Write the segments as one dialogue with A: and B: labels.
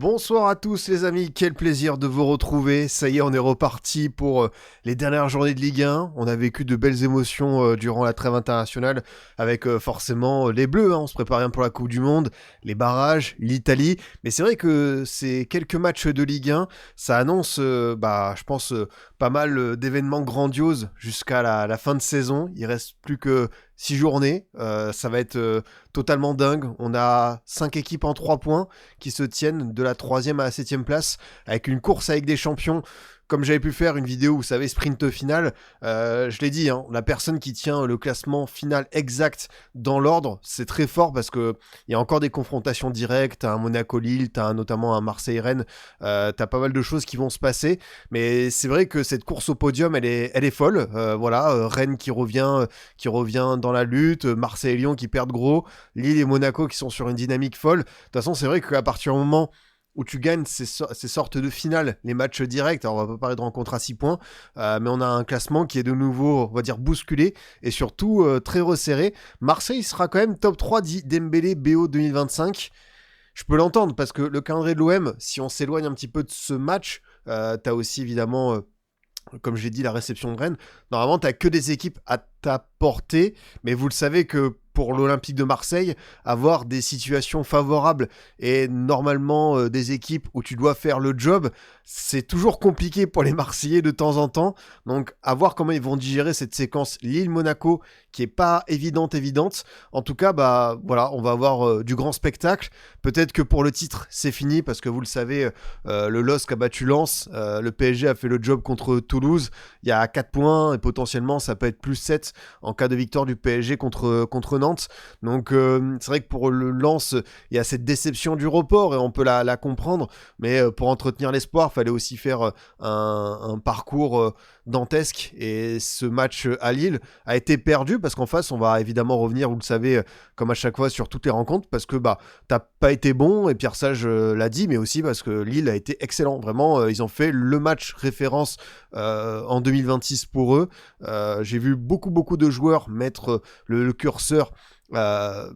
A: Bonsoir à tous les amis, quel plaisir de vous retrouver. Ça y est, on est reparti pour les dernières journées de Ligue 1. On a vécu de belles émotions durant la trêve internationale avec forcément les Bleus. On se prépare bien pour la Coupe du Monde, les barrages, l'Italie. Mais c'est vrai que ces quelques matchs de Ligue 1, ça annonce, je pense, pas mal d'événements grandioses jusqu'à la fin de saison. Il reste plus que 6 journées, ça va être totalement dingue. On a 5 équipes en 3 points qui se tiennent de la 3e à la 7e place avec une course avec des champions. Comme j'avais pu faire une vidéo, vous savez, sprint final, je l'ai dit, la personne qui tient le classement final exact dans l'ordre, c'est très fort parce que il y a encore des confrontations directes, t'as un Monaco-Lille, t'as notamment un Marseille-Rennes, t'as pas mal de choses qui vont se passer, mais c'est vrai que cette course au podium, elle est folle, Rennes qui revient dans la lutte, Marseille et Lyon qui perdent gros, Lille et Monaco qui sont sur une dynamique folle. De toute façon, c'est vrai qu'à partir du moment où tu gagnes ces sortes de finales, les matchs directs, alors on va pas parler de rencontres à 6 points, mais on a un classement qui est de nouveau, on va dire, bousculé, et surtout très resserré. Marseille sera quand même top 3 Dembélé BO 2025. Je peux l'entendre, parce que le calendrier de l'OM, si on s'éloigne un petit peu de ce match, t'as aussi évidemment... comme j'ai dit, la réception de Rennes, normalement, t'as que des équipes à ta portée, mais vous le savez que pour l'Olympique de Marseille, avoir des situations favorables et normalement des équipes où tu dois faire le job, c'est toujours compliqué pour les Marseillais de temps en temps. Donc, à voir comment ils vont digérer cette séquence Lille-Monaco qui est pas évidente. En tout cas, on va avoir du grand spectacle. Peut-être que pour le titre, c'est fini parce que vous le savez, le LOSC a battu Lens, le PSG a fait le job contre Toulouse. Il y a 4 points et potentiellement ça peut être plus 7 en cas de victoire du PSG contre Nantes. Donc c'est vrai que pour le Lens, il y a cette déception du report et on peut la comprendre, mais pour entretenir l'espoir, il fallait aussi faire un parcours dantesque, et ce match à Lille a été perdu parce qu'en face on va évidemment revenir, vous le savez, comme à chaque fois sur toutes les rencontres, parce que t'as pas été bon, et Pierre Sage l'a dit, mais aussi parce que Lille a été excellent, vraiment, ils ont fait le match référence en 2026 pour eux. J'ai vu beaucoup de joueurs mettre le curseur à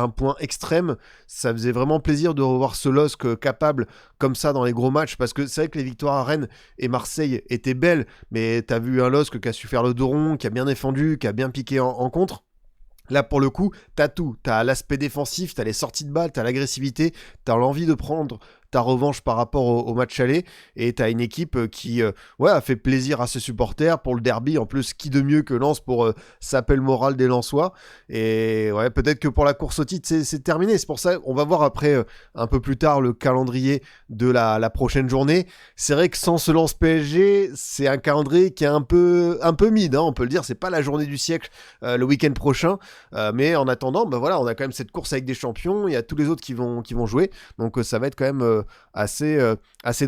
A: un point extrême. Ça faisait vraiment plaisir de revoir ce LOSC capable comme ça dans les gros matchs, parce que c'est vrai que les victoires à Rennes et Marseille étaient belles, mais t'as vu un LOSC qui a su faire le dos rond, qui a bien défendu, qui a bien piqué en contre. Là, pour le coup, t'as tout. T'as l'aspect défensif, t'as les sorties de balles, t'as l'agressivité, t'as l'envie de prendre ta revanche par rapport au match aller, et t'as une équipe qui a fait plaisir à ses supporters pour le derby. En plus, qui de mieux que Lens pour saper le moral des Lensois. Et ouais, peut-être que pour la course au titre, c'est terminé. C'est pour ça, on va voir après, un peu plus tard, le calendrier de la prochaine journée. C'est vrai que sans ce Lens PSG, c'est un calendrier qui est un peu mid, on peut le dire. C'est pas la journée du siècle le week-end prochain. Mais en attendant, on a quand même cette course avec des champions. Il y a tous les autres qui vont jouer. Donc ça va être quand même assez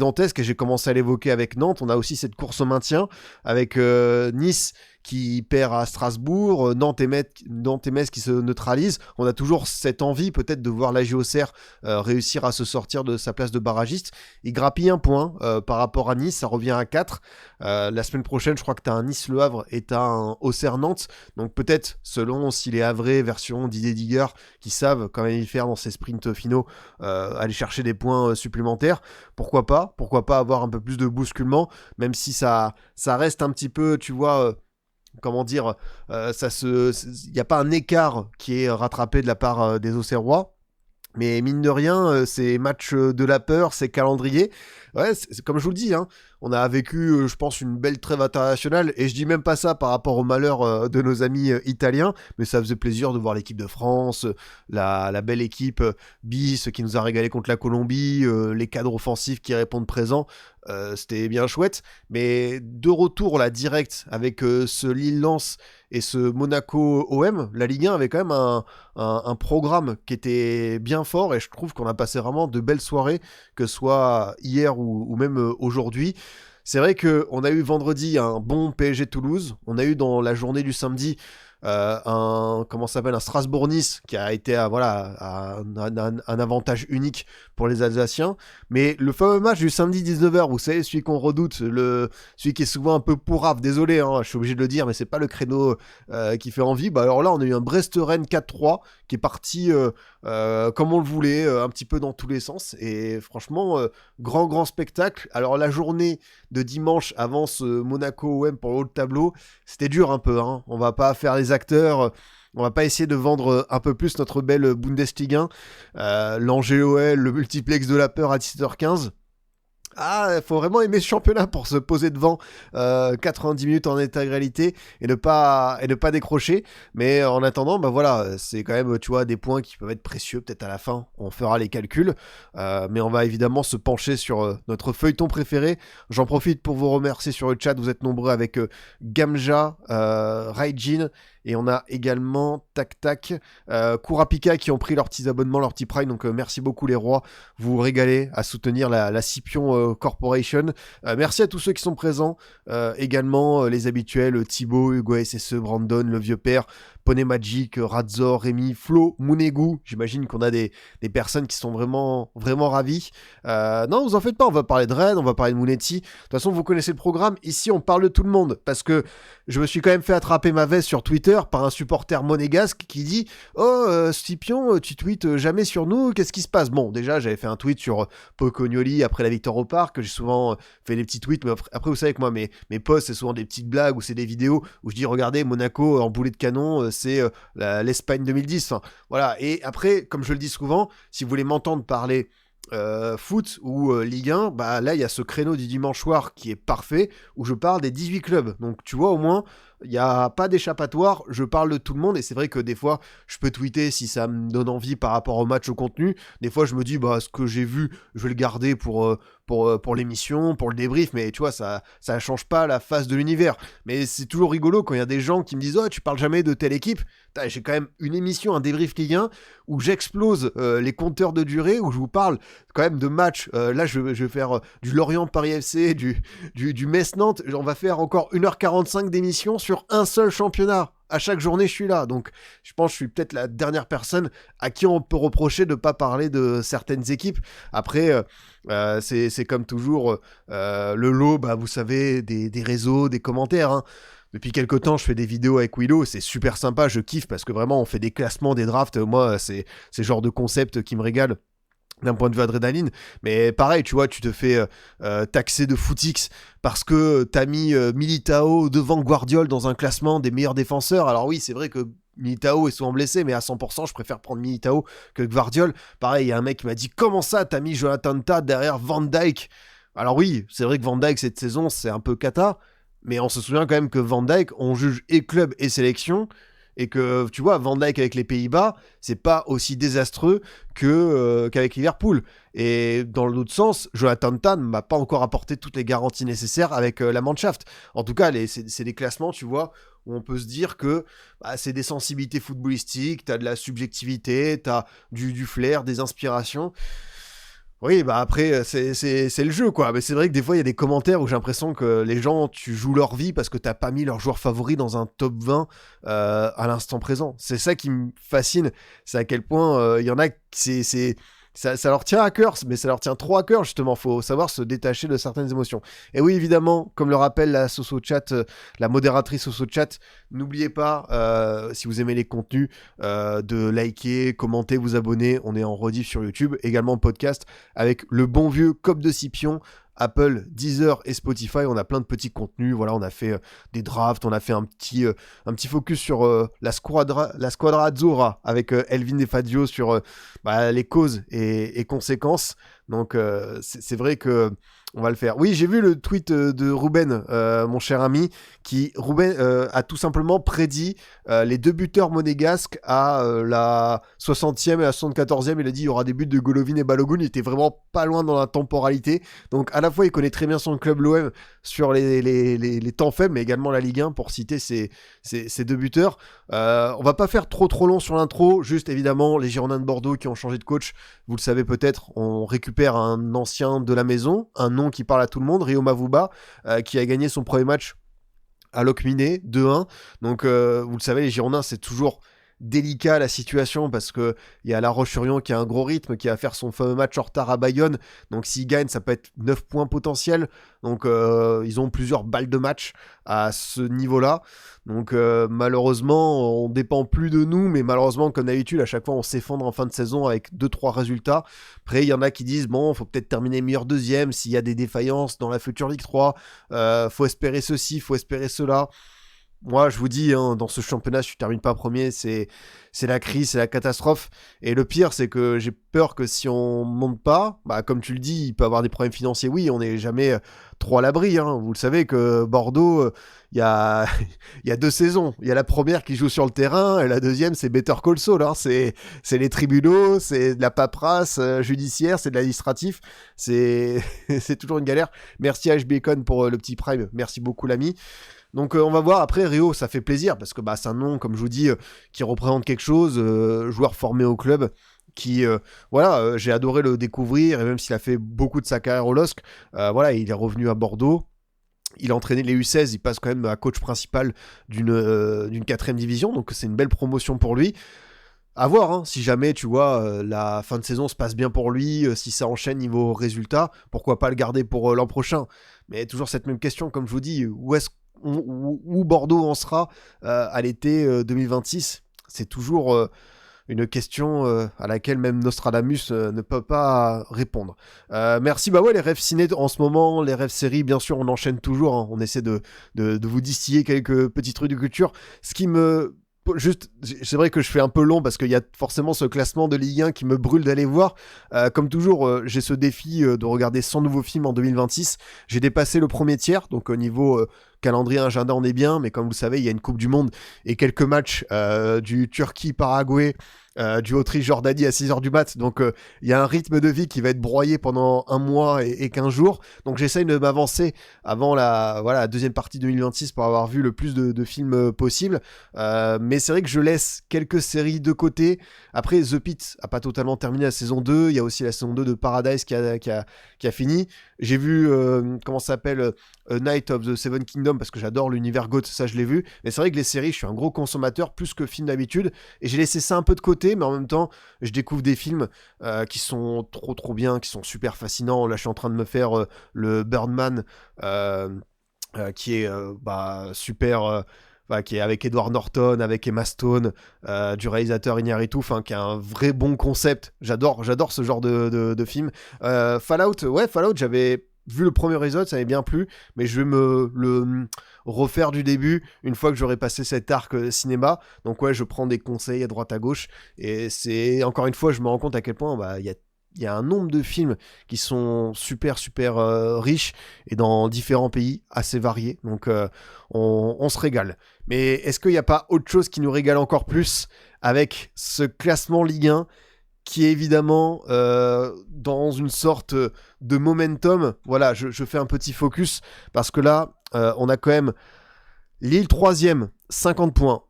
A: dantesque. Et j'ai commencé à l'évoquer avec Nantes. On a aussi cette course au maintien avec Nice qui perd à Strasbourg, Nantes et Metz qui se neutralisent. On a toujours cette envie peut-être de voir la Auxerre réussir à se sortir de sa place de barragiste. Il grappille un point par rapport à Nice, ça revient à 4. La semaine prochaine, je crois que tu as un Nice-Le Havre et tu as un Auxerre-Nantes. Donc peut-être, selon si les Havrais, version Didier Digger, qui savent quand même y faire dans ces sprints finaux, aller chercher des points supplémentaires. Pourquoi pas avoir un peu plus de bousculement, même si ça reste un petit peu, tu vois... comment dire, il n'y a pas un écart qui est rattrapé de la part des Auxerrois, mais mine de rien, ces matchs de la peur, ces calendriers, ouais, c'est comme je vous le dis, on a vécu, je pense, une belle trêve internationale, et je dis même pas ça par rapport au malheur de nos amis italiens, mais ça faisait plaisir de voir l'équipe de France, la belle équipe bis qui nous a régalé contre la Colombie, les cadres offensifs qui répondent présents. C'était bien chouette, mais de retour là direct avec ce Lille-Lens et ce Monaco-OM, la Ligue 1 avait quand même un programme qui était bien fort, et je trouve qu'on a passé vraiment de belles soirées, que ce soit hier ou même aujourd'hui. C'est vrai qu'on a eu vendredi un bon PSG Toulouse, on a eu dans la journée du samedi un Strasbourg-Nice qui a été un avantage unique pour les Alsaciens, mais le fameux match du samedi 19h, vous savez, celui qu'on redoute, celui qui est souvent un peu pourrave, désolé, je suis obligé de le dire, mais c'est pas le créneau qui fait envie. Alors là, on a eu un Brest-Rennes 4-3 qui est parti comme on le voulait, un petit peu dans tous les sens. Et franchement, grand spectacle. Alors la journée de dimanche avant ce Monaco-OM pour le haut de tableau, c'était dur un peu, hein. On va pas faire les acteurs. On va pas essayer de vendre un peu plus notre belle Bundesliga. L'Angers-OL, le multiplex de la peur à 17h15. Ah, il faut vraiment aimer ce championnat pour se poser devant 90 minutes en intégralité et ne pas décrocher. Mais en attendant, bah voilà, c'est quand même, tu vois, des points qui peuvent être précieux. Peut-être à la fin, on fera les calculs. Mais on va évidemment se pencher sur notre feuilleton préféré. J'en profite pour vous remercier sur le chat. Vous êtes nombreux avec Gamja, Raijin. Et on a également Kurapika qui ont pris leurs petits abonnements, leurs petits prime. Donc merci beaucoup les rois. Vous vous régalez à soutenir la Scipion Corporation. Merci à tous ceux qui sont présents. Également les habituels Thibaut, Hugo SSE, Brandon, le vieux père, Poney Magic, Radzor, Rémi, Flo, Munegu. J'imagine qu'on a des personnes qui sont vraiment ravies. Non, vous en faites pas. On va parler de Red, on va parler de Munetti. De toute façon, vous connaissez le programme. Ici, on parle de tout le monde. Parce que je me suis quand même fait attraper ma veste sur Twitter par un supporter monégasque qui dit « Oh, Scipion, tu tweets jamais sur nous, qu'est-ce qui se passe ?» Bon, déjà, j'avais fait un tweet sur Pocognoli après la victoire au parc, que j'ai souvent fait des petits tweets, mais après, vous savez que moi, mes posts, c'est souvent des petites blagues ou c'est des vidéos où je dis « Regardez, Monaco en boulet de canon, c'est l'Espagne 2010. » Enfin, voilà. Et après, comme je le dis souvent, si vous voulez m'entendre parler foot ou Ligue 1, bah là il y a ce créneau du dimanche soir qui est parfait où je parle des 18 clubs. Donc tu vois, au moins il n'y a pas d'échappatoire, je parle de tout le monde. Et c'est vrai que des fois je peux tweeter si ça me donne envie par rapport au match, au contenu. Des fois je me dis bah ce que j'ai vu je vais le garder pour l'émission, pour le débrief, mais tu vois ça change pas la face de l'univers. Mais c'est toujours rigolo quand il y a des gens qui me disent oh tu parles jamais de telle équipe. J'ai quand même une émission, un débrief Ligue 1 où j'explose les compteurs de durée, où je vous parle quand même de matchs. Là je vais faire du Lorient-Paris FC, du Metz-Nantes. On va faire encore 1h45 d'émission sur un seul championnat. À chaque journée, je suis là. Donc, je pense que je suis peut-être la dernière personne à qui on peut reprocher de ne pas parler de certaines équipes. Après, c'est comme toujours le lot, bah, vous savez, des réseaux, des commentaires. Hein. Depuis quelques temps, je fais des vidéos avec Willow. C'est super sympa, je kiffe parce que vraiment, on fait des classements, des drafts. Moi, c'est le genre de concept qui me régale d'un point de vue adrénaline, mais pareil, tu vois, tu te fais taxer de footix parce que t'as mis Militao devant Guardiola dans un classement des meilleurs défenseurs. Alors oui, c'est vrai que Militao est souvent blessé, mais à 100%, je préfère prendre Militao que Guardiola. Pareil, il y a un mec qui m'a dit « Comment ça, t'as mis Jonathan Tah derrière Van Dijk ?» Alors oui, c'est vrai que Van Dijk, cette saison, c'est un peu cata, mais on se souvient quand même que Van Dijk, on juge et club et sélection, et que, tu vois, Van Dijk avec les Pays-Bas, c'est pas aussi désastreux qu'avec Liverpool. Et dans l'autre sens, Jonathan Tah ne m'a pas encore apporté toutes les garanties nécessaires avec la Mannschaft. En tout cas, c'est des classements, tu vois, où on peut se dire que bah, c'est des sensibilités footballistiques, t'as de la subjectivité, t'as du flair, des inspirations. Oui, bah après, c'est le jeu, quoi. Mais c'est vrai que des fois, il y a des commentaires où j'ai l'impression que les gens, tu joues leur vie parce que t'as pas mis leur joueur favori dans un top 20 à l'instant présent. C'est ça qui me fascine. C'est à quel point il y en a, ça leur tient à cœur, mais ça leur tient trop à cœur, justement. Faut savoir se détacher de certaines émotions. Et oui, évidemment, comme le rappelle la Soso Chat, la modératrice Soso Chat, n'oubliez pas, si vous aimez les contenus, de liker, commenter, vous abonner. On est en rediff sur YouTube, également podcast, avec le bon vieux Cop de Scipion, Apple, Deezer et Spotify. On a plein de petits contenus. Voilà, on a fait des drafts, on a fait un petit focus sur la Squadra Azzurra avec Elvin et Fadio sur les causes et conséquences. Donc c'est vrai que on va le faire. Oui, j'ai vu le tweet de Ruben, mon cher ami, Ruben a tout simplement prédit les deux buteurs monégasques à la 60e et la 74e. Il a dit il y aura des buts de Golovin et Balogun. Il était vraiment pas loin dans la temporalité. Donc à la fois, il connaît très bien son club l'OM sur les temps faibles, mais également la Ligue 1 pour citer ces deux buteurs. On va pas faire trop long sur l'intro. Juste évidemment, les Girondins de Bordeaux qui ont changé de coach. Vous le savez peut-être, on récupère un ancien de la maison, un nom qui parle à tout le monde, Rio Mavuba, qui a gagné son premier match à Locminé 2-1. Donc vous le savez, les Girondins, c'est toujours délicat la situation parce que il y a La Roche-sur-Yon qui a un gros rythme, qui va faire son fameux match en retard à Bayonne. Donc s'ils gagnent, ça peut être 9 points potentiels. Donc ils ont plusieurs balles de match à ce niveau-là. Donc malheureusement, on dépend plus de nous, mais malheureusement, comme d'habitude, à chaque fois, on s'effondre en fin de saison avec 2-3 résultats. Après, il y en a qui disent, bon, faut peut-être terminer meilleur deuxième s'il y a des défaillances dans la future Ligue 3. Faut espérer ceci, faut espérer cela. Moi, je vous dis, hein, dans ce championnat, si tu termines pas premier, c'est la crise, c'est la catastrophe. Et le pire, c'est que j'ai peur que si on monte pas, bah, comme tu le dis, il peut avoir des problèmes financiers. Oui, on n'est jamais trop à l'abri. Hein. Vous le savez que Bordeaux, il y a, il y a 2 saisons. Il y a la première qui joue sur le terrain et la deuxième, c'est Better Call Saul. Hein. C'est les tribunaux, c'est de la paperasse judiciaire, c'est de l'administratif. C'est toujours une galère. Merci à H. Bacon pour le petit prime. Merci beaucoup, l'ami. Donc on va voir, après Rio ça fait plaisir parce que c'est un nom comme je vous dis qui représente quelque chose, joueur formé au club qui j'ai adoré le découvrir et même s'il a fait beaucoup de sa carrière au LOSC, il est revenu à Bordeaux. Il a entraîné les U16, il passe quand même à coach principal d'une 4ème division, donc c'est une belle promotion pour lui. À voir, hein, si jamais, tu vois, la fin de saison se passe bien pour lui, si ça enchaîne niveau résultat, pourquoi pas le garder pour l'an prochain. Mais toujours cette même question, comme je vous dis, où Bordeaux en sera à l'été 2026, c'est toujours une question à laquelle même Nostradamus ne peut pas répondre. Merci, les rêves ciné en ce moment, les rêves séries, bien sûr, on enchaîne toujours, hein, on essaie de vous distiller quelques petits trucs de culture. Ce qui me... Juste, c'est vrai que je fais un peu long parce qu'il y a forcément ce classement de Ligue 1 qui me brûle d'aller voir. Comme toujours, j'ai ce défi de regarder 100 nouveaux films en 2026. J'ai dépassé le premier tiers, donc au niveau calendrier, agenda, on est bien. Mais comme vous le savez, il y a une Coupe du Monde et quelques matchs du Turquie-Paraguay, du Autriche-Jordanie à 6h du mat. Donc il y a un rythme de vie qui va être broyé pendant 1 mois et 15 jours. Donc j'essaye de m'avancer avant la deuxième partie 2026 pour avoir vu le plus de films possible. Mais c'est vrai que je laisse quelques séries de côté. Après, The Pitt a pas totalement terminé la saison 2. Il y a aussi la saison 2 de Paradise qui a fini. J'ai vu, comment ça s'appelle, Night of the Seven Kingdoms, parce que j'adore l'univers GOT, ça je l'ai vu. Mais c'est vrai que les séries, je suis un gros consommateur, plus que film d'habitude. Et j'ai laissé ça un peu de côté, mais en même temps, je découvre des films qui sont trop bien, qui sont super fascinants. Là, je suis en train de me faire le Birdman, qui est super... qui est avec Edward Norton, avec Emma Stone, du réalisateur Iñárritu, qui a un vrai bon concept. J'adore ce genre de film. Fallout, j'avais vu le premier épisode, ça m'avait bien plu, mais je vais me le refaire du début une fois que j'aurai passé cet arc cinéma. Donc je prends des conseils à droite à gauche, et c'est encore une fois, je me rends compte à quel point il y a un nombre de films qui sont super riches et dans différents pays assez variés. Donc on se régale. Mais est-ce qu'il n'y a pas autre chose qui nous régale encore plus avec ce classement Ligue 1 qui est évidemment dans une sorte de momentum? Voilà, je fais un petit focus parce que là, on a quand même Lille 3ème, 50 points.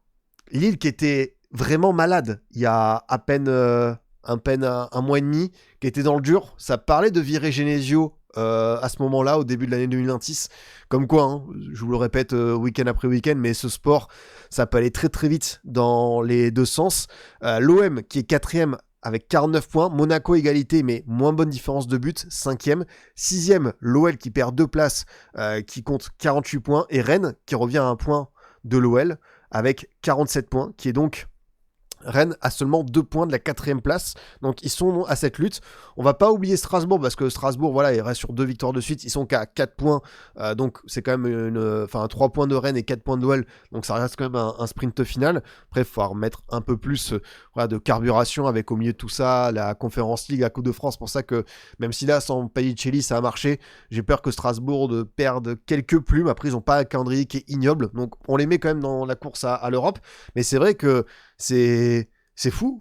A: Lille qui était vraiment malade il y a à peine un mois et demi, qui était dans le dur. Ça parlait de virer Genesio à ce moment-là, au début de l'année 2026. Comme quoi, hein, je vous le répète week-end après week-end, mais ce sport, ça peut aller très vite dans les deux sens. L'OM qui est 4ème avec 49 points, Monaco égalité, mais moins bonne différence de but, 5ème. 6ème, l'OL qui perd 2 places, qui compte 48 points, et Rennes qui revient à 1 point de l'OL avec 47 points, qui est donc... Rennes a seulement 2 points de la 4ème place, donc ils sont à cette lutte. On va pas oublier Strasbourg, parce que Strasbourg, il reste sur 2 victoires de suite, ils sont qu'à 4 points, donc c'est quand même 3 points de Rennes et 4 points de l'OL, donc ça reste quand même un sprint final. Après, il faut remettre un peu plus de carburation avec au milieu de tout ça, la Conférence League, la Coupe de France, pour ça que même si là, sans Paglicelli, ça a marché, j'ai peur que Strasbourg perde quelques plumes. Après, ils ont pas un calendrier qui est ignoble, donc on les met quand même dans la course à l'Europe, mais c'est vrai que c'est fou.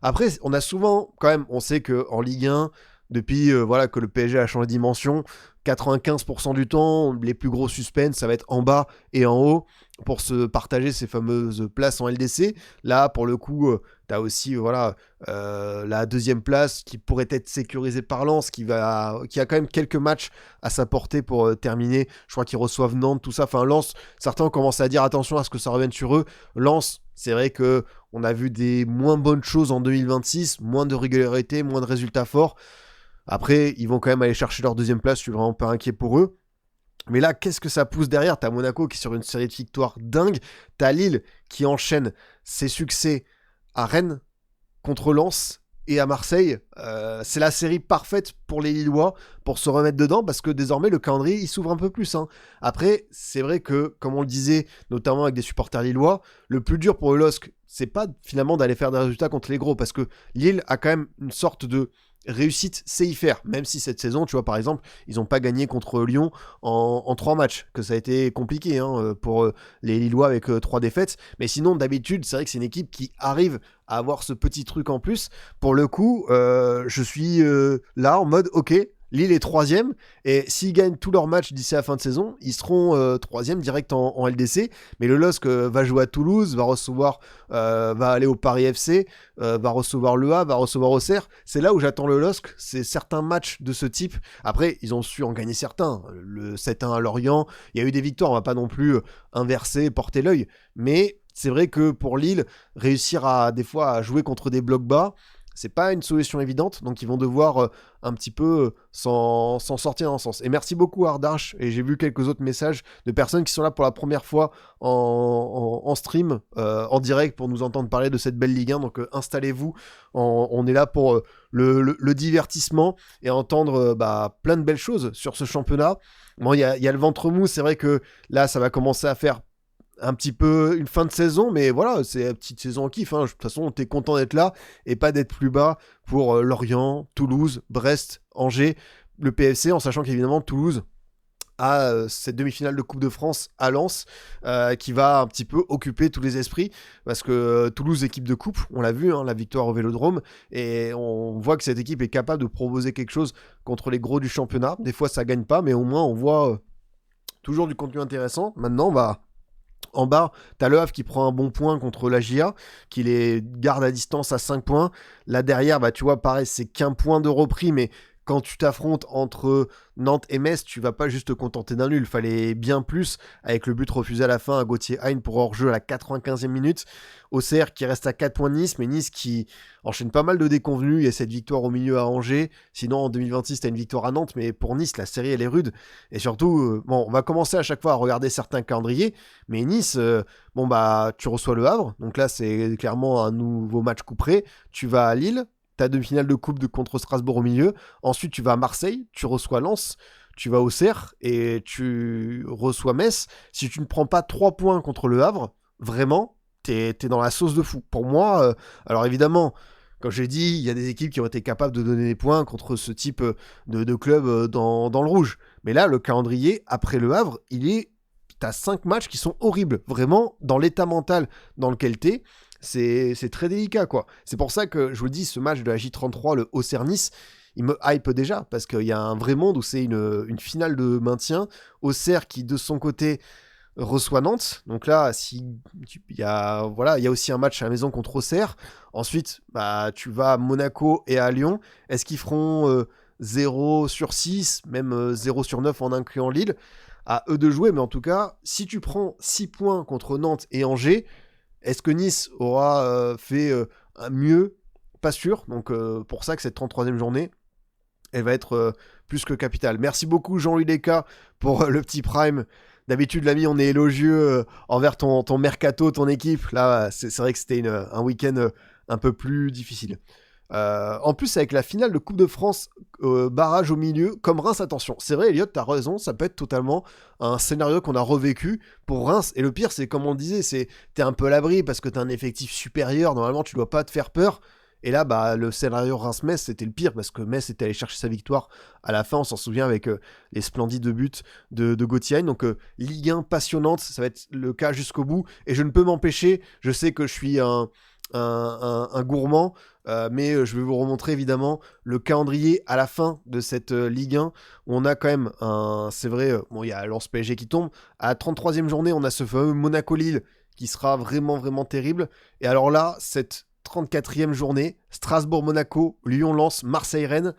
A: Après, on a souvent, quand même, on sait qu'en Ligue 1, depuis que le PSG a changé de dimension, 95% du temps, les plus gros suspens, ça va être en bas et en haut pour se partager ces fameuses places en LDC. Là, pour le coup, t'as aussi la 2ème place qui pourrait être sécurisée par Lens, qui a quand même quelques matchs à sa portée pour terminer. Je crois qu'ils reçoivent Nantes, tout ça. Lens, certains commencent à dire attention à ce que ça revienne sur eux. Lens, c'est vrai que On a vu des moins bonnes choses en 2026, moins de régularité, moins de résultats forts. Après, ils vont quand même aller chercher leur deuxième place, je suis vraiment pas inquiet pour eux. Mais là, qu'est-ce que ça pousse derrière? T'as Monaco qui est sur une série de victoires dingue. T'as Lille qui enchaîne ses succès à Rennes, contre Lens et à Marseille. C'est la série parfaite pour les Lillois pour se remettre dedans parce que désormais le calendrier il s'ouvre un peu plus. Après, c'est vrai que, comme on le disait, notamment avec des supporters lillois, le plus dur pour le LOSC, c'est pas finalement d'aller faire des résultats contre les gros parce que Lille a quand même une sorte de réussite, c'est y faire, même si cette saison, tu vois, par exemple, ils n'ont pas gagné contre Lyon en 3 matchs, que ça a été compliqué pour les Lillois avec 3 défaites, mais sinon, d'habitude, c'est vrai que c'est une équipe qui arrive à avoir ce petit truc en plus. Pour le coup, je suis là en mode, ok, Lille est 3ème, et s'ils gagnent tous leurs matchs d'ici à la fin de saison, ils seront 3ème direct en LDC, mais le LOSC va jouer à Toulouse, va aller au Paris FC, va recevoir le Havre, va recevoir Auxerre. C'est là où j'attends le LOSC, c'est certains matchs de ce type. Après, ils ont su en gagner certains. Le 7-1 à Lorient, il y a eu des victoires, on va pas non plus inverser, porter l'œil. Mais c'est vrai que pour Lille, réussir des fois à jouer contre des blocs bas, c'est pas une solution évidente, donc ils vont devoir un petit peu s'en sortir dans ce sens. Et merci beaucoup Ardarche, et j'ai vu quelques autres messages de personnes qui sont là pour la première fois en stream, en direct, pour nous entendre parler de cette belle Ligue 1, donc installez-vous, on est là pour le divertissement, et entendre plein de belles choses sur ce championnat. Bon, il y a le ventre mou, c'est vrai que là ça va commencer à faire un petit peu une fin de saison, mais voilà, c'est une petite saison en kiff. De toute façon, t'es content d'être là et pas d'être plus bas pour Lorient, Toulouse, Brest, Angers, le PFC, en sachant qu'évidemment Toulouse a cette demi-finale de Coupe de France à Lens qui va un petit peu occuper tous les esprits parce que Toulouse, équipe de coupe, on l'a vu, la victoire au Vélodrome, et on voit que cette équipe est capable de proposer quelque chose contre les gros du championnat. Des fois ça gagne pas, mais au moins on voit toujours du contenu intéressant. Maintenant, en bas, t'as le Havre qui prend un bon point contre la GIA, qui les garde à distance à 5 points. Là derrière, tu vois, pareil, c'est qu'un point de repris, mais quand tu t'affrontes entre Nantes et Metz, tu vas pas juste te contenter d'un nul. Fallait bien plus, avec le but refusé à la fin à Gauthier Hein pour hors-jeu à la 95e minute. Auxerre qui reste à 4 points de Nice, mais Nice qui enchaîne pas mal de déconvenus. Il y a cette victoire au milieu à Angers. Sinon, en 2026, t'as une victoire à Nantes, mais pour Nice, la série, elle est rude. Et surtout, on va commencer à chaque fois à regarder certains calendriers, mais Nice, tu reçois le Havre. Donc là, c'est clairement un nouveau match couperé. Tu vas à Lille, ta demi-finale de coupe contre Strasbourg au milieu. Ensuite, tu vas à Marseille, tu reçois Lens, tu vas au Auxerre et tu reçois Metz. Si tu ne prends pas 3 points contre le Havre, vraiment, t'es dans la sauce de fou. Pour moi, alors évidemment, comme j'ai dit, il y a des équipes qui ont été capables de donner des points contre ce type de club dans le rouge. Mais là, le calendrier, après le Havre, t'as 5 matchs qui sont horribles. Vraiment, dans l'état mental dans lequel t'es, c'est très délicat, quoi. C'est pour ça que je vous le dis, ce match de la J33, le Auxerre-Nice, il me hype déjà, parce qu'il y a un vrai monde où c'est une finale de maintien. Auxerre qui, de son côté, reçoit Nantes. Donc là, il y a aussi un match à la maison contre Auxerre. Ensuite, tu vas à Monaco et à Lyon. Est-ce qu'ils feront 0 sur 6, même 0 sur 9 en incluant Lille? À eux de jouer, mais en tout cas, si tu prends 6 points contre Nantes et Angers, est-ce que Nice aura fait mieux? Pas sûr. Donc pour ça que cette 33e journée, elle va être plus que capitale. Merci beaucoup Jean-Louis Descas pour le petit prime. D'habitude, l'ami, on est élogieux envers ton mercato, ton équipe. Là, c'est vrai que c'était un week-end un peu plus difficile. En plus, avec la finale de Coupe de France, barrage au milieu, comme Reims, attention. C'est vrai, Elliot, t'as raison, ça peut être totalement un scénario qu'on a revécu pour Reims. Et le pire, c'est comme on le disait, t'es un peu à l'abri parce que t'as un effectif supérieur. Normalement, tu dois pas te faire peur. Et là, le scénario Reims-Metz, c'était le pire parce que Metz était allé chercher sa victoire à la fin. On s'en souvient avec les splendides buts de Gauthier. Donc, Ligue 1 passionnante, ça va être le cas jusqu'au bout. Et je ne peux m'empêcher, je sais que je suis un gourmand, mais je vais vous remontrer évidemment le calendrier à la fin de cette Ligue 1 où on a quand même c'est vrai, il y a Lens PSG qui tombe. À la 33e journée, on a ce fameux Monaco-Lille qui sera vraiment, vraiment terrible. Et alors là, cette 34e journée, Strasbourg-Monaco, Lyon-Lens, Marseille-Rennes,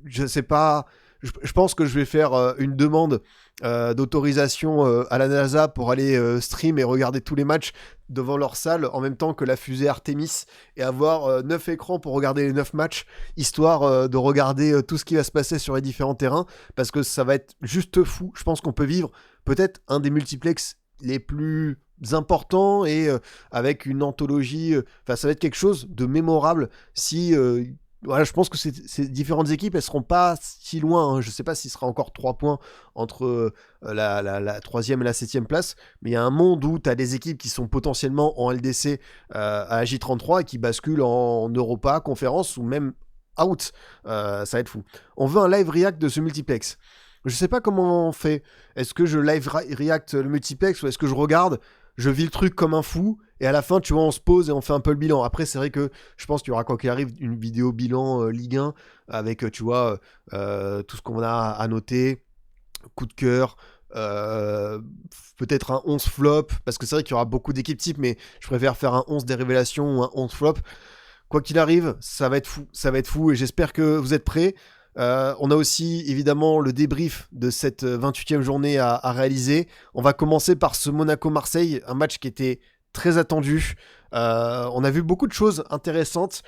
A: je sais pas, je pense que je vais faire une demande d'autorisation à la NASA pour aller stream et regarder tous les matchs devant leur salle en même temps que la fusée Artemis et avoir 9 écrans pour regarder les 9 matchs, histoire de regarder tout ce qui va se passer sur les différents terrains, parce que ça va être juste fou. Je pense qu'on peut vivre peut-être un des multiplex les plus importants et avec une anthologie, enfin ça va être quelque chose de mémorable si voilà, je pense que ces différentes équipes, elles seront pas si loin, hein. Je sais pas s'il sera encore 3 points entre la 3e et la 7e place, mais il y a un monde où tu as des équipes qui sont potentiellement en LDC à la J33 et qui basculent en Europa, conférence ou même out. Ça va être fou. On veut un live react de ce multiplex. Je sais pas comment on fait. Est-ce que je live react le multiplex ou est-ce que je regarde, je vis le truc comme un fou et à la fin, tu vois, on se pose et on fait un peu le bilan. Après, c'est vrai que je pense qu'il y aura, quoi qu'il arrive, une vidéo bilan Ligue 1 avec, tu vois, tout ce qu'on a à noter, coup de cœur, peut-être un 11 flop, parce que c'est vrai qu'il y aura beaucoup d'équipes types, mais je préfère faire un 11 des révélations ou un 11 flop. Quoi qu'il arrive, ça va être fou et j'espère que vous êtes prêts. On a aussi évidemment le débrief de cette 28e journée à réaliser. On va commencer par ce Monaco-Marseille, un match qui était très attendu. On a vu beaucoup de choses intéressantes.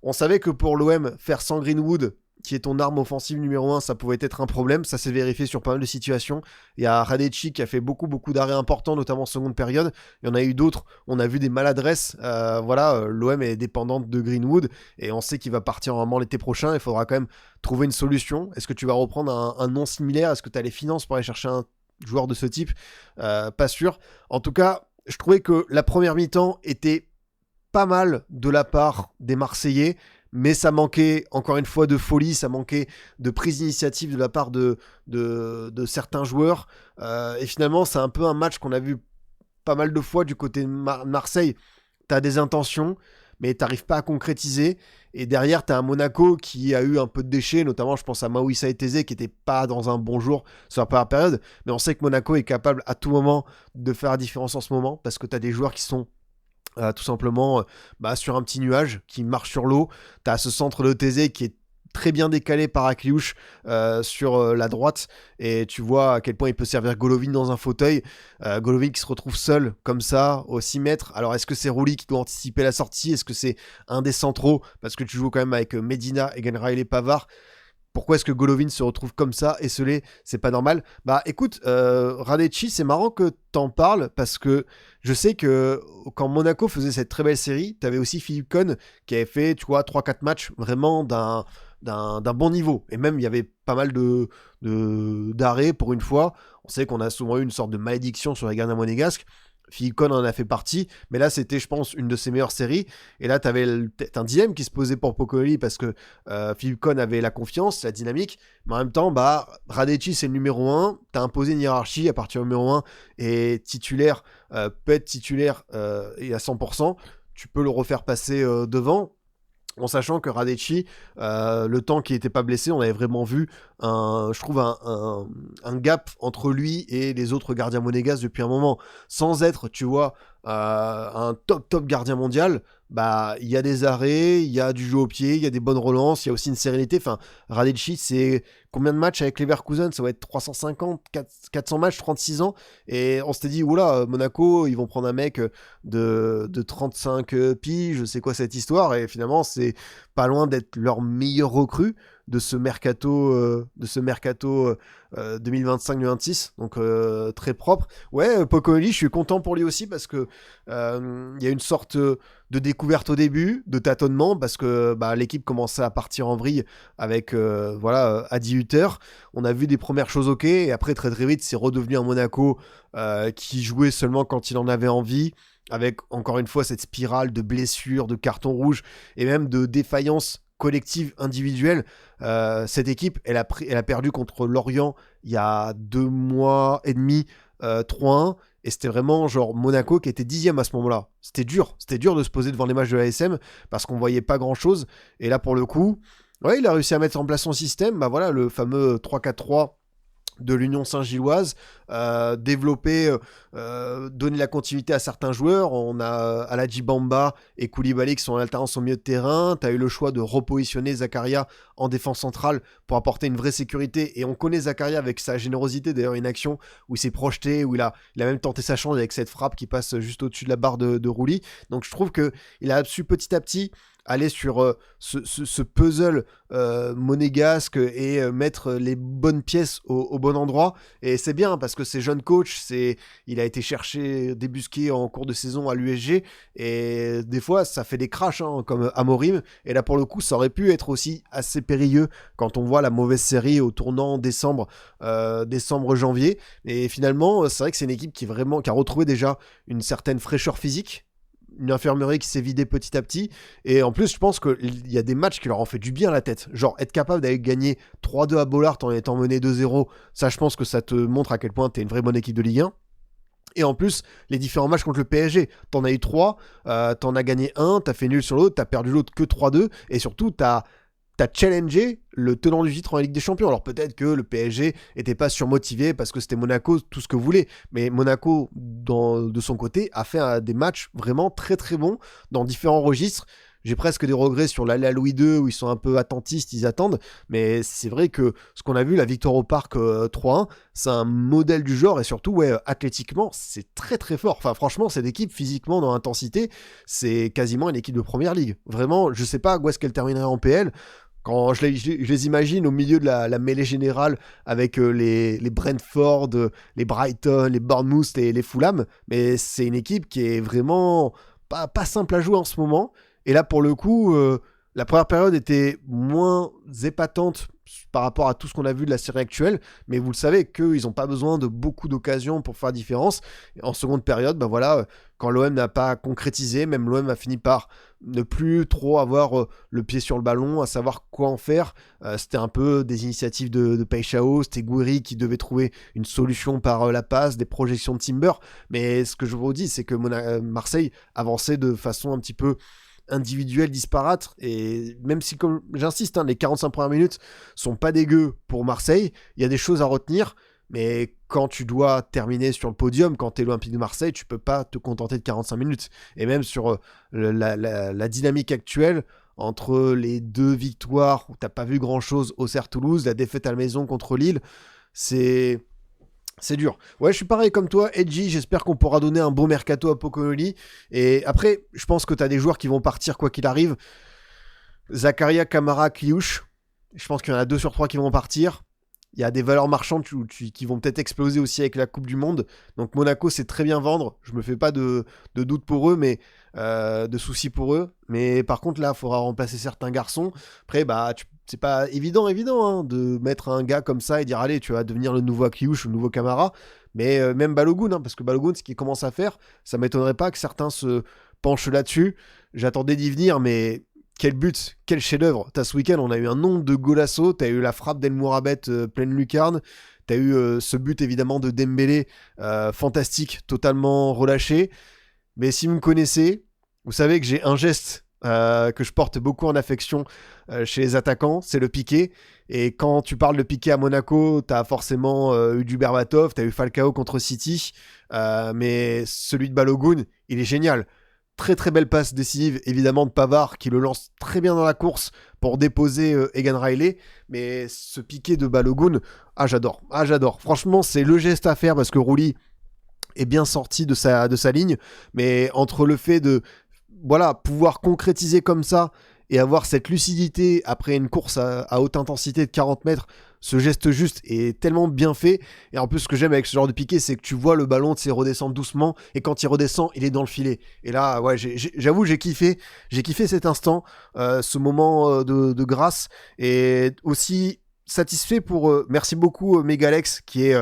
A: On savait que pour l'OM, faire sans Greenwood, qui est ton arme offensive numéro 1, ça pouvait être un problème. Ça s'est vérifié sur pas mal de situations. Il y a Radetchi qui a fait beaucoup d'arrêts importants, notamment en seconde période. Il y en a eu d'autres. On a vu des maladresses. L'OM est dépendante de Greenwood et on sait qu'il va partir normalement l'été prochain. Il faudra quand même trouver une solution. Est-ce que tu vas reprendre un nom similaire? Est-ce que tu as les finances pour aller chercher un joueur de ce type? Pas sûr. En tout cas, je trouvais que la première mi-temps était pas mal de la part des Marseillais, mais ça manquait encore une fois de folie, ça manquait de prise d'initiative de la part de certains joueurs. Et finalement, c'est un peu un match qu'on a vu pas mal de fois du côté de Marseille. T'as des intentions, mais t'arrives pas à concrétiser. Et derrière, t'as un Monaco qui a eu un peu de déchets, notamment je pense à Mawissa et Tézé qui était pas dans un bon jour sur la première période. Mais on sait que Monaco est capable à tout moment de faire la différence en ce moment, parce que t'as des joueurs qui sont tout simplement sur un petit nuage qui marche sur l'eau. T'as ce centre de Tézé qui est très bien décalé par Akliouche sur la droite, et tu vois à quel point il peut servir Golovin dans un fauteuil. Golovin qui se retrouve seul comme ça au 6 mètres. Alors est-ce que c'est Rouli qui doit anticiper la sortie? Est-ce que c'est un des centraux? Parce que tu joues quand même avec Medina et Riley Pavard. Pourquoi est-ce que Golovin se retrouve comme ça, esselé? C'est pas normal. Bah écoute, Radetchi, c'est marrant que t'en parles, parce que je sais que quand Monaco faisait cette très belle série, t'avais aussi Philippe Cohn qui avait fait, tu vois, 3-4 matchs vraiment d'un bon niveau. Et même, il y avait pas mal d'arrêts pour une fois. On sait qu'on a souvent eu une sorte de malédiction sur les gardiens monégasques. Philippe Cohn en a fait partie, mais là c'était, je pense, une de ses meilleures séries. Et là t'avais un dilemme qui se posait pour Pocolli, parce que Philippe Cohn avait la confiance, la dynamique, mais en même temps, Radetchi c'est le numéro 1, t'as imposé une hiérarchie à partir du numéro 1, et titulaire, peut être titulaire et à 100%, tu peux le refaire passer devant. En sachant que Radetchi, le temps qu'il n'était pas blessé, on avait vraiment vu un gap entre lui et les autres gardiens monégasques depuis un moment. Sans être, tu vois, un top gardien mondial, il y a des arrêts, il y a du jeu au pied, il y a des bonnes relances, il y a aussi une sérénité. Enfin, Radetchi, c'est combien de matchs avec Leverkusen? Ça va être 350, 400 matchs, 36 ans. Et on s'était dit, oula, Monaco, ils vont prendre un mec de 35 piges, je sais quoi cette histoire. Et finalement, c'est pas loin d'être leur meilleur recrue de ce mercato 2025-2026, donc très propre. Ouais, Pocolli, je suis content pour lui aussi, parce que il y a une sorte de découverte au début, de tâtonnement, parce que l'équipe commençait à partir en vrille avec à 18h. On a vu des premières choses ok, et après très vite c'est redevenu un Monaco qui jouait seulement quand il en avait envie, avec encore une fois cette spirale de blessures, de cartons rouges et même de défaillances collective, individuelle. Cette équipe, elle a perdu contre Lorient il y a 2 mois et demi, 3-1, et c'était vraiment genre Monaco qui était 10e à ce moment-là. C'était dur de se poser devant les matchs de l'ASM, parce qu'on voyait pas grand-chose, et là pour le coup, ouais, il a réussi à mettre en place son système, le fameux 3-4-3 de l'Union Saint-Gilloise, développer, donner la continuité à certains joueurs. On a Aladji Bamba et Koulibaly qui sont en alternance au milieu de terrain. Tu as eu le choix de repositionner Zakaria en défense centrale pour apporter une vraie sécurité. Et on connaît Zakaria avec sa générosité. D'ailleurs, une action où il s'est projeté, où il a même tenté sa chance avec cette frappe qui passe juste au-dessus de la barre de Rouli. Donc je trouve qu'il a su petit à petit aller sur ce puzzle monégasque et mettre les bonnes pièces au bon endroit. Et c'est bien parce que c'est jeune coach, il a été cherché, débusqué en cours de saison à l'USG, et des fois ça fait des crashs comme Amorim, et là pour le coup ça aurait pu être aussi assez périlleux quand on voit la mauvaise série au tournant décembre-janvier. Et finalement c'est vrai que c'est une équipe qui a retrouvé déjà une certaine fraîcheur physique, une infirmerie qui s'est vidée petit à petit, et en plus je pense qu'il y a des matchs qui leur ont fait du bien à la tête, genre être capable d'aller gagner 3-2 à Bollaert en étant mené 2-0, ça je pense que ça te montre à quel point t'es une vraie bonne équipe de Ligue 1. Et en plus, les différents matchs contre le PSG, t'en as eu 3, t'en as gagné 1, t'as fait nul sur l'autre, t'as perdu l'autre que 3-2, et surtout t'as challengé le tenant du titre en Ligue des Champions. Alors peut-être que le PSG était pas surmotivé parce que c'était Monaco, tout ce que vous voulez, mais Monaco, de son côté, a fait des matchs vraiment très très bons dans différents registres. J'ai presque des regrets sur l'aller à Louis II où ils sont un peu attentistes, ils attendent, mais c'est vrai que ce qu'on a vu, la victoire au Parc 3-1, c'est un modèle du genre, et surtout athlétiquement, c'est très très fort. Enfin franchement, cette équipe, physiquement, dans l'intensité, c'est quasiment une équipe de première ligue. Vraiment, je sais pas où est-ce qu'elle terminerait en PL. Quand je les imagine au milieu de la mêlée générale avec les Brentford, les Brighton, les Bournemouth et les Fulham, mais c'est une équipe qui est vraiment pas simple à jouer en ce moment. Et là, pour le coup, la première période était moins épatante par rapport à tout ce qu'on a vu de la série actuelle, mais vous le savez qu'ils n'ont pas besoin de beaucoup d'occasions pour faire la différence. Et en seconde période, quand l'OM n'a pas concrétisé, même l'OM a fini par ne plus trop avoir le pied sur le ballon, à savoir quoi en faire. C'était un peu des initiatives de Peixao, c'était Gouiri qui devait trouver une solution par la passe, des projections de Timber, mais ce que je vous dis, c'est que Marseille avançait de façon un petit peu individuel disparate, et même si, comme j'insiste, les 45 premières minutes sont pas dégueu pour Marseille, il y a des choses à retenir, mais quand tu dois terminer sur le podium, quand t'es l'Olympique de Marseille, tu peux pas te contenter de 45 minutes, et même sur la dynamique actuelle, entre les deux victoires où t'as pas vu grand chose, Auxerre-Toulouse, la défaite à la maison contre Lille, c'est dur. Ouais, je suis pareil comme toi, Edgy, j'espère qu'on pourra donner un bon mercato à Poconoli. Et après, je pense que t'as des joueurs qui vont partir quoi qu'il arrive. Zakaria, Kamara, Kliouch. Je pense qu'il y en a 2 sur 3 qui vont partir. Il y a des valeurs marchandes qui vont peut-être exploser aussi avec la Coupe du Monde. Donc Monaco, c'est très bien vendre. Je me fais pas de doute pour eux, mais de soucis pour eux. Mais par contre, là, il faudra remplacer certains garçons. Après, c'est pas évident de mettre un gars comme ça et dire allez, tu vas devenir le nouveau Akliouche, le nouveau Camara. Mais même Balogun, parce que Balogun, ce qu'il commence à faire, ça m'étonnerait pas que certains se penchent là-dessus. J'attendais d'y venir, mais quel but, quel chef-d'œuvre. Ce week-end, on a eu un nombre de golasso. T'as eu la frappe d'El Mourabet pleine lucarne. T'as eu ce but évidemment de Dembélé, fantastique, totalement relâché. Mais si vous me connaissez, vous savez que j'ai un geste que je porte beaucoup en affection chez les attaquants, c'est le piqué. Et quand tu parles de piqué à Monaco, t'as forcément eu du Berbatov, t'as eu Falcao contre City, mais celui de Balogun, il est génial. Très très belle passe décisive évidemment de Pavard qui le lance très bien dans la course pour déposer Egan Riley, mais ce piqué de Balogun, j'adore. Franchement, c'est le geste à faire parce que Rouli est bien sorti de sa ligne, mais entre le fait de pouvoir concrétiser comme ça et avoir cette lucidité après une course à haute intensité de 40 mètres, ce geste juste est tellement bien fait. Et en plus, ce que j'aime avec ce genre de piqué, c'est que tu vois le ballon redescendre doucement, et quand il redescend, il est dans le filet. Et là, j'avoue, j'ai kiffé cet instant, ce moment de grâce, et aussi satisfait pour merci beaucoup Megalex qui est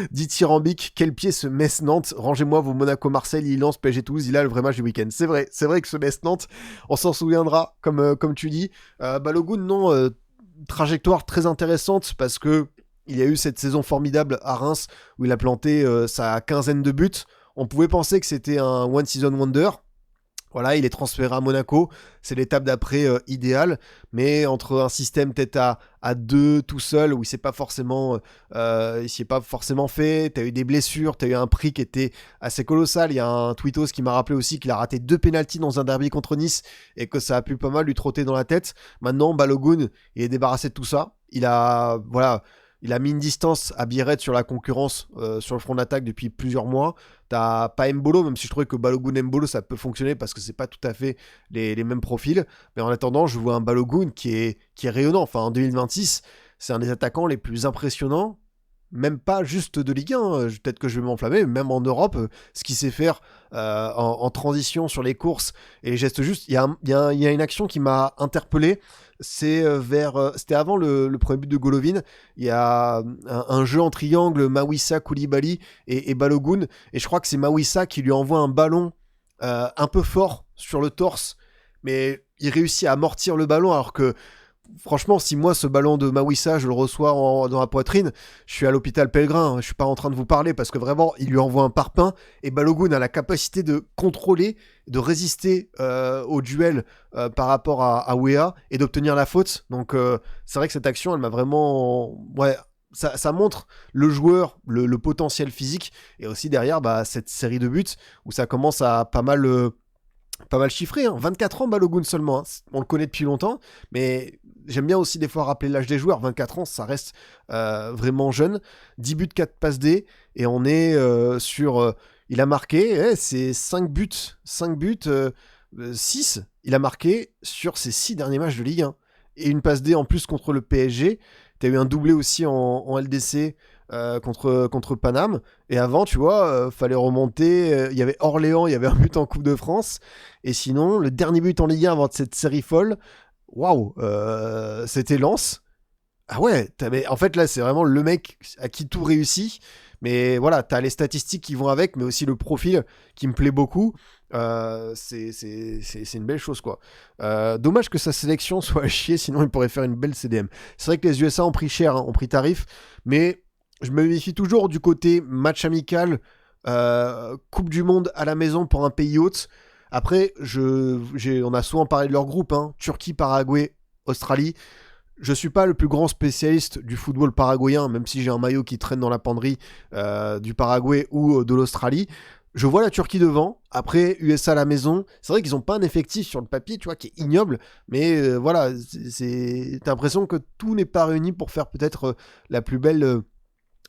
A: dithyrambique. Quel pied ce Metz-Nantes, rangez-moi vos Monaco-Marseille, Lille-Lens, PSG-Toulouse, il a le vrai match du week-end. C'est vrai que ce Metz-Nantes, on s'en souviendra, comme tu dis. Balogun, non, trajectoire très intéressante parce que il y a eu cette saison formidable à Reims où il a planté sa quinzaine de buts. On pouvait penser que c'était un one season wonder. Voilà, il est transféré à Monaco. C'est l'étape d'après idéale. Mais entre un système peut-être à deux tout seul, où il s'y est pas forcément fait, t'as eu des blessures, t'as eu un prix qui était assez colossal. Il y a un tweetos qui m'a rappelé aussi qu'il a raté 2 pénaltys dans un derby contre Nice et que ça a pu pas mal lui trotter dans la tête. Maintenant, Balogun, il est débarrassé de tout ça. Il a mis une distance à Biarritz sur la concurrence sur le front d'attaque depuis plusieurs mois. T'as pas Mbolo, même si je trouvais que Balogun et Mbolo ça peut fonctionner parce que c'est pas tout à fait les mêmes profils. Mais en attendant, je vois un Balogun qui est rayonnant. Enfin, en 2026, c'est un des attaquants les plus impressionnants. Même pas juste de Ligue 1, peut-être que je vais m'enflammer, même en Europe, ce qu'il sait faire en transition sur les courses et les gestes justes. Il y a une action qui m'a interpellé. C'était avant le premier but de Golovin. Il y a un jeu en triangle Mawissa, Koulibaly et Balogun, et je crois que c'est Mawissa qui lui envoie un ballon un peu fort sur le torse, mais il réussit à amortir le ballon, alors que franchement, si moi ce ballon de Mawissa je le reçois dans la poitrine, je suis à l'hôpital Pellegrin, je suis pas en train de vous parler, parce que vraiment il lui envoie un parpaing, et Balogun a la capacité de contrôler, de résister au duel par rapport à Weah et d'obtenir la faute. Donc c'est vrai que cette action elle m'a vraiment ça montre le joueur, le potentiel physique, et aussi derrière cette série de buts où ça commence à pas mal chiffré, hein. 24 ans Balogun seulement, hein. On le connaît depuis longtemps, mais j'aime bien aussi des fois rappeler l'âge des joueurs. 24 ans, ça reste vraiment jeune. 10 buts, 4 passes D, et on est sur... il a marqué, c'est 5 buts, 6, il a marqué sur ses 6 derniers matchs de Ligue 1. Et une passe D en plus contre le PSG. T'as eu un doublé aussi en LDC contre Paname, et avant tu vois fallait remonter, il y avait Orléans, il y avait un but en Coupe de France, et sinon le dernier but en Ligue 1 avant cette série folle, waouh, c'était Lens. Ah ouais, en fait là c'est vraiment le mec à qui tout réussit, mais voilà, t'as les statistiques qui vont avec, mais aussi le profil qui me plaît beaucoup. C'est une belle chose quoi. Dommage que sa sélection soit à chier, sinon il pourrait faire une belle CDM. C'est vrai que les USA ont pris cher, hein, ont pris tarif, mais je me méfie toujours du côté match amical, Coupe du Monde à la maison pour un pays hôte. Après, on a souvent parlé de leur groupe, hein, Turquie, Paraguay, Australie. Je suis pas le plus grand spécialiste du football paraguayen, même si j'ai un maillot qui traîne dans la penderie du Paraguay ou de l'Australie. Je vois la Turquie devant, après USA à la maison. C'est vrai qu'ils n'ont pas un effectif sur le papier, tu vois, qui est ignoble, mais voilà, t'as l'impression que tout n'est pas réuni pour faire peut-être la plus belle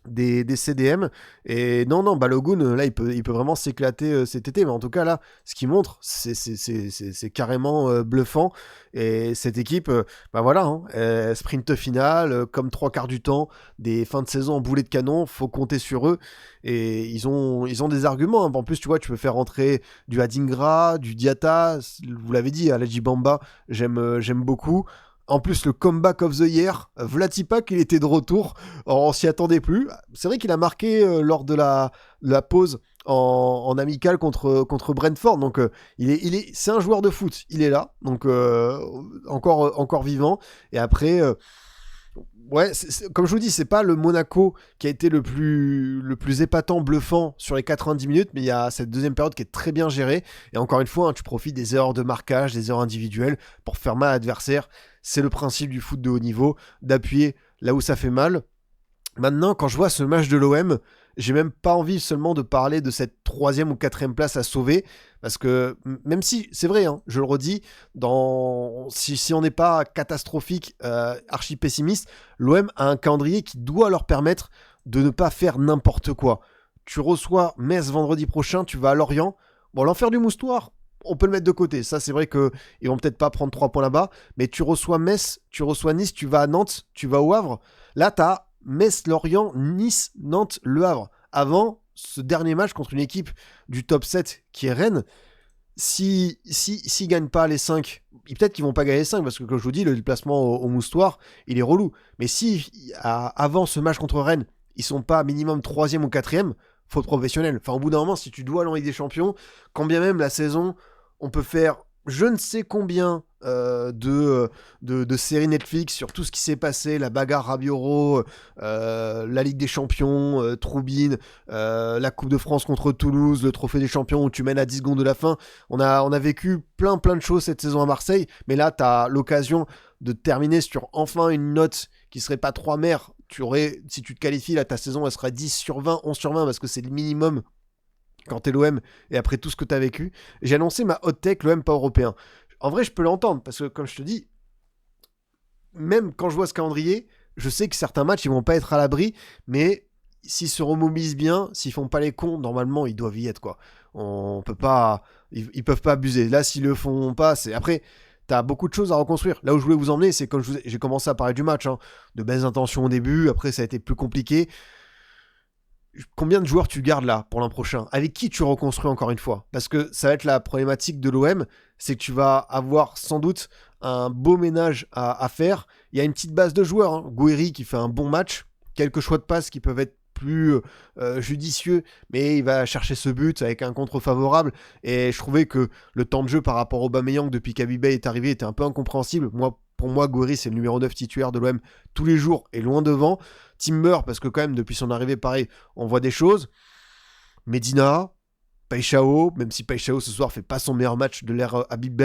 A: des CDM. Et non, Balogun, là, il peut vraiment s'éclater cet été. Mais en tout cas, là, ce qu'il montre, c'est carrément bluffant. Et cette équipe, voilà, hein, sprint final, comme 3/4 du temps, des fins de saison en boulet de canon, faut compter sur eux. Et ils ont des arguments, hein. En plus, tu vois, tu peux faire rentrer du Adingra, du Diatta, vous l'avez dit, Aladji Bamba, j'aime beaucoup. En plus, le comeback of the year, Vlatipak, il était de retour, on s'y attendait plus. C'est vrai qu'il a marqué lors de la pause en amical contre Brentford, donc c'est un joueur de foot, il est là, donc encore vivant. Et après, comme je vous dis, c'est pas le Monaco qui a été le plus épatant, bluffant sur les 90 minutes, mais il y a cette deuxième période qui est très bien gérée. Et encore une fois, hein, tu profites des erreurs de marquage, des erreurs individuelles pour faire mal à l'adversaire. C'est le principe du foot de haut niveau, d'appuyer là où ça fait mal. Maintenant, quand je vois ce match de l'OM, j'ai même pas envie seulement de parler de cette 3e ou 4e place à sauver, parce que même si, c'est vrai, hein, je le redis, si on n'est pas catastrophique, archi pessimiste, l'OM a un calendrier qui doit leur permettre de ne pas faire n'importe quoi. Tu reçois Metz vendredi prochain, tu vas à Lorient, bon, l'enfer du moustoir, on peut le mettre de côté. Ça, c'est vrai qu'ils vont peut-être pas prendre 3 points là-bas, mais tu reçois Metz, tu reçois Nice, tu vas à Nantes, tu vas au Havre. Là, t'as Metz, Lorient, Nice, Nantes, Le Havre. Avant ce dernier match contre une équipe du top 7 qui est Rennes, s'ils gagnent pas les 5, peut-être qu'ils vont pas gagner les 5, parce que comme je vous dis, le déplacement au moustoir, il est relou. Mais si avant ce match contre Rennes, ils sont pas minimum 3e ou 4e, faute professionnelle. Enfin, au bout d'un moment, si tu dois aller en Ligue des Champions, quand bien même la saison, on peut faire je ne sais combien de séries Netflix sur tout ce qui s'est passé, la bagarre Rabiot, la Ligue des Champions, Troubine, la Coupe de France contre Toulouse, le Trophée des Champions où tu mènes à 10 secondes de la fin. On a vécu plein de choses cette saison à Marseille, mais là tu as l'occasion de terminer sur enfin une note qui serait pas 3 mers. Si tu te qualifies, là ta saison elle serait 10 sur 20, 11 sur 20 parce que c'est le minimum quand t'es l'OM et après tout ce que t'as vécu. J'ai annoncé ma hot take, l'OM pas européen. En vrai, je peux l'entendre parce que, comme je te dis, même quand je vois ce calendrier, je sais que certains matchs, ils vont pas être à l'abri, mais s'ils se remobilisent bien, s'ils font pas les cons, normalement, ils doivent y être, quoi. On peut pas, ils peuvent pas abuser. Là, s'ils le font pas, c'est après. T'as beaucoup de choses à reconstruire. Là où je voulais vous emmener, c'est quand j'ai commencé à parler du match, hein, de belles intentions au début, après ça a été plus compliqué. Combien de joueurs tu gardes là pour l'an prochain? Avec qui tu reconstruis encore une fois? Parce que ça va être la problématique de l'OM, c'est que tu vas avoir sans doute un beau ménage à faire. Il y a une petite base de joueurs, hein. Gouiri qui fait un bon match, quelques choix de passe qui peuvent être plus judicieux, mais il va chercher ce but avec un contre favorable, et je trouvais que le temps de jeu par rapport au Aubameyang depuis qu'Habibey est arrivé était un peu incompréhensible. Pour moi, Gouiri, c'est le numéro 9 titulaire de l'OM tous les jours et loin devant. Timber, parce que quand même, depuis son arrivée, pareil, on voit des choses. Medina, Paixão, même si Paixão ce soir fait pas son meilleur match de l'ère Habib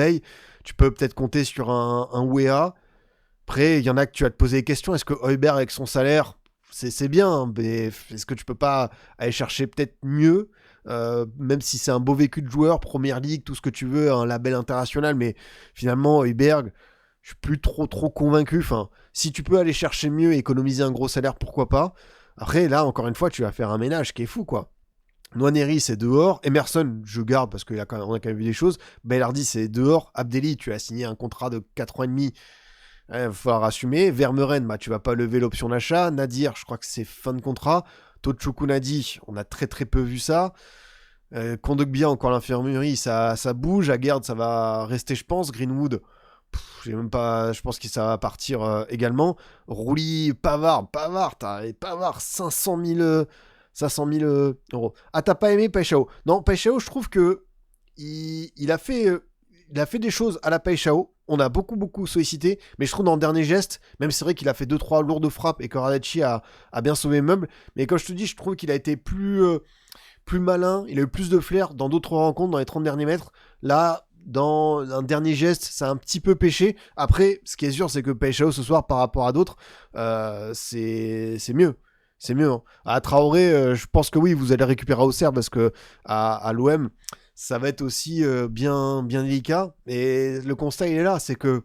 A: tu peux peut-être compter sur un Wea. Après, il y en a que tu vas te poser des questions. Est-ce que Heuberg, avec son salaire, c'est bien, mais est-ce que tu peux pas aller chercher peut-être mieux, même si c'est un beau vécu de joueur, Première Ligue, tout ce que tu veux, un label international, mais finalement, Heuberg, je suis plus trop convaincu. Enfin, si tu peux aller chercher mieux et économiser un gros salaire, pourquoi pas. Après, là, encore une fois, tu vas faire un ménage qui est fou, quoi. Nwaneri, c'est dehors. Emerson, je garde parce qu'on a quand même vu des choses. Bellardi, c'est dehors. Abdelli, tu as signé un contrat de 4 ans et demi. Il va falloir assumer. Vermeuren, tu vas pas lever l'option d'achat. Nadir, je crois que c'est fin de contrat. Tochoukou Nadi, on a très peu vu ça. Kondogbia, encore l'infirmerie, ça bouge. Aguerd, ça va rester, je pense. Greenwood, j'ai même pas, je pense que ça va partir également. Rouli, Pavard, 500 000 euros. Ah, t'as pas aimé Paixão? Non, Paixão, je trouve que il a fait des choses à la Paixão. On a beaucoup sollicité, mais je trouve dans le dernier geste, même c'est vrai qu'il a fait 2-3 lourdes frappes et que Radetchi a bien sauvé le meuble, mais comme je te dis, je trouve qu'il a été plus malin, il a eu plus de flair dans d'autres rencontres, dans les 30 derniers mètres. Là, dans un dernier geste, ça a un petit peu pêché. Après, ce qui est sûr, c'est que Paixão ce soir, par rapport à d'autres, c'est mieux. C'est mieux. Hein. À Traoré, je pense que oui, vous allez récupérer Auxerre parce que à l'OM, ça va être aussi bien délicat. Et le constat, il est là, c'est que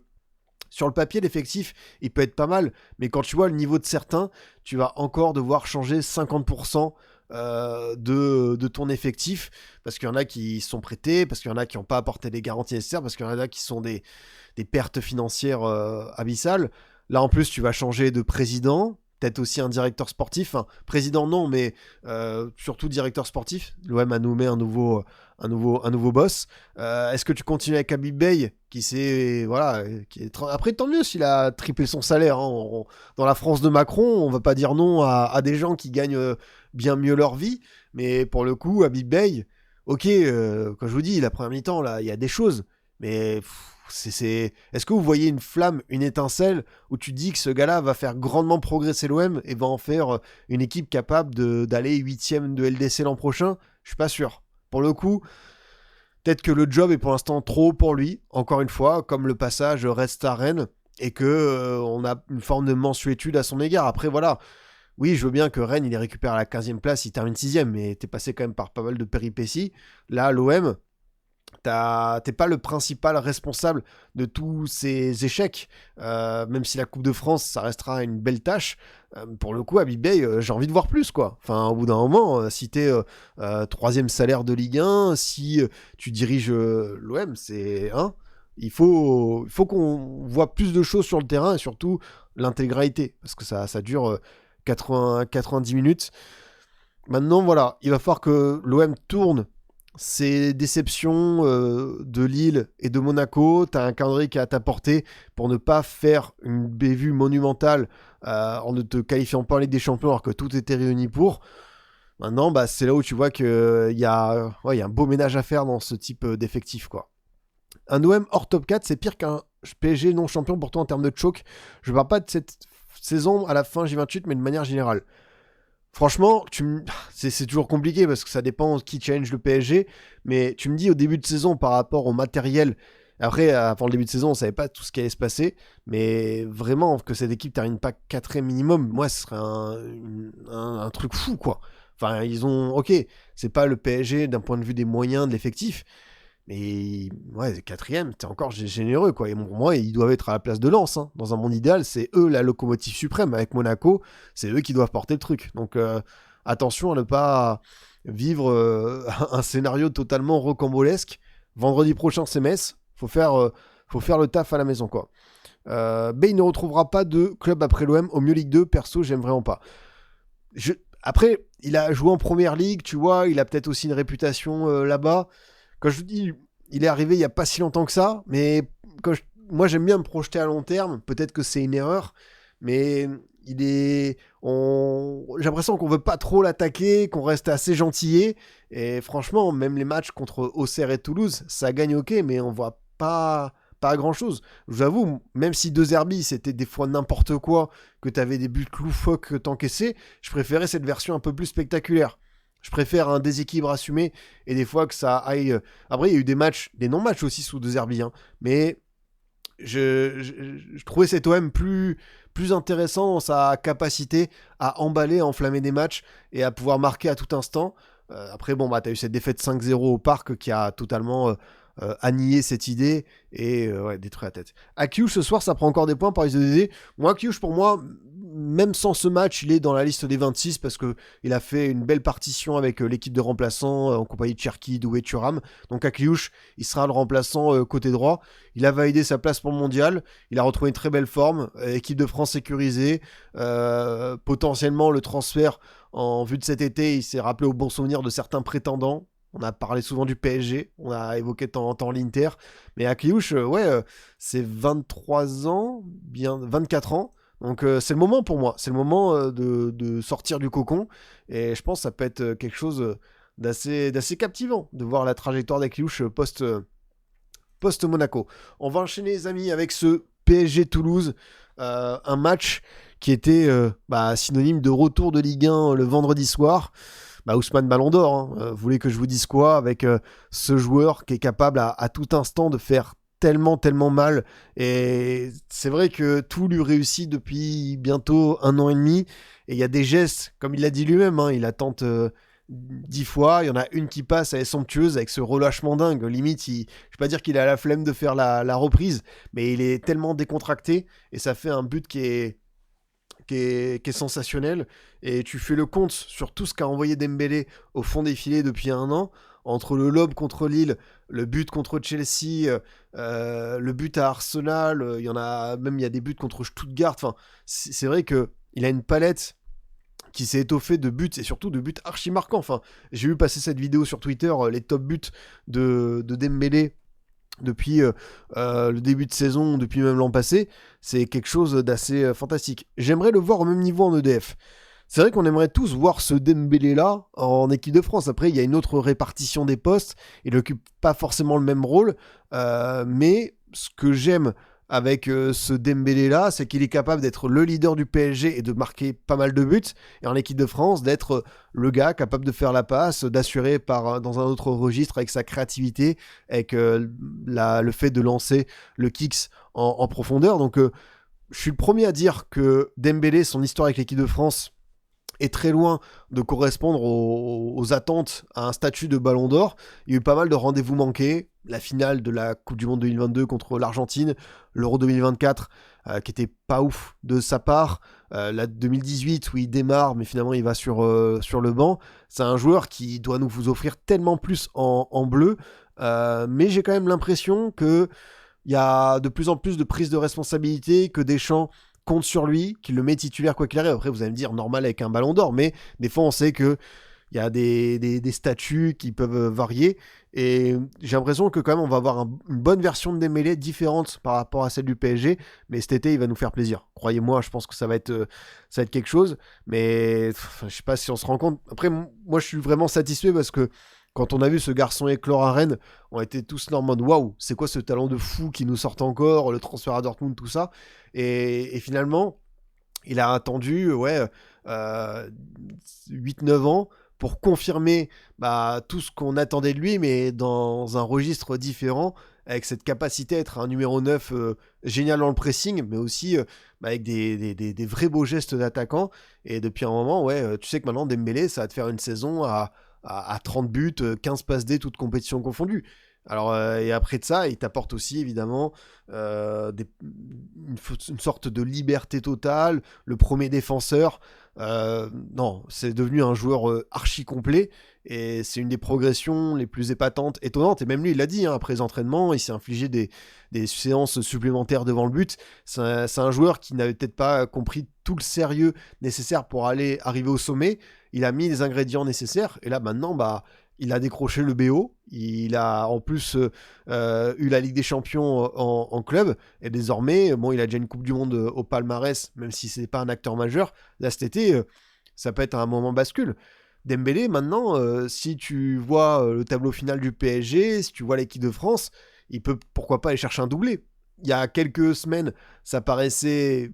A: sur le papier, l'effectif, il peut être pas mal, mais quand tu vois le niveau de certains, tu vas encore devoir changer 50% de ton effectif, parce qu'il y en a qui sont prêtés, parce qu'il y en a qui n'ont pas apporté les garanties nécessaires, parce qu'il y en a qui sont des pertes financières abyssales. Là, en plus, tu vas changer de président, peut-être aussi un directeur sportif. Enfin, président, non, mais surtout directeur sportif. L'OM a nommé un nouveau boss. Est-ce que tu continues avec Habib Beye, qui s'est voilà, après tant mieux s'il a triplé son salaire. Hein. Dans la France de Macron, on va pas dire non à des gens qui gagnent bien mieux leur vie, mais pour le coup, Habib Beye, ok, quand je vous dis la première mi-temps là, il y a des choses, mais est-ce que vous voyez une flamme, une étincelle où tu dis que ce gars-là va faire grandement progresser l'OM et va en faire une équipe capable d'aller 8ème de LDC l'an prochain? Je suis pas sûr. Pour le coup, peut-être que le job est pour l'instant trop haut pour lui, encore une fois, comme le passage reste à Rennes, et que on a une forme de mensuétude à son égard. Après, voilà, oui, je veux bien que Rennes, il est récupéré à la 15e place, il termine 6e, mais t'es passé quand même par pas mal de péripéties. Là, l'OM, t'es pas le principal responsable de tous ces échecs, même si la Coupe de France, ça restera une belle tâche. Pour le coup, Habib Beye, j'ai envie de voir plus, quoi. Enfin, au bout d'un moment, si t'es 3e salaire de Ligue 1, si tu diriges l'OM, c'est... Hein, il faut qu'on voit plus de choses sur le terrain et surtout l'intégralité, parce que ça dure 90 minutes. Maintenant, voilà, il va falloir que l'OM tourne ces déceptions de Lille et de Monaco. T'as un calendrier qui est à ta portée pour ne pas faire une bévue monumentale en ne te qualifiant pas en Ligue des Champions alors que tout était réuni pour. Maintenant, c'est là où tu vois qu'il y a un beau ménage à faire dans ce type d'effectif, quoi. un OM hors top 4, c'est pire qu'un PSG non champion pourtant en termes de choke. Je parle pas de cette saison à la fin J28, mais de manière générale. Franchement, c'est toujours compliqué parce que ça dépend qui challenge le PSG, mais tu me dis au début de saison par rapport au matériel, après, avant le début de saison, on savait pas tout ce qui allait se passer, mais vraiment que cette équipe termine pas 4ème minimum, moi, ce serait un truc fou, quoi. Enfin, ok, c'est pas le PSG d'un point de vue des moyens de l'effectif, mais ouais, 4ème, c'est encore généreux, quoi. Et pour moi, ils doivent être à la place de Lens. Hein. Dans un monde idéal, c'est eux la locomotive suprême. Avec Monaco, c'est eux qui doivent porter le truc. Donc attention à ne pas vivre un scénario totalement rocambolesque. Vendredi prochain, c'est Metz. Faut faire le taf à la maison, quoi. Bay ne retrouvera pas de club après l'OM. Au mieux Ligue 2, perso, j'aime vraiment pas. Après, il a joué en première ligue, tu vois. Il a peut-être aussi une réputation là-bas. Quand je vous dis, il est arrivé il n'y a pas si longtemps que ça, mais moi j'aime bien me projeter à long terme, peut-être que c'est une erreur, mais j'ai l'impression qu'on veut pas trop l'attaquer, qu'on reste assez gentillé, et franchement, même les matchs contre Auxerre et Toulouse, ça gagne ok, mais on voit pas grand-chose. Je vous avoue, même si De Zerbi, c'était des fois n'importe quoi, que t'avais des buts loufoques que t'encaissais, je préférais cette version un peu plus spectaculaire. Je préfère un déséquilibre assumé et des fois que ça aille. Après, il y a eu des non-matchs aussi sous De Zerbi, hein, mais je trouvais cet OM plus intéressant dans sa capacité à emballer, à enflammer des matchs et à pouvoir marquer à tout instant. Après, bon, bah, t'as eu cette défaite 5-0 au parc qui a totalement annihiler cette idée et détruire la tête. Akiush ce soir ça prend encore des points par les EDD. Moi Akiush pour moi même sans ce match il est dans la liste des 26 parce que il a fait une belle partition avec l'équipe de remplaçants en compagnie de Cherki, Doué, Thuram. Donc Akiush il sera le remplaçant côté droit. Il a validé sa place pour le mondial. Il a retrouvé une très belle forme. Équipe de France sécurisée. Potentiellement le transfert en vue de cet été il s'est rappelé au bon souvenir de certains prétendants. On a parlé souvent du PSG, on a évoqué de temps en temps l'Inter, mais Akliouche, c'est 23 ans, bien 24 ans, donc c'est le moment pour moi, c'est le moment de sortir du cocon, et je pense que ça peut être quelque chose d'assez captivant de voir la trajectoire d'Akliouche post-Monaco. On va enchaîner les amis avec ce PSG Toulouse, un match qui était synonyme de retour de Ligue 1 le vendredi soir. Ousmane Ballon d'Or, hein. Vous voulez que je vous dise quoi avec ce joueur qui est capable à tout instant de faire tellement mal, et c'est vrai que tout lui réussit depuis bientôt 1 an et demi, et il y a des gestes, comme il l'a dit lui-même, hein, il la tente 10 fois, il y en a une qui passe, elle est somptueuse avec ce relâchement dingue, limite je vais pas dire qu'il a la flemme de faire la reprise, mais il est tellement décontracté, et ça fait un but qui est sensationnel, et tu fais le compte sur tout ce qu'a envoyé Dembélé au fond des filets depuis 1 an, entre le lob contre Lille, le but contre Chelsea, le but à Arsenal, il y a des buts contre Stuttgart, enfin, c'est vrai qu'il a une palette qui s'est étoffée de buts, et surtout de buts archi marquants. Enfin, j'ai vu passer cette vidéo sur Twitter, les top buts de Dembélé depuis le début de saison, depuis même l'an passé, c'est quelque chose d'assez fantastique. J'aimerais le voir au même niveau en EDF. C'est vrai qu'on aimerait tous voir ce Dembélé-là en équipe de France. Après, il y a une autre répartition des postes, il n'occupe pas forcément le même rôle, mais ce que j'aime avec ce Dembélé-là, c'est qu'il est capable d'être le leader du PSG et de marquer pas mal de buts, et en équipe de France, d'être le gars capable de faire la passe, d'assurer dans un autre registre avec sa créativité, avec le fait de lancer le kicks en profondeur. Donc je suis le premier à dire que Dembélé, son histoire avec l'équipe de France, est très loin de correspondre aux attentes à un statut de Ballon d'Or. Il y a eu pas mal de rendez-vous manqués. La finale de la Coupe du Monde 2022 contre l'Argentine, l'Euro 2024 qui était pas ouf de sa part, la 2018 où il démarre mais finalement il va sur le banc. C'est un joueur qui doit nous vous offrir tellement plus en bleu, mais j'ai quand même l'impression que il y a de plus en plus de prise de responsabilité, que Deschamps compte sur lui, qu'il le met titulaire quoi qu'il arrive. Après vous allez me dire normal avec un Ballon d'Or, mais des fois on sait que il y a des statuts qui peuvent varier, et j'ai l'impression que quand même on va avoir une bonne version de Dembélé différente par rapport à celle du PSG, mais cet été il va nous faire plaisir. Croyez-moi, je pense que ça va être quelque chose, mais je sais pas si on se rend compte. Après moi je suis vraiment satisfait parce que quand on a vu ce garçon éclore à Rennes, on était tous là en mode waouh, c'est quoi ce talent de fou qui nous sort encore, le transfert à Dortmund, tout ça. Et finalement, il a attendu 8-9 ans pour confirmer tout ce qu'on attendait de lui, mais dans un registre différent, avec cette capacité à être un numéro 9 génial dans le pressing, mais aussi avec des vrais beaux gestes d'attaquant. Et depuis un moment, tu sais que maintenant, Dembélé, ça va te faire une saison à 30 buts, 15 passes D, toutes compétitions confondues. Alors, et après de ça, il t'apporte aussi évidemment une sorte de liberté totale, le premier défenseur. Non, c'est devenu un joueur archi complet et c'est une des progressions les plus épatantes, étonnantes. Et même lui, il l'a dit, hein, après les entraînements, il s'est infligé des séances supplémentaires devant le but. C'est un joueur qui n'avait peut-être pas compris tout le sérieux nécessaire pour arriver au sommet. Il a mis les ingrédients nécessaires et là maintenant, il a décroché le BO, il a en plus eu la Ligue des Champions en club, et désormais, il a déjà une Coupe du Monde au palmarès, même si c'est pas un acteur majeur. Là, cet été, ça peut être un moment bascule. Dembélé, maintenant, si tu vois le tableau final du PSG, si tu vois l'équipe de France, il peut pourquoi pas aller chercher un doublé. Il y a quelques semaines, ça paraissait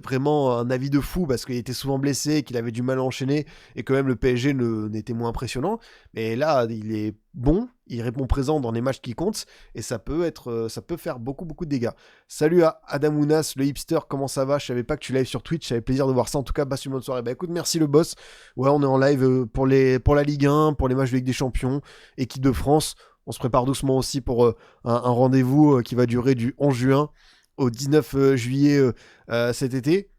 A: vraiment un avis de fou parce qu'il était souvent blessé, qu'il avait du mal à enchaîner et que même le PSG n'était moins impressionnant. Mais là, il est bon, il répond présent dans les matchs qui comptent et ça peut faire beaucoup de dégâts. Salut à Adamounas, le hipster, comment ça va? Je savais pas que tu live sur Twitch, j'avais plaisir de voir ça. En tout cas, passe une bonne soirée. Écoute, merci le boss. Ouais, on est en live pour la Ligue 1, pour les matchs de Ligue des Champions, équipe de France. On se prépare doucement aussi pour un rendez-vous qui va durer du 11 juin au 19 juillet cet été.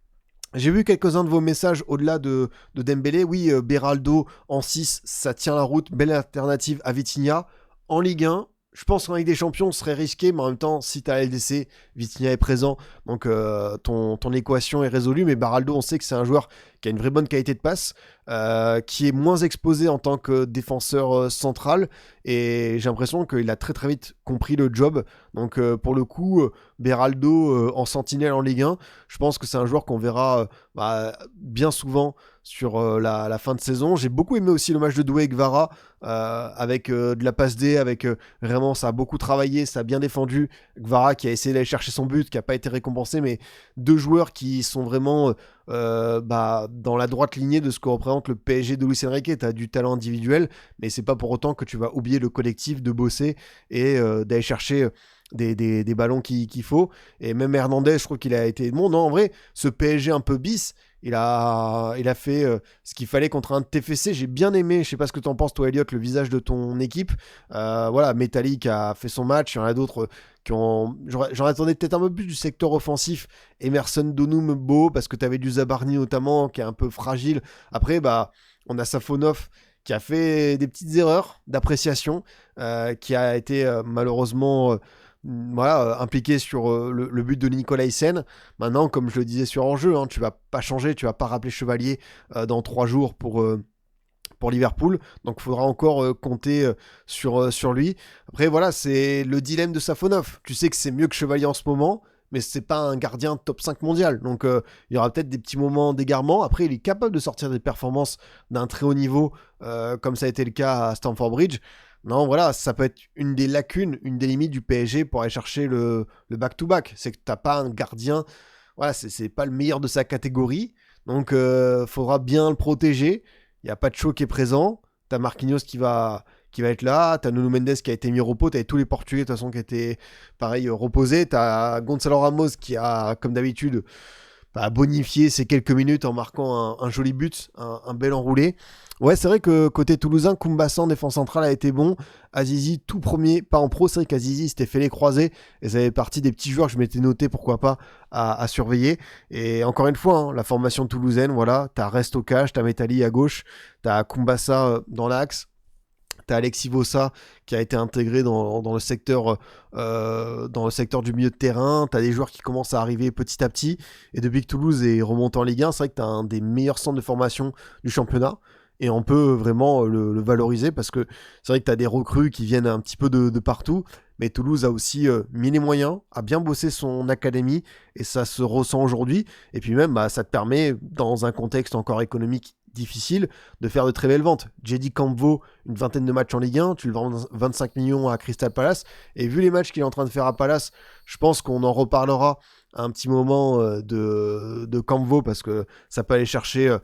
A: J'ai vu quelques-uns de vos messages au-delà de Dembélé. Oui, Beraldo en 6, ça tient la route. Belle alternative à Vitinha. En Ligue 1, je pense qu'en Ligue des Champions, ce serait risqué, mais en même temps, si tu as LDC, Vitinha est présent, donc ton équation est résolue. Mais Beraldo, on sait que c'est un joueur qui a une vraie bonne qualité de passe, qui est moins exposé en tant que défenseur central, et j'ai l'impression qu'il a très très vite compris le job. Donc pour le coup, Beraldo en sentinelle en Ligue 1, je pense que c'est un joueur qu'on verra bien souvent sur la fin de saison. J'ai beaucoup aimé aussi le match de Doué Guevara, avec de la passe D, avec vraiment ça a beaucoup travaillé, ça a bien défendu. Guevara qui a essayé d'aller chercher son but, qui n'a pas été récompensé, mais deux joueurs qui sont vraiment dans la droite lignée de ce que représente le PSG de Luis Enrique. Tu as du talent individuel, mais c'est pas pour autant que tu vas oublier le collectif, de bosser et d'aller chercher des ballons qu'il faut. Et même Hernandez, je trouve qu'il a été bon. Non, en vrai, ce PSG un peu bis, il a fait ce qu'il fallait contre un TFC. J'ai bien aimé, je sais pas ce que t'en penses toi Elliot, le visage de ton équipe. Metallic a fait son match, il y en a d'autres qui ont... J'en attendais peut-être un peu plus du secteur offensif. Emerson Donum beau, parce que t'avais du Zabarni notamment, qui est un peu fragile. Après, on a Safonov qui a fait des petites erreurs d'appréciation, qui a été malheureusement... impliqué sur le but de Nicolaisen. Maintenant, comme je le disais sur Enjeu, tu vas pas changer, tu vas pas rappeler Chevalier dans 3 jours pour Liverpool, donc il faudra encore compter sur lui. Après voilà, c'est le dilemme de Safonov. Tu sais que c'est mieux que Chevalier en ce moment, mais c'est pas un gardien top 5 mondial, donc il y aura peut-être des petits moments d'égarement. Après, il est capable de sortir des performances d'un très haut niveau, comme ça a été le cas à Stamford Bridge. Non, voilà, ça peut être une des lacunes, une des limites du PSG pour aller chercher le back-to-back. C'est que t'as pas un gardien, voilà, c'est pas le meilleur de sa catégorie, donc faudra bien le protéger. Il n'y a pas de show qui est présent, t'as Marquinhos qui va être là, t'as Nuno Mendes qui a été mis au repos, t'avais tous les Portugais de toute façon qui étaient pareil reposés, t'as Gonzalo Ramos qui a, comme d'habitude, bonifié ces quelques minutes en marquant un joli but, un bel enroulé. Ouais, c'est vrai que côté toulousain, Koumbassa en défense centrale a été bon. Azizi, tout premier, pas en pro. C'est vrai qu'Azizi s'était fait les croisés et ça fait partie des petits joueurs que je m'étais noté, pourquoi pas, à surveiller. Et encore une fois, la formation toulousaine, voilà, t'as Rest au cache, t'as Metali à gauche, t'as Koumbassa dans l'axe. T'as Alexis Vossa qui a été intégré dans le secteur du milieu de terrain. T'as des joueurs qui commencent à arriver petit à petit. Et depuis que Toulouse est remonté en Ligue 1, c'est vrai que t'as un des meilleurs centres de formation du championnat. Et on peut vraiment le valoriser parce que c'est vrai que t'as des recrues qui viennent un petit peu de partout. Mais Toulouse a aussi mis les moyens, a bien bossé son académie et ça se ressent aujourd'hui. Et puis même, ça te permet, dans un contexte encore économique difficile de faire de très belles ventes. Jedi Campbell, une vingtaine de matchs en Ligue 1, tu le vends 25 millions à Crystal Palace, et vu les matchs qu'il est en train de faire à Palace, je pense qu'on en reparlera à un petit moment de Campbell, parce que ça peut aller chercher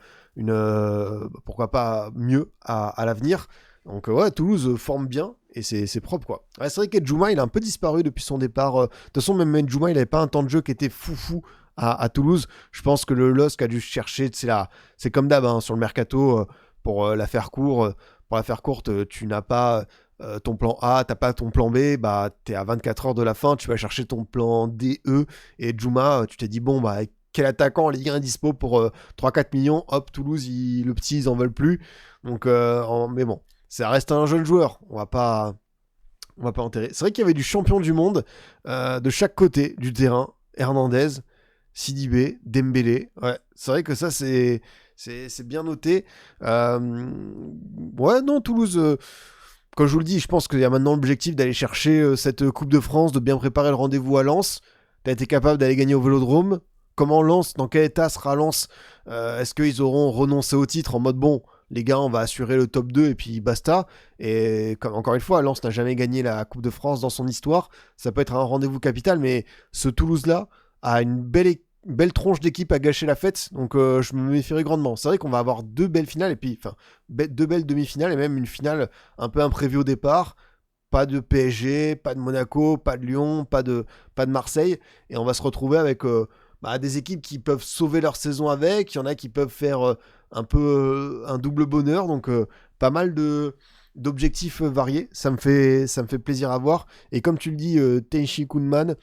A: pourquoi pas mieux à l'avenir. Donc ouais, Toulouse forme bien, et c'est propre quoi. Ouais, c'est vrai qu'Edjouma, il a un peu disparu depuis son départ. De toute façon, même Edjouma, il n'avait pas un temps de jeu qui était foufou à Toulouse. Je pense que le LOSC a dû chercher, c'est comme d'hab sur le mercato, pour la faire courte, tu n'as pas ton plan A, t'as pas ton plan B, bah t'es à 24 heures de la fin, tu vas chercher ton plan D, E, et Djouma, tu t'es dit bon bah quel attaquant en Ligue 1 est dispo pour 3-4 millions, hop, Toulouse, le petit, ils en veulent plus. Donc, mais bon, ça reste un jeune joueur, on va pas enterrer. C'est vrai qu'il y avait du champion du monde de chaque côté du terrain, Hernandez, Sidibé, Dembélé. Ouais, c'est vrai que ça, c'est bien noté. Ouais, non, Toulouse, comme je vous le dis, je pense qu'il y a maintenant l'objectif d'aller chercher cette Coupe de France, de bien préparer le rendez-vous à Lens. Tu as été capable d'aller gagner au Vélodrome. Comment Lens, dans quel état sera Lens? Est-ce qu'ils auront renoncé au titre en mode bon, les gars, on va assurer le top 2 et puis basta. Et encore une fois, Lens n'a jamais gagné la Coupe de France dans son histoire. Ça peut être un rendez-vous capital, mais ce Toulouse-là a une belle tronche d'équipe à gâcher la fête. Donc je me méfierai grandement. C'est vrai qu'on va avoir deux belles finales, et puis deux belles demi-finales, et même une finale un peu imprévue au départ. Pas de PSG, pas de Monaco, pas de Lyon, pas de Marseille. Et on va se retrouver avec des équipes qui peuvent sauver leur saison avec. Il y en a qui peuvent faire un peu un double bonheur. Donc pas mal d'objectifs variés. Ça me fait plaisir à voir. Et comme tu le dis, Taichi Kounman,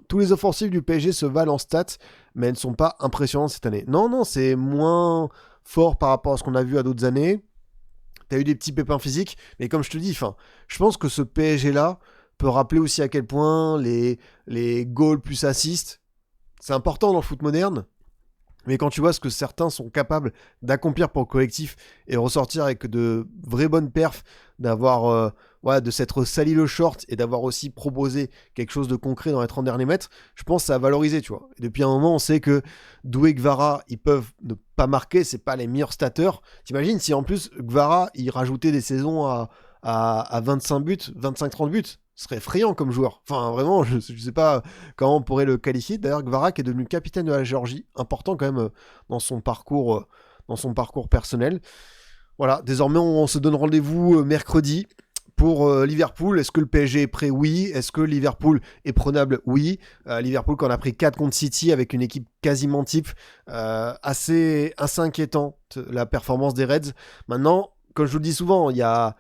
A: tous les offensifs du PSG se valent en stats, mais elles ne sont pas impressionnantes cette année. Non, c'est moins fort par rapport à ce qu'on a vu à d'autres années. T'as eu des petits pépins physiques, mais comme je te dis, je pense que ce PSG-là peut rappeler aussi à quel point les goals plus assists, c'est important dans le foot moderne, mais quand tu vois ce que certains sont capables d'accomplir pour le collectif et ressortir avec de vraies bonnes perfs, de s'être sali le short et d'avoir aussi proposé quelque chose de concret dans les 30 derniers mètres, je pense que ça a valorisé, tu vois. Et depuis un moment, on sait que Doué, Gvara, ils peuvent ne pas marquer, c'est pas les meilleurs stateurs. T'imagines si en plus Gvara, il rajoutait des saisons à 25 buts, 25-30 buts, ce serait effrayant comme joueur. Enfin, vraiment, je sais pas comment on pourrait le qualifier. D'ailleurs, Gvara qui est devenu capitaine de la Géorgie, important quand même dans son parcours personnel. Voilà, désormais on se donne rendez-vous mercredi pour Liverpool. Est-ce que le PSG est prêt? Oui. Est-ce que Liverpool est prenable? Oui. Liverpool qui en a pris 4 contre City avec une équipe quasiment type, assez inquiétante, la performance des Reds. Maintenant, comme je vous le dis souvent, il y a...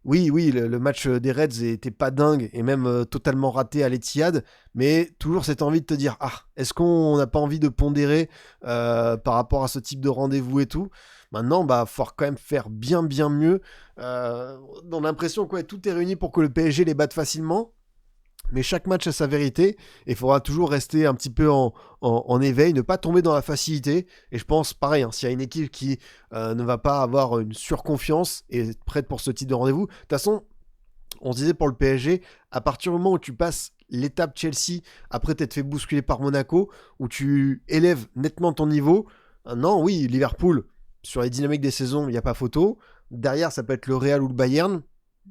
A: Oui, le match des Reds était pas dingue et même totalement raté à l'Etihad, mais toujours cette envie de te dire, est-ce qu'on n'a pas envie de pondérer par rapport à ce type de rendez-vous et tout? Maintenant, faut quand même faire bien mieux. On a l'impression que tout est réuni pour que le PSG les batte facilement. Mais chaque match a sa vérité, et il faudra toujours rester un petit peu en éveil, ne pas tomber dans la facilité. Et je pense, pareil, s'il y a une équipe qui ne va pas avoir une surconfiance et être prête pour ce type de rendez-vous, de toute façon, on se disait pour le PSG, à partir du moment où tu passes l'étape Chelsea, après t'être fait bousculer par Monaco, où tu élèves nettement ton niveau, non, oui, Liverpool, sur les dynamiques des saisons, il n'y a pas photo. Derrière, ça peut être le Real ou le Bayern,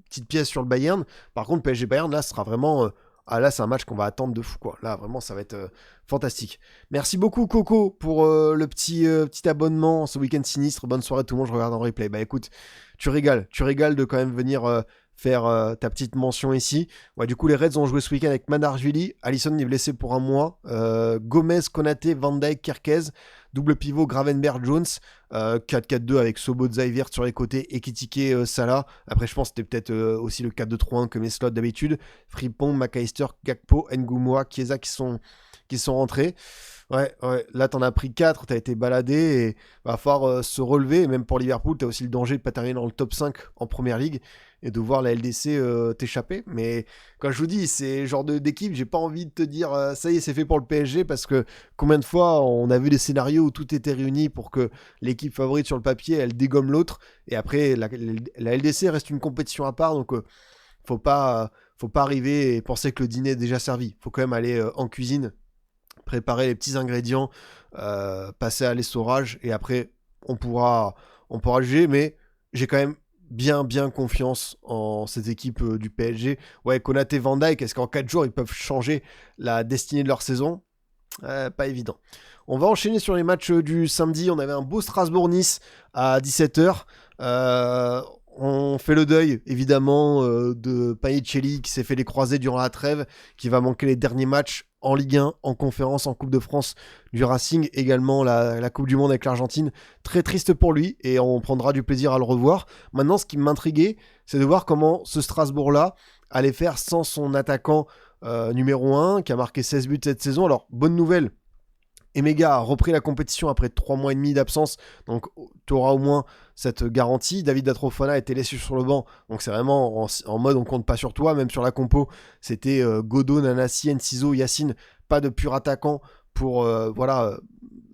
A: petite pièce sur le Bayern. Par contre, PSG-Bayern, là, ce sera vraiment... là, c'est un match qu'on va attendre de fou, quoi. Là, vraiment, ça va être fantastique. Merci beaucoup, Coco, pour le petit abonnement ce week-end sinistre. Bonne soirée, tout le monde. Je regarde en replay. Écoute, tu régales de quand même venir faire ta petite mention ici. Ouais, du coup, les Reds ont joué ce week-end avec Manarjvili. Alisson est blessé pour un mois. Gomez, Konaté, Van Dijk, Kerkez. Double pivot, Gravenberch, Jones. 4-4-2 avec Sobot, Zaïvert sur les côtés, Ekitike, Salah. Après, je pense que c'était peut-être aussi le 4-2-3-1 comme les slots d'habitude. Frimpong, McAllister, Gakpo, Ngoumoua, Chiesa qui sont rentrés. Ouais, là t'en as pris 4, t'as été baladé et va falloir se relever. Et même pour Liverpool, t'as aussi le danger de pas terminer dans le top 5 en première ligue et de voir la LDC t'échapper. Mais quand je vous dis, c'est le genre d'équipe, j'ai pas envie de te dire ça y est, c'est fait pour le PSG, parce que combien de fois on a vu des scénarios où tout était réuni pour que l'équipe favorite sur le papier, elle dégomme l'autre, et après la LDC reste une compétition à part, donc faut pas arriver et penser que le dîner est déjà servi. Faut quand même aller en cuisine, préparer les petits ingrédients, passer à l'essorage, et après on pourra on pourra juger, mais j'ai quand même bien confiance en cette équipe du PSG. Ouais, Konaté, Van Dijk, est-ce qu'en 4 jours, ils peuvent changer la destinée de leur saison ? Pas évident. On va enchaîner sur les matchs du samedi. On avait un beau Strasbourg-Nice à 17h. On fait le deuil, évidemment, de Païcelli qui s'est fait les croisés durant la trêve, qui va manquer les derniers matchs en Ligue 1, en conférence, en Coupe de France du Racing, également la Coupe du Monde avec l'Argentine. Très triste pour lui et on prendra du plaisir à le revoir. Maintenant, ce qui m'intriguait, c'est de voir comment ce Strasbourg-là allait faire sans son attaquant numéro 1 qui a marqué 16 buts cette saison. Alors, bonne nouvelle, Emega a repris la compétition après 3 mois et demi d'absence, donc tu auras au moins cette garantie. David Datrofana a été laissé sur le banc, donc c'est vraiment en mode on compte pas sur toi. Même sur la compo, c'était Godot, Nanassi, Enciso, Yacine, pas de pur attaquant pour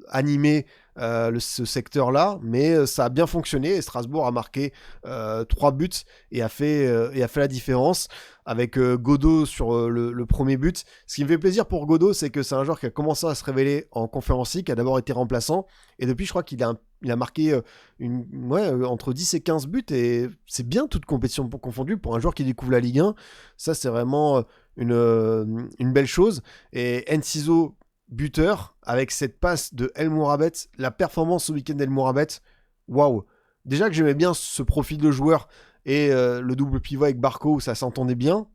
A: animer ce secteur-là, mais ça a bien fonctionné et Strasbourg a marqué 3 buts et a fait la différence avec Godot sur le premier but. Ce qui me fait plaisir pour Godot, c'est que c'est un joueur qui a commencé à se révéler en Conference League, qui a d'abord été remplaçant et depuis je crois qu'il a marqué entre 10 et 15 buts et c'est bien toute compétition confondue pour un joueur qui découvre la Ligue 1. Ça c'est vraiment une belle chose. Et Enciso buteur avec cette passe de El Mourabet, la performance ce week-end d'El Mourabet, waouh. Déjà que j'aimais bien ce profil de joueur et le double pivot avec Barco où ça s'entendait bien.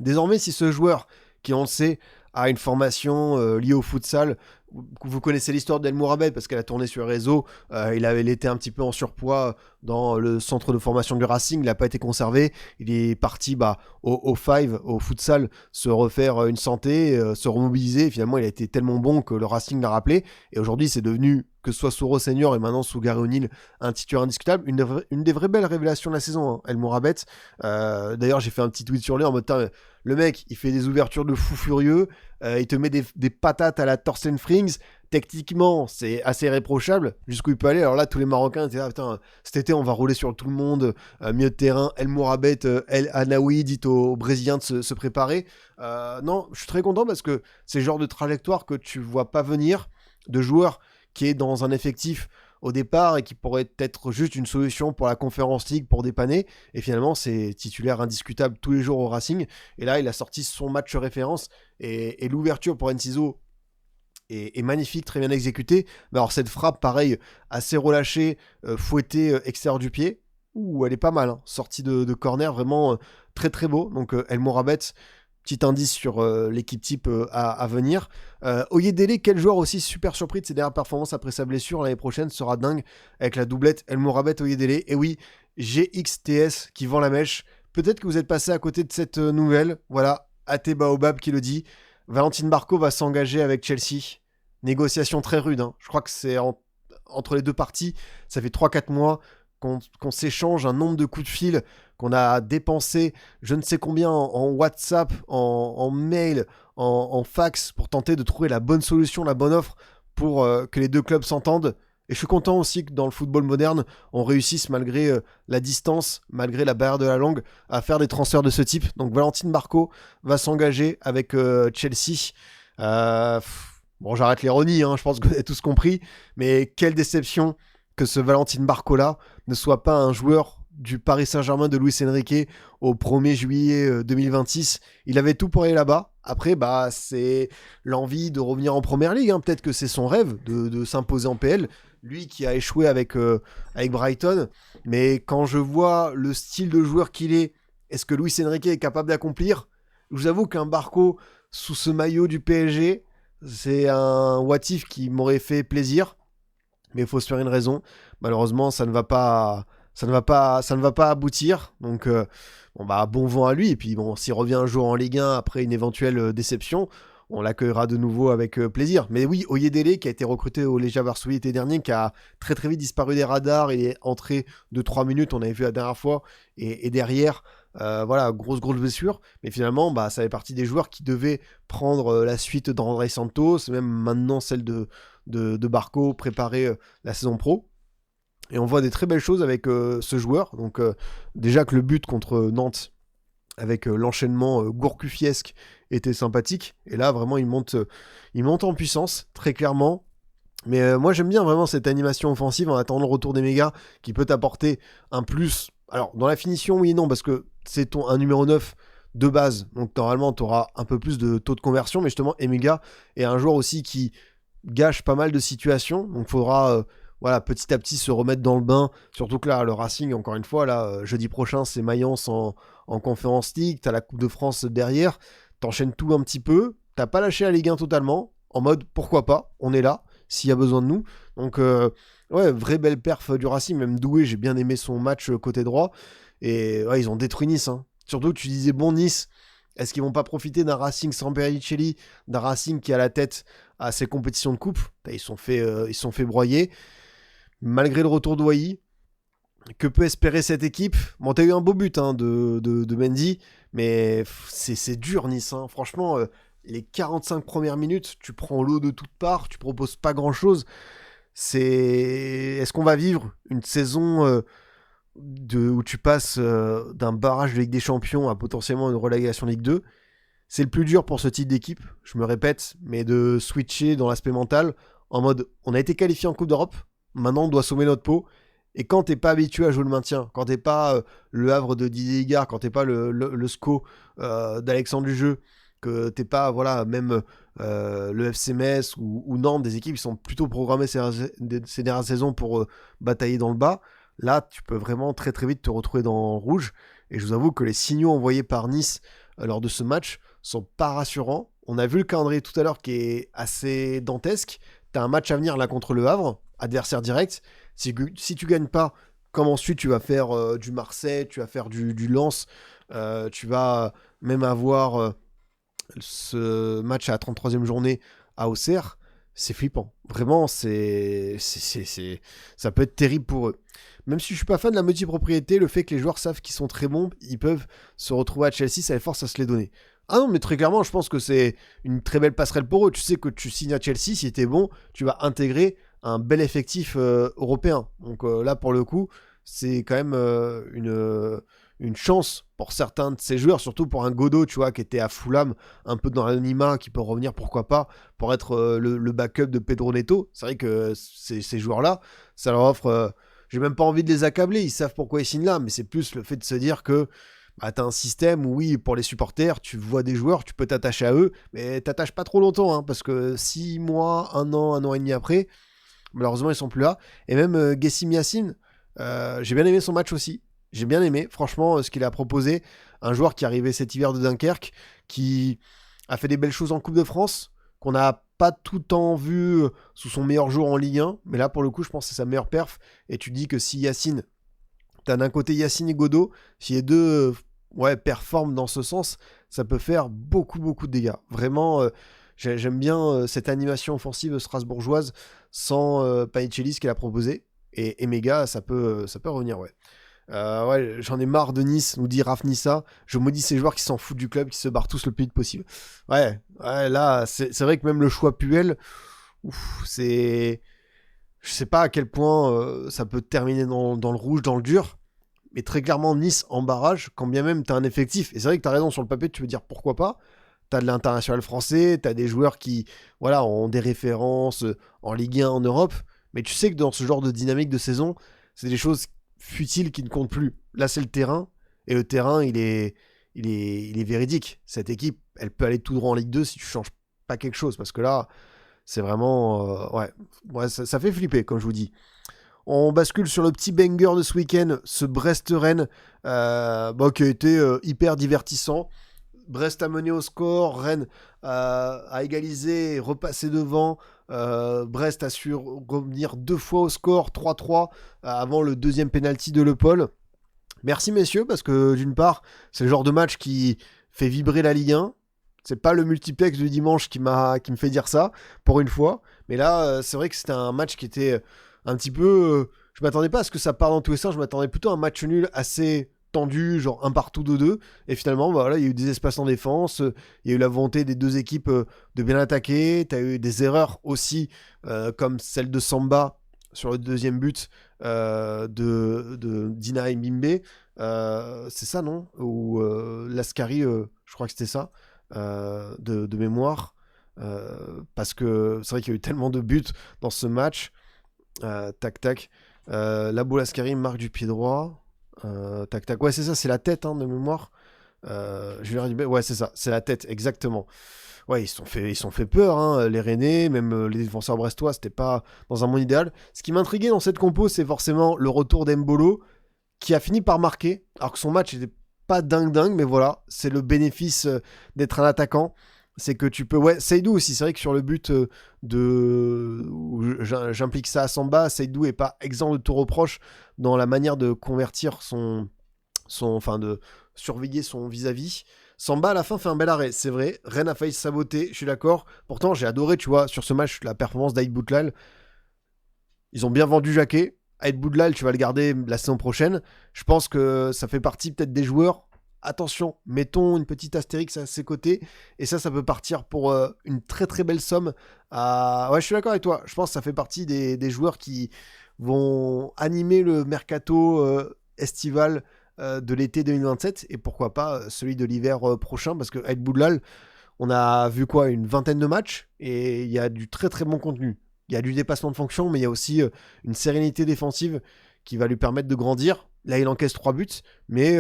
A: Désormais, si ce joueur, qui on le sait, a une formation liée au futsal, vous connaissez l'histoire d'El Mourabet parce qu'elle a tourné sur les réseaux, il était un petit peu en surpoids dans le centre de formation du Racing, il n'a pas été conservé, il est parti au Five, au futsal, se refaire une santé, se remobiliser, et finalement il a été tellement bon que le Racing l'a rappelé, et aujourd'hui c'est devenu, que ce soit sous Ross Senior et maintenant sous Gary O'Neill, un titulaire indiscutable, une des vraies belles révélations de la saison, hein, El Mourabet. D'ailleurs j'ai fait un petit tweet sur lui en mode le mec il fait des ouvertures de fou furieux, il te met des patates à la Thorsten Frings, techniquement c'est assez réprochable jusqu'où il peut aller. Alors là tous les Marocains étaient là, putain, cet été on va rouler sur tout le monde, milieu de terrain, El Mourabet, El Anaoui, dit aux Brésiliens de se préparer. Non, je suis très content parce que c'est le genre de trajectoire que tu vois pas venir, de joueur qui est dans un effectif au départ et qui pourrait être juste une solution pour la Conference League pour dépanner, et finalement c'est titulaire indiscutable tous les jours au Racing, et là il a sorti son match référence, et l'ouverture pour Enciso est magnifique, très bien exécutée. Mais alors cette frappe pareil, assez relâchée, fouettée extérieur du pied, elle est pas mal, hein. Sortie de corner, vraiment très très beau. Donc El Mourabet, petit indice sur l'équipe type à venir. Oyedele, quel joueur aussi super surpris de ses dernières performances après sa blessure, l'année prochaine sera dingue avec la doublette El Mourabet Oyedele. Et oui, GXTS qui vend la mèche. Peut-être que vous êtes passé à côté de cette nouvelle. Voilà, AT Baobab qui le dit. Valentin Barco va s'engager avec Chelsea. Négociation très rude, hein. Je crois que c'est entre les deux parties, ça fait 3-4 mois qu'on s'échange un nombre de coups de fil, qu'on a dépensé je ne sais combien en WhatsApp, en mail, en fax, pour tenter de trouver la bonne solution, la bonne offre pour que les deux clubs s'entendent. Et je suis content aussi que dans le football moderne, on réussisse malgré la distance, malgré la barrière de la langue, à faire des transferts de ce type. Donc Valentin Barco va s'engager avec Chelsea. Bon, j'arrête l'ironie, hein, je pense que vous avez tous compris. Mais quelle déception que ce Valentin Barco-là ne soit pas un joueur du Paris Saint-Germain de Luis Enrique au 1er juillet 2026. Il avait tout pour aller là-bas. Après, c'est l'envie de revenir en Première Ligue, hein. Peut-être que c'est son rêve de s'imposer en PL. Lui qui a échoué avec Brighton. Mais quand je vois le style de joueur qu'il est-ce que Luis Enrique est capable d'accomplir ? Je vous avoue qu'un Barco sous ce maillot du PSG, c'est un what if qui m'aurait fait plaisir. Mais il faut se faire une raison. Malheureusement, ça ne va pas aboutir. Donc, bon vent à lui. Et puis, bon, s'il revient un jour en Ligue 1 après une éventuelle déception, on l'accueillera de nouveau avec plaisir. Mais oui, Oyedele, qui a été recruté au Legia Varsovie l'été dernier, qui a très très vite disparu des radars. Il est entré de 3 minutes, on avait vu la dernière fois. Et derrière, grosse blessure. Mais finalement, ça fait partie des joueurs qui devaient prendre la suite d'André Santos, même maintenant celle de Barco, préparer la saison pro. Et on voit des très belles choses avec ce joueur. Donc déjà que le but contre Nantes, avec l'enchaînement gourcufiesque, était sympathique. Et là, vraiment, il monte en puissance, très clairement. Mais moi j'aime bien vraiment cette animation offensive en attendant le retour des mégas qui peut t'apporter un plus. Alors dans la finition oui et non parce que c'est un numéro 9 de base, donc normalement tu auras un peu plus de taux de conversion, mais justement Emega est un joueur aussi qui gâche pas mal de situations, donc faudra voilà, petit à petit se remettre dans le bain, surtout que là le Racing encore une fois là jeudi prochain c'est Mayence en Conference League, t'as la Coupe de France derrière, t'enchaînes tout un petit peu, t'as pas lâché la Ligue 1 totalement, en mode pourquoi pas, on est là s'il y a besoin de nous. Donc, ouais, vraie belle perf du Racing. Même Doué, j'ai bien aimé son match côté droit. Et ouais, ils ont détruit Nice. Hein. Surtout, tu disais, bon, Nice, est-ce qu'ils vont pas profiter d'un Racing sans Berricelli, d'un Racing qui a la tête à ces compétitions de coupe? Ils se sont fait broyer. Malgré le retour de Wai, que peut espérer cette équipe? Bon, t'as eu un beau but hein, de Mendy, mais c'est dur Nice. Hein. Franchement, les 45 premières minutes, tu prends l'eau de toutes parts, tu proposes pas grand-chose. Est-ce qu'on va vivre une saison où tu passes d'un barrage de Ligue des Champions à potentiellement une relégation Ligue 2? C'est le plus dur pour ce type d'équipe, je me répète, mais de switcher dans l'aspect mental en mode on a été qualifié en Coupe d'Europe, maintenant on doit sauver notre peau. Et quand t'es pas habitué à jouer le maintien, quand t'es pas le Havre de Didier Higard, quand t'es pas le SCO d'Alexandre Dujeu, que t'es pas voilà même le FC Metz ou Nantes, des équipes qui sont plutôt programmées ces dernières saisons pour batailler dans le bas, là tu peux vraiment très très vite te retrouver dans le rouge. Et je vous avoue que les signaux envoyés par Nice lors de ce match sont pas rassurants. On a vu le calendrier tout à l'heure qui est assez dantesque. T'as un match à venir là contre le Havre, adversaire direct. Si tu gagnes pas, comme ensuite tu vas faire du Marseille, tu vas faire du Lens, tu vas même avoir ce match à la 33e journée à Auxerre, c'est flippant. Vraiment, ça peut être terrible pour eux. Même si je suis pas fan de la multipropriété, le fait que les joueurs savent qu'ils sont très bons, ils peuvent se retrouver à Chelsea, ça les force à se les donner. Ah non, mais très clairement, je pense que c'est une très belle passerelle pour eux. Tu sais que tu signes à Chelsea, si t'es bon, tu vas intégrer un bel effectif européen. Donc là, pour le coup, c'est quand même une chance pour certains de ces joueurs, surtout pour un Godot, tu vois, qui était à Fulham, un peu dans l'anonymat, qui peut revenir, pourquoi pas, pour être le backup de Pedro Neto. C'est vrai que ces joueurs-là, ça leur offre... j'ai même pas envie de les accabler, ils savent pourquoi ils signent là, mais c'est plus le fait de se dire que bah, t'as un système où, oui, pour les supporters, tu vois des joueurs, tu peux t'attacher à eux, mais t'attaches pas trop longtemps, hein, parce que 6 mois, un an et demi après, malheureusement, ils sont plus là. Et même Gessim Yacine, j'ai bien aimé son match aussi. J'ai bien aimé, franchement, ce qu'il a proposé. Un joueur qui arrivait cet hiver de Dunkerque, qui a fait des belles choses en Coupe de France, qu'on n'a pas tout le temps vu sous son meilleur jour en Ligue 1. Mais là, pour le coup, je pense que c'est sa meilleure perf. Et tu dis que si Yacine, t'as d'un côté Yacine et Godot, si les deux performent dans ce sens, ça peut faire beaucoup, beaucoup de dégâts. Vraiment, j'aime bien cette animation offensive strasbourgeoise sans Panicelli, ce qu'elle a proposé. Et Emega, ça peut revenir, ouais. Ouais, j'en ai marre de Nice, nous dit Raf Nissa. Je maudis ces joueurs qui s'en foutent du club, qui se barrent tous le plus vite possible. Ouais, là, c'est vrai que même le choix Puel, c'est. Je sais pas à quel point ça peut terminer dans le rouge, dans le dur. Mais très clairement, Nice en barrage, quand bien même t'as un effectif. Et c'est vrai que t'as raison sur le papier, tu veux dire pourquoi pas. T'as de l'international français, t'as des joueurs qui voilà, ont des références en Ligue 1 en Europe. Mais tu sais que dans ce genre de dynamique de saison, c'est des choses futiles qui ne comptent plus. Là, c'est le terrain. Et le terrain, il est véridique. Cette équipe, elle peut aller tout droit en Ligue 2 si tu changes pas quelque chose. Parce que là, c'est vraiment... ouais ça fait flipper, comme je vous dis. On bascule sur le petit banger de ce week-end, ce Brest-Rennes, qui a été hyper divertissant. Brest a mené au score, Rennes a égalisé et repassé devant. Brest a su revenir 2 fois au score, 3-3, avant le deuxième penalty de Le Paul. Merci messieurs, parce que d'une part, c'est le genre de match qui fait vibrer la Ligue 1. C'est pas le multiplex du dimanche qui me fait dire ça, pour une fois. Mais là, c'est vrai que c'était un match qui était un petit peu... je m'attendais pas à ce que ça parte dans tous les sens, je m'attendais plutôt à un match nul assez tendu, genre un partout 2-2. Et finalement, voilà, il y a eu des espaces en défense, il y a eu la volonté des deux équipes de bien attaquer, t'as eu des erreurs aussi, comme celle de Samba sur le deuxième but de Dina et Mbimbe. C'est ça, non? Ou Lascari, je crois que c'était ça, de mémoire. Parce que c'est vrai qu'il y a eu tellement de buts dans ce match. Tac tac. La Boulaskari marque du pied droit. Tac tac. Ouais, c'est ça, c'est la tête de mémoire. Ouais, c'est ça, c'est la tête, exactement. Ouais, ils se sont fait peur, les Rennais, même les défenseurs brestois, c'était pas dans un monde idéal. Ce qui m'intriguait dans cette compo, c'est forcément le retour d'Embolo, qui a fini par marquer, alors que son match était pas dingue, mais voilà, c'est le bénéfice d'être un attaquant. C'est que tu peux... Ouais, Seydou aussi, c'est vrai que sur le but j'implique ça à Samba, Seydou est pas exempt de tout reproche dans la manière de convertir enfin de surveiller son vis-à-vis. Samba à la fin fait un bel arrêt, c'est vrai. Rennes a failli se saboter, je suis d'accord. Pourtant, j'ai adoré, tu vois, sur ce match, la performance d'Aïd Boutlal. Ils ont bien vendu Jacquet. Aïd Boutlal, tu vas le garder la saison prochaine. Je pense que ça fait partie peut-être des joueurs. Attention, mettons une petite astérix à ses côtés. Et ça peut partir pour une très très belle somme. Ouais, je suis d'accord avec toi. Je pense que ça fait partie des joueurs qui vont animer le mercato estival de l'été 2027 et pourquoi pas celui de l'hiver prochain parce que Aïd Boutlal, on a vu quoi, une vingtaine de matchs et il y a du très très bon contenu. Il y a du dépassement de fonction, mais il y a aussi une sérénité défensive qui va lui permettre de grandir. Là, il encaisse 3 buts, mais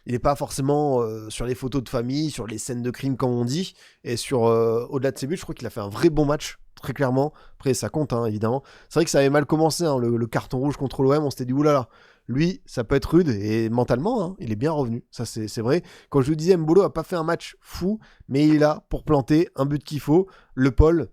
A: il n'est pas forcément sur les photos de famille, sur les scènes de crime, comme on dit. Et sur au-delà de ses buts, je crois qu'il a fait un vrai bon match, très clairement. Après, ça compte, évidemment. C'est vrai que ça avait mal commencé, le carton rouge contre l'OM. On s'était dit, oulala, lui, ça peut être rude. Et mentalement, il est bien revenu. Ça, c'est vrai. Quand je vous disais, Mbolo n'a pas fait un match fou, mais il est là pour planter un but qu'il faut. Le Paul,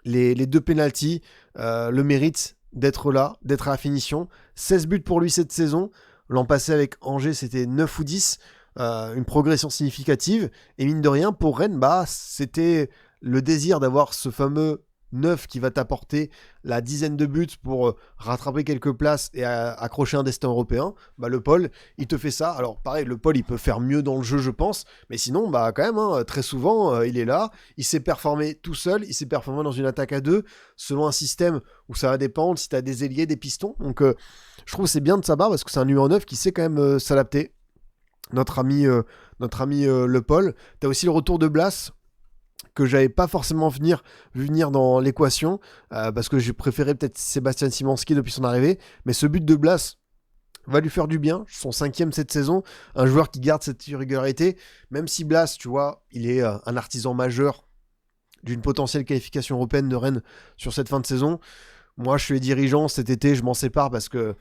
A: les 2 pénaltys, le mérite d'être là, d'être à la finition. 16 buts pour lui cette saison. L'an passé avec Angers, c'était 9 ou 10. Une progression significative. Et mine de rien, pour Rennes, c'était le désir d'avoir ce fameux 9 qui va t'apporter la dizaine de buts pour rattraper quelques places et accrocher un destin européen. Le Paul, il te fait ça. Alors pareil, le Paul, il peut faire mieux dans le jeu, je pense. Mais sinon, quand même, très souvent, il est là. Il s'est performé tout seul. Il s'est performé dans une attaque à 2, selon un système où ça va dépendre si tu as des ailiers, des pistons. Donc je trouve que c'est bien de sa part parce que c'est un numéro 9 qui sait quand même s'adapter. Notre ami Le Paul. T'as aussi le retour de Blas, que j'avais pas forcément vu venir dans l'équation, parce que j'ai préféré peut-être Sébastien Szymanski depuis son arrivée, mais ce but de Blas va lui faire du bien, son 5e cette saison, un joueur qui garde cette régularité, même si Blas, tu vois, il est un artisan majeur d'une potentielle qualification européenne de Rennes sur cette fin de saison. Moi, je suis les dirigeants cet été, je m'en sépare parce que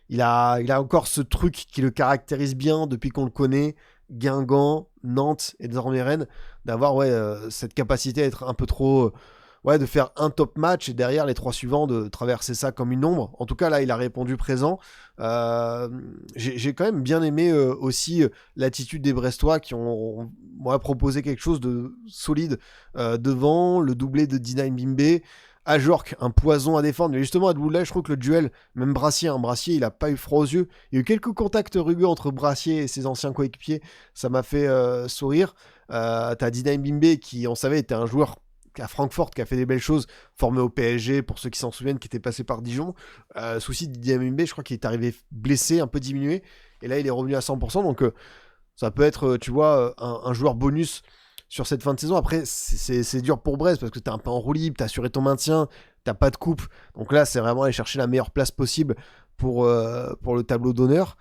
A: il a encore ce truc qui le caractérise bien depuis qu'on le connaît, Guingamp, Nantes et désormais Rennes, d'avoir cette capacité à être un peu trop... de faire un top match et derrière les 3 suivants de traverser ça comme une ombre. En tout cas, là, il a répondu présent. J'ai quand même bien aimé aussi l'attitude des Brestois qui ont proposé quelque chose de solide devant, le doublé de Dina Mbimbe. Ajorc, un poison à défendre, mais justement à Boulay, je trouve que le duel, même Brassier, il a pas eu froid aux yeux, il y a eu quelques contacts rugueux entre Brassier et ses anciens coéquipiers, ça m'a fait sourire. T'as Dina Mbimbe qui, on savait, était un joueur à Francfort qui a fait des belles choses, formé au PSG, pour ceux qui s'en souviennent, qui était passé par Dijon. Souci de Dina Mbimbe, je crois qu'il est arrivé blessé, un peu diminué, et là il est revenu à 100%, donc ça peut être, tu vois, un joueur bonus sur cette fin de saison. Après, c'est dur pour Brest parce que t'es un peu en roue libre, t'as assuré ton maintien, t'as pas de coupe. Donc là, c'est vraiment aller chercher la meilleure place possible pour le tableau d'honneur.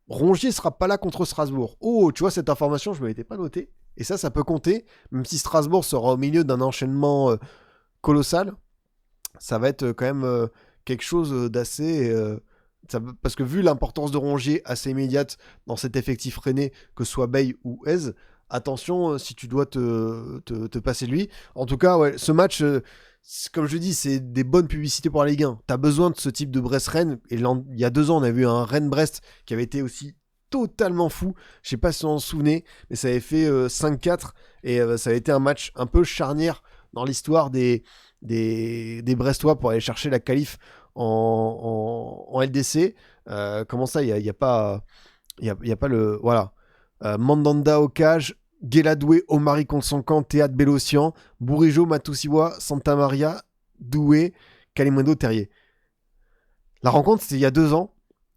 A: Rongier sera pas là contre Strasbourg. Oh, tu vois, cette information, je ne me l'étais pas notée. Et ça peut compter, même si Strasbourg sera au milieu d'un enchaînement colossal. Ça va être quand même quelque chose d'assez... parce que vu l'importance de Rongier assez immédiate dans cet effectif rennais, que ce soit Bay ou Hez, attention si tu dois te passer de lui. En tout cas, ce match, comme je dis, c'est des bonnes publicités pour la Ligue 1. T'as besoin de ce type de Brest-Rennes. Et il y a 2 ans, on a vu un Rennes-Brest qui avait été aussi totalement fou. Je sais pas si vous en souvenez, mais ça avait fait 5-4 et ça avait été un match un peu charnière dans l'histoire des Brestois pour aller chercher la qualif en LDC. Comment ça, il y a pas le... Voilà. Mandanda au cage, Guéladoué, Omari contre son camp, Théâtre Bélocian, Bourigeau, Matusiwa, Santa Maria, Doué, Kalimundo, Terrier. La rencontre, c'était il y a 2 ans,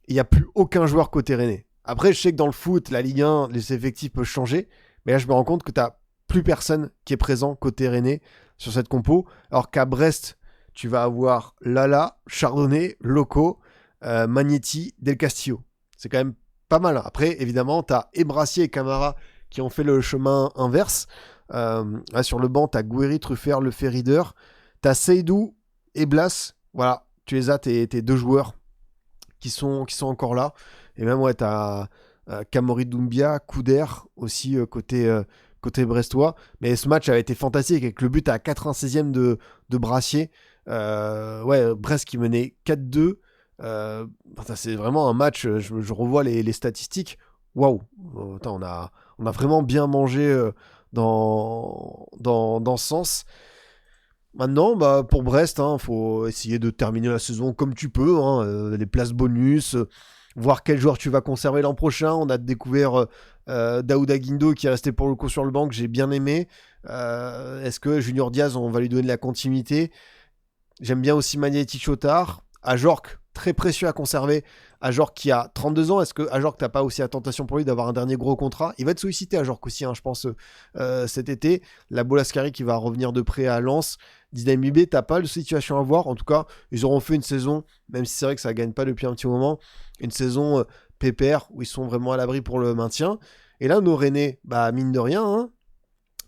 A: et il n'y a plus aucun joueur côté rennais. Après, je sais que dans le foot, la Ligue 1, les effectifs peuvent changer, mais là, je me rends compte que tu as plus personne qui est présent côté rennais sur cette compo. Alors qu'à Brest, tu vas avoir Lala, Chardonnay, Loco, Magnetti, Del Castillo. C'est quand même pas mal. Après, évidemment, tu as Ebrassier et Camara qui ont fait le chemin inverse. Là, sur le banc, tu as Gouiri, Truffert, Lefebvre, tu as Seydou et Blas. Voilà, tu les as, tes deux joueurs qui sont encore là. Et même, ouais, tu as Kamori Doumbia, Couder aussi côté brestois. Mais ce match avait été fantastique avec le but à 96e de Brassier. Ouais, Brest qui menait 4-2. C'est vraiment un match, je revois les statistiques. Waouh, on a vraiment bien mangé dans ce sens. Maintenant, pour Brest, faut essayer de terminer la saison comme tu peux, les places bonus, voir quel joueur tu vas conserver l'an prochain. On a découvert Daouda Guindo qui est resté pour le coup sur le banc, que j'ai bien aimé. Est-ce que Junior Diaz, on va lui donner de la continuité? J'aime bien aussi Magnetti Chotard. Ajorc, très précieux à conserver. Ajorc qui a 32 ans. Est-ce que Ajorc, t'as pas aussi la tentation pour lui d'avoir un dernier gros contrat? Il va être sollicité, Ajorc aussi, je pense, cet été. La Bolascari qui va revenir de près à Lens. Dynam Ibé, t'as pas de situation à voir. En tout cas, ils auront fait une saison, même si c'est vrai que ça gagne pas depuis un petit moment, une saison pépère où ils sont vraiment à l'abri pour le maintien. Et là, nos Rennais, mine de rien,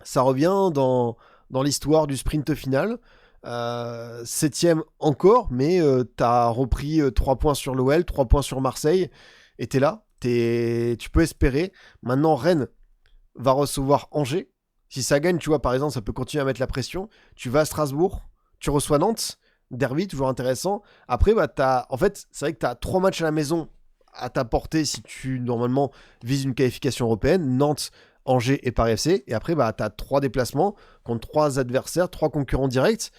A: ça revient dans l'histoire du sprint final. 7ème encore, mais t'as repris 3 points sur l'OL, 3 points sur Marseille, et t'es là, tu peux espérer. Maintenant, Rennes va recevoir Angers. Si ça gagne, tu vois, par exemple, ça peut continuer à mettre la pression. Tu vas à Strasbourg, tu reçois Nantes, derby, toujours intéressant. Après, en fait, c'est vrai que t'as 3 matchs à la maison à ta portée si tu, normalement, vises une qualification européenne. Nantes, Angers et Paris FC. Et après, t'as 3 déplacements contre 3 adversaires, 3 concurrents directs.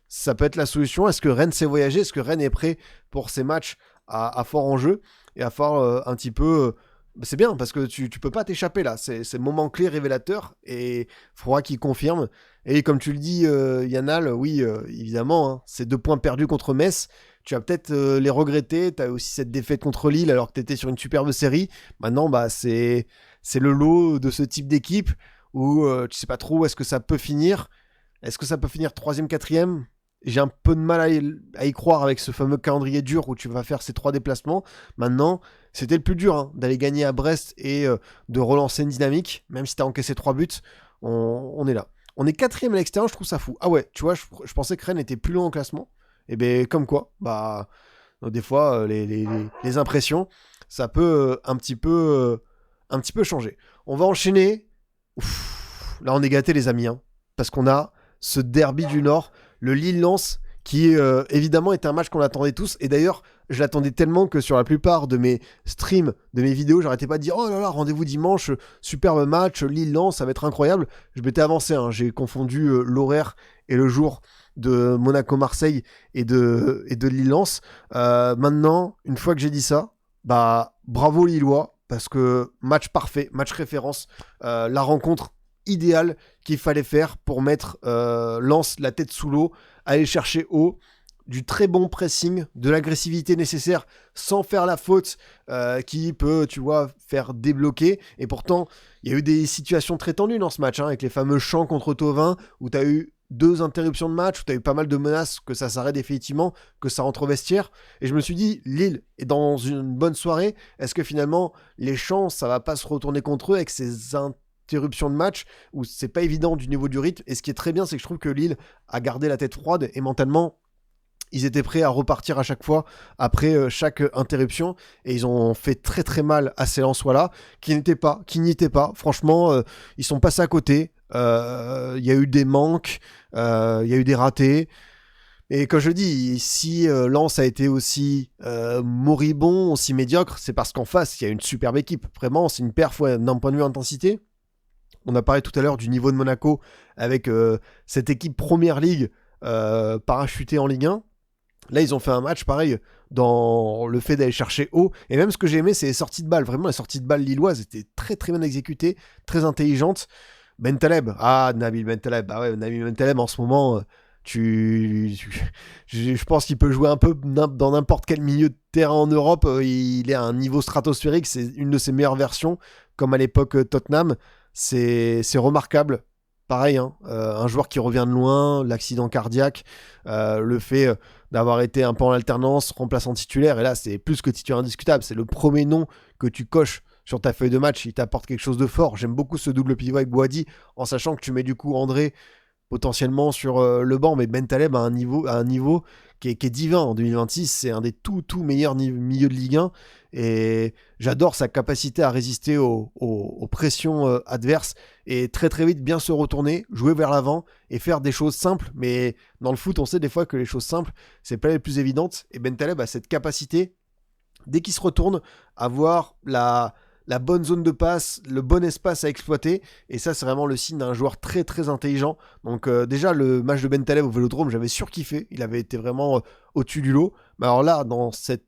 A: Ça peut être la solution. Est-ce que Rennes sait voyager? Est-ce que Rennes est prêt pour ces matchs à fort enjeu et à fort un petit peu... c'est bien parce que tu peux pas t'échapper là. C'est le moment clé révélateur et il faudra qu'il confirme. Et comme tu le dis, Yanal, oui, évidemment, ces 2 points perdus contre Metz, tu vas peut-être les regretter. Tu as aussi cette défaite contre Lille alors que tu étais sur une superbe série. Maintenant, c'est le lot de ce type d'équipe où tu sais pas trop où est-ce que ça peut finir. Est-ce que ça peut finir 3ème, 4ème? J'ai un peu de mal à y croire avec ce fameux calendrier dur où tu vas faire ces 3 déplacements. Maintenant, c'était le plus dur d'aller gagner à Brest et de relancer une dynamique. Même si tu as encaissé 3 buts, on est là. On est 4ème à l'extérieur, je trouve ça fou. Ah ouais, tu vois, je pensais que Rennes était plus loin au classement. Et bien, comme quoi, des fois, les impressions, ça peut un petit peu changer. On va enchaîner. Là, on est gâtés, les amis, parce qu'on a ce derby du Nord, le Lille-Lens, qui évidemment était un match qu'on attendait tous. Et d'ailleurs, je l'attendais tellement que sur la plupart de mes streams, de mes vidéos, j'arrêtais pas de dire « Oh là là, rendez-vous dimanche, superbe match, Lille-Lens, ça va être incroyable ». Je m'étais avancé, j'ai confondu l'horaire et le jour de Monaco-Marseille et de Lille-Lens. Maintenant, une fois que j'ai dit ça, bravo Lillois, parce que match parfait, match référence, la rencontre idéal qu'il fallait faire pour mettre Lens la tête sous l'eau, aller chercher haut, du très bon pressing, de l'agressivité nécessaire sans faire la faute qui peut, tu vois, faire débloquer. Et pourtant, il y a eu des situations très tendues dans ce match, avec les fameux champs contre Thauvin, où tu as eu 2 interruptions de match, où tu as eu pas mal de menaces que ça s'arrête définitivement, que ça rentre au vestiaire. Et je me suis dit, Lille est dans une bonne soirée. Est-ce que finalement, les champs, ça va pas se retourner contre eux avec ces interruption de match où c'est pas évident du niveau du rythme? Et ce qui est très bien, c'est que je trouve que Lille a gardé la tête froide et mentalement ils étaient prêts à repartir à chaque fois après chaque interruption, et ils ont fait très très mal à ces Lensois-là qui n'y étaient pas. Franchement, ils sont passés à côté. Il y a eu des manques, il y a eu des ratés. Et comme je dis, si Lens a été aussi moribond, aussi médiocre, c'est parce qu'en face, il y a une superbe équipe. Vraiment, c'est une perf d'un point de vue intensité. On a parlé tout à l'heure du niveau de Monaco avec cette équipe Première Ligue parachutée en Ligue 1. Là, ils ont fait un match pareil dans le fait d'aller chercher haut. Et même ce que j'ai aimé, c'est les sorties de balles. Vraiment, les sorties de balles lilloises étaient très très bien exécutées, très intelligentes. Bentaleb, Nabil Bentaleb. Ouais, Nabil Bentaleb en ce moment, je pense qu'il peut jouer un peu dans n'importe quel milieu de terrain en Europe. Il est à un niveau stratosphérique. C'est une de ses meilleures versions, comme à l'époque Tottenham. C'est remarquable. pareil, hein, un joueur qui revient de loin, l'accident cardiaque, le fait d'avoir été un peu en alternance, remplaçant titulaire, et là c'est plus que titulaire indiscutable, c'est le premier nom que tu coches sur ta feuille de match, il t'apporte quelque chose de fort. J'aime beaucoup ce double pivot avec Boadi, en sachant que tu mets du coup André potentiellement sur le banc, mais Bentaleb a un niveau qui est divin en 2026, c'est un des tout meilleurs milieux de Ligue 1, et j'adore sa capacité à résister aux pressions adverses, et très vite bien se retourner, jouer vers l'avant, et faire des choses simples, mais dans le foot on sait des fois que les choses simples, c'est pas les plus évidentes, et Bentaleb a cette capacité, dès qu'il se retourne, à voir la bonne zone de passe, le bon espace à exploiter, et ça c'est vraiment le signe d'un joueur très intelligent. Donc déjà le match de Bentaleb au Vélodrome, j'avais surkiffé, il avait été vraiment au-dessus du lot, mais alors là, dans cette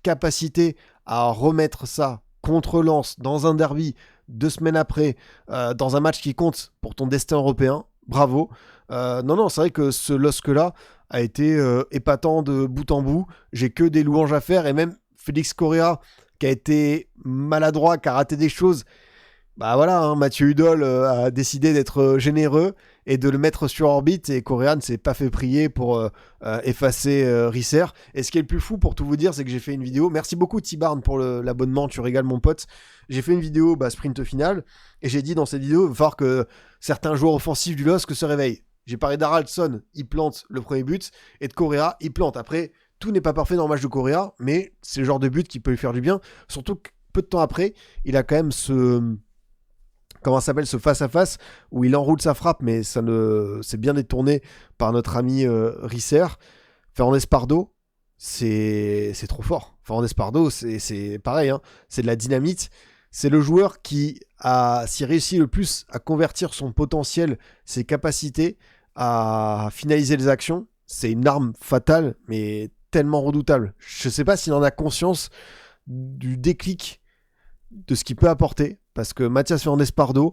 A: capacité à remettre ça contre Lens, dans un derby, 2 semaines après, dans un match qui compte pour ton destin européen, bravo. Non, c'est vrai que ce LOSC-là a été épatant de bout en bout, j'ai que des louanges à faire, et même Félix Correa, qui a été maladroit, qui a raté des choses, bah voilà, hein, Mathieu Hudol a décidé d'être généreux et de le mettre sur orbite, et Correa ne s'est pas fait prier pour effacer Risser. Et ce qui est le plus fou, pour tout vous dire, c'est que j'ai fait une vidéo, merci beaucoup Tibarn pour l'abonnement, tu régales mon pote, j'ai fait une vidéo sprint final, et j'ai dit dans cette vidéo, il va falloir que certains joueurs offensifs du LOSC se réveillent. J'ai parlé d'Haraldsson, il plante le premier but, et de Correa, il plante. Après, tout n'est pas parfait dans le match de Correa, mais c'est le genre de but qui peut lui faire du bien. Surtout que peu de temps après, il a quand même ce face-à-face où il enroule sa frappe, mais c'est bien détourné par notre ami Risser. Fernandez Pardo, c'est trop fort. Fernandez Pardo, c'est pareil, hein, c'est de la dynamite. C'est le joueur qui a réussi le plus à convertir son potentiel, ses capacités à finaliser les actions. C'est une arme fatale, mais tellement redoutable. Je sais pas s'il en a conscience du déclic de ce qu'il peut apporter, parce que Mathias Fernandez Pardo,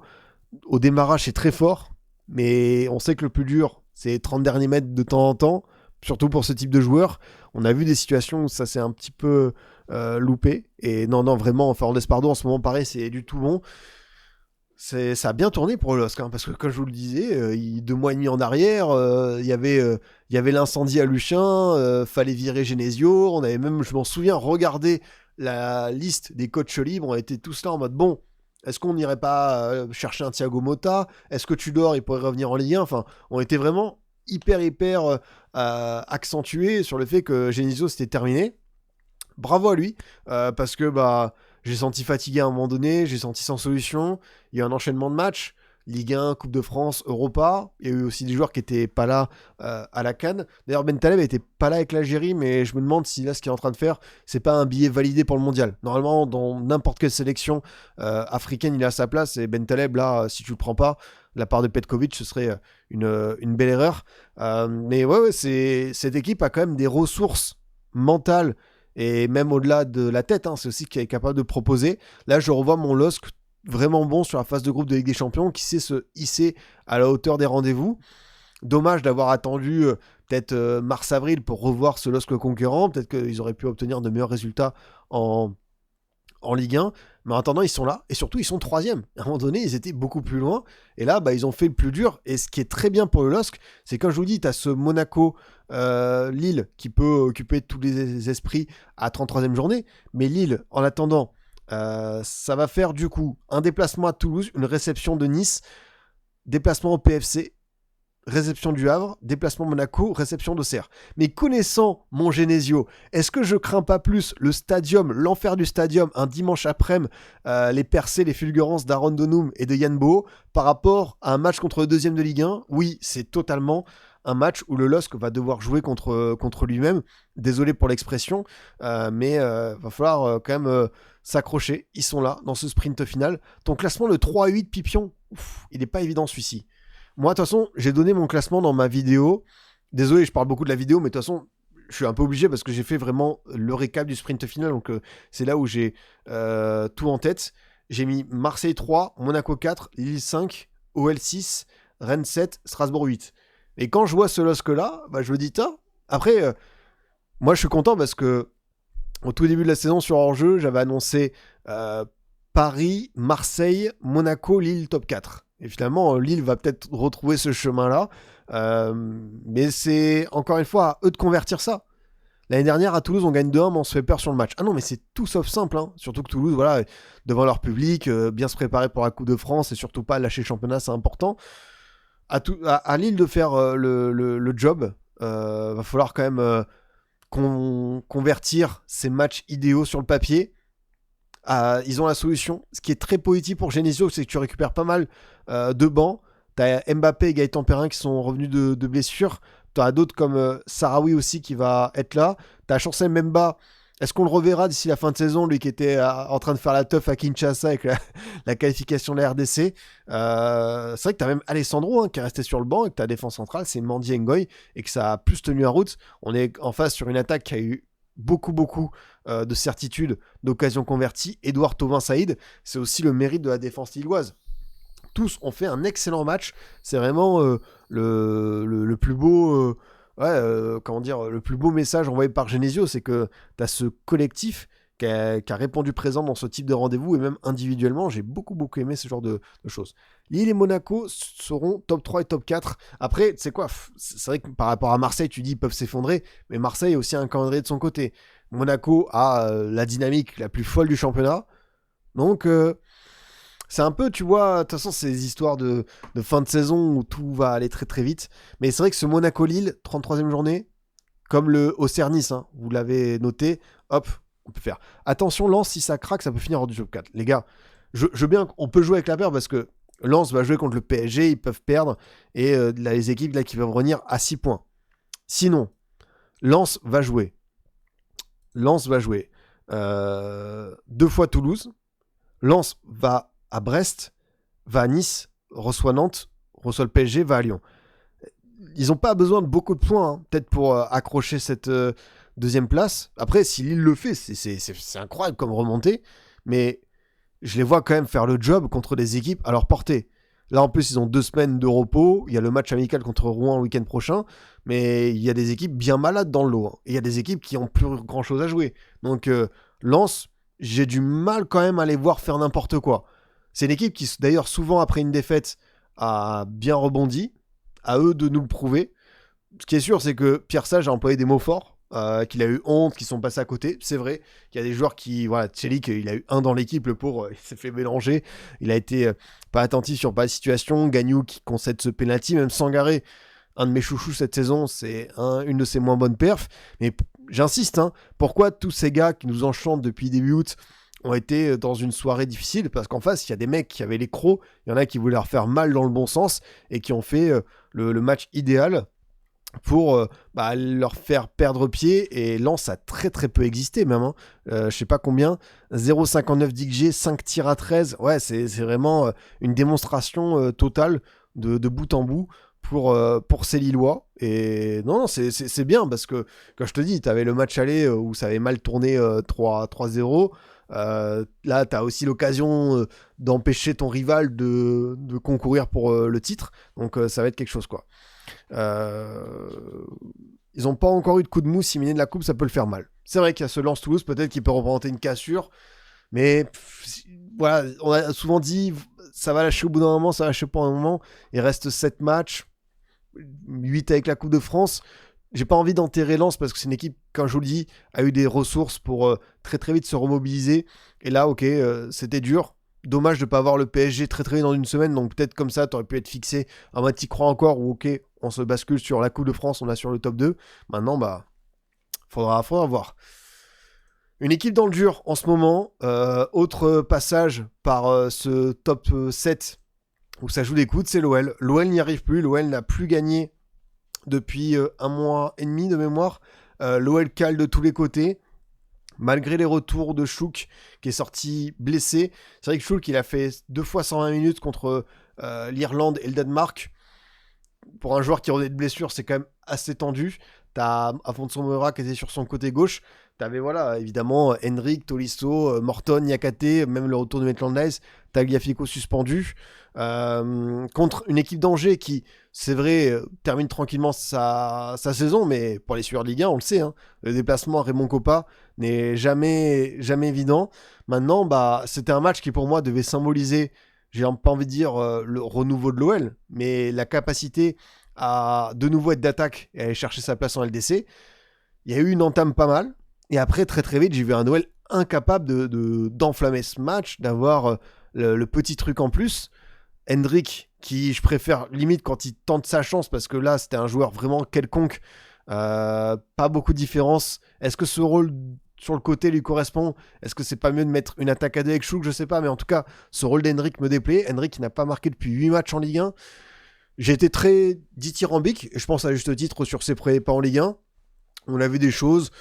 A: au démarrage, c'est très fort, mais on sait que le plus dur, c'est les 30 derniers mètres de temps en temps, surtout pour ce type de joueur. On a vu des situations où ça s'est un petit peu loupé, et non, vraiment, Fernandez Pardo, en ce moment, pareil, c'est du tout bon. Ça a bien tourné pour le LOSC, hein, parce que comme je vous le disais, 2 mois et demi en arrière, il y avait l'incendie à Luchin, fallait virer Genesio, on avait même, je m'en souviens, regardé la liste des coachs libres, on était tous là en mode, bon, est-ce qu'on n'irait pas chercher un Thiago Motta, est-ce que Tudor il pourrait revenir en Ligue 1, enfin, on était vraiment hyper accentué sur le fait que Genesio c'était terminé. Bravo à lui, parce que j'ai senti fatigué à un moment donné, j'ai senti sans solution, il y a eu un enchaînement de matchs, Ligue 1, Coupe de France, Europa, il y a eu aussi des joueurs qui n'étaient pas là à la CAN. D'ailleurs Bentaleb n'était pas là avec l'Algérie, mais je me demande si là ce qu'il est en train de faire, c'est pas un billet validé pour le mondial. Normalement, dans n'importe quelle sélection africaine, il a sa place, et Bentaleb là, si tu le prends pas, de la part de Petkovic, ce serait une belle erreur. Mais ouais, cette équipe a quand même des ressources mentales, et même au-delà de la tête, hein, c'est aussi qui est capable de proposer. Là, je revois mon LOSC vraiment bon sur la phase de groupe de Ligue des Champions, qui sait se hisser à la hauteur des rendez-vous. Dommage d'avoir attendu peut-être mars-avril pour revoir ce LOSC concurrent. Peut-être qu'ils auraient pu obtenir de meilleurs résultats en Ligue 1, mais en attendant ils sont là, et surtout ils sont 3e. À un moment donné ils étaient beaucoup plus loin, et là ils ont fait le plus dur, et ce qui est très bien pour le LOSC, c'est comme je vous dis, tu as ce Monaco Lille qui peut occuper tous les esprits à 33e journée, mais Lille en attendant ça va faire du coup un déplacement à Toulouse, une réception de Nice, déplacement au PFC, réception du Havre, déplacement Monaco, réception d'Auxerre. Mais connaissant mon Genesio, est-ce que je crains pas plus le stadium, l'enfer du stadium, un dimanche après-midi, les percées, les fulgurances d'Aaron Donoum et de Yann Boho, par rapport à un match contre le 2e de Ligue 1? Oui, c'est totalement un match où le LOSC va devoir jouer contre lui-même. Désolé pour l'expression, mais va falloir quand même s'accrocher. Ils sont là, dans ce sprint final. Ton classement, le 3-8 Pipion, il n'est pas évident celui-ci. Moi, de toute façon, j'ai donné mon classement dans ma vidéo. Désolé, je parle beaucoup de la vidéo, mais de toute façon, je suis un peu obligé parce que j'ai fait vraiment le récap du sprint final. Donc, c'est là où j'ai tout en tête. J'ai mis Marseille 3, Monaco 4, Lille 5, OL 6, Rennes 7, Strasbourg 8. Et quand je vois ce LOSC-là, je me dis, tiens, après, moi, je suis content parce que au tout début de la saison sur hors-jeu, j'avais annoncé Paris, Marseille, Monaco, Lille, top 4. Et finalement, Lille va peut-être retrouver ce chemin-là. Mais c'est, encore une fois, à eux de convertir ça. L'année dernière, à Toulouse, on gagne 2-1, mais on se fait peur sur le match. Ah non, mais c'est tout sauf simple. Hein. Surtout que Toulouse, voilà, devant leur public, bien se préparer pour la Coupe de France et surtout pas lâcher le championnat, c'est important. À Lille de faire le job, va falloir quand même convertir ces matchs idéaux sur le papier. Ils ont la solution. Ce qui est très positif pour Genesio, c'est que tu récupères pas mal de bancs. T'as Mbappé et Gaëtan Perrin qui sont revenus de blessures. T'as d'autres comme Sarawi aussi qui va être là. T'as Chancel Memba. Est-ce qu'on le reverra d'ici la fin de saison, lui qui était en train de faire la teuf à Kinshasa avec la qualification de la RDC. C'est vrai que t'as même Alessandro qui est resté sur le banc et que ta défense centrale, c'est Mandy Ngoy et que ça a plus tenu la route. On est en face sur une attaque qui a eu beaucoup de certitude, d'occasions converties. Edouard Thauvin Saïd, c'est aussi le mérite de la défense lilloise. Tous ont fait un excellent match. C'est vraiment le plus beau, le plus beau message envoyé par Genesio, c'est que tu as ce collectif qui a répondu présent dans ce type de rendez-vous et même individuellement, j'ai beaucoup aimé ce genre de choses. Lille et Monaco seront top 3 et top 4. Après, c'est quoi ? C'est vrai que par rapport à Marseille, tu dis ils peuvent s'effondrer, mais Marseille a aussi un calendrier de son côté. Monaco a la dynamique la plus folle du championnat. Donc, c'est un peu, tu vois, de toute façon, c'est des histoires de fin de saison où tout va aller très très vite. Mais c'est vrai que ce Monaco-Lille, 33e journée, comme le Auxerre-Nice, hein, vous l'avez noté, hop, on peut faire. Attention, Lens, si ça craque, ça peut finir hors du top 4. Les gars, je veux bien qu'on peut jouer avec la peur parce que Lens va jouer contre le PSG, ils peuvent perdre. Et les équipes là, qui vont revenir à 6 points. Sinon, Lens va jouer. 2 fois Toulouse. Lens va à Brest, va à Nice, reçoit Nantes, reçoit le PSG, va à Lyon. Ils n'ont pas besoin de beaucoup de points, hein, peut-être pour accrocher cette deuxième place. Après, si Lille le fait, c'est incroyable comme remontée, mais je les vois quand même faire le job contre des équipes à leur portée. Là, en plus, ils ont 2 semaines de repos. Il y a le match amical contre Rouen le week-end prochain, mais il y a des équipes bien malades dans le lot. Hein. Et il y a des équipes qui n'ont plus grand-chose à jouer. Donc, Lens, j'ai du mal quand même à les voir faire n'importe quoi. C'est une équipe qui, d'ailleurs, souvent après une défaite, a bien rebondi. À eux de nous le prouver. Ce qui est sûr, c'est que Pierre Sage a employé des mots forts, qu'il a eu honte, qu'ils sont passés à côté. C'est vrai qu'il y a des joueurs qui... Voilà, Tchelik, il a eu un dans l'équipe, le pauvre, il s'est fait mélanger. Il a été pas attentif sur pas de situation. Gagnou qui concède ce penalty, même Sangaré, un de mes chouchous cette saison, c'est une de ses moins bonnes perfs. Mais j'insiste, hein, pourquoi tous ces gars qui nous enchantent depuis début août ont été dans une soirée difficile, parce qu'en face, il y a des mecs qui avaient les crocs, il y en a qui voulaient leur faire mal dans le bon sens, et qui ont fait le match idéal pour leur faire perdre pied, et Lens a très très peu existé même, hein. Je sais pas combien, 0,59 d'XG, 5 tirs à 13, ouais, c'est vraiment une démonstration totale de bout en bout pour ces Lillois. Et non, c'est bien, parce que, quand je te dis, t'avais le match aller où ça avait mal tourné 3-0, là, tu as aussi l'occasion d'empêcher ton rival de concourir pour le titre. Donc, ça va être quelque chose, quoi. Ils n'ont pas encore eu de coup de mou. Si mener de la coupe, ça peut le faire mal. C'est vrai qu'il y a ce Lens-Toulouse, peut-être qu'il peut représenter une cassure. Mais voilà, on a souvent dit ça va lâcher au bout d'un moment, ça va lâcher pas un moment. Il reste 7 matchs, 8 avec la Coupe de France. J'ai pas envie d'enterrer Lens parce que c'est une équipe, comme je vous le dis, a eu des ressources pour très très vite se remobiliser. Et là, ok, c'était dur. Dommage de ne pas avoir le PSG très très vite dans une semaine. Donc peut-être comme ça, tu aurais pu être fixé. En mode, t'y crois encore ou ok, on se bascule sur la Coupe de France, on a sur le top 2. Maintenant, faudra voir. Une équipe dans le dur en ce moment. Autre passage par ce top 7 où ça joue des coudes, c'est l'OL. L'OL n'y arrive plus. L'OL n'a plus gagné depuis 1 mois et demi de mémoire. L'OL cale de tous les côtés. Malgré les retours de Chouk qui est sorti blessé. C'est vrai que Chouk il a fait 2 fois 120 minutes contre l'Irlande et le Danemark. Pour un joueur qui revenait de blessure, c'est quand même assez tendu. T'as Afonso Moura qui était sur son côté gauche. T'avais évidemment Henrik, Tolisso, Morton, Niakate, même le retour de Maitland Nice, Tagliafico suspendu. Contre une équipe d'Angers qui, c'est vrai, termine tranquillement sa saison, mais pour les sueurs de Ligue 1, on le sait, hein, le déplacement à Raymond Kopa n'est jamais évident. Maintenant, c'était un match qui pour moi devait symboliser j'ai pas envie de dire le renouveau de l'OL, mais la capacité à de nouveau être d'attaque et aller chercher sa place en LDC. Il y a eu une entame pas mal, et après, très très vite, j'ai vu un OL incapable d'enflammer ce match, d'avoir le petit truc en plus. Hendrick, qui je préfère limite quand il tente sa chance, parce que là, c'était un joueur vraiment quelconque, pas beaucoup de différence. Est-ce que ce rôle sur le côté lui correspond? Est-ce que c'est pas mieux de mettre une attaque à deux avec Chouk? Je sais pas, mais en tout cas, ce rôle d'Hendrick me déplaît. Hendrick qui n'a pas marqué depuis 8 matchs en Ligue 1. J'ai été très dithyrambique, et je pense à juste titre sur ses premiers pas en Ligue 1. On a vu des choses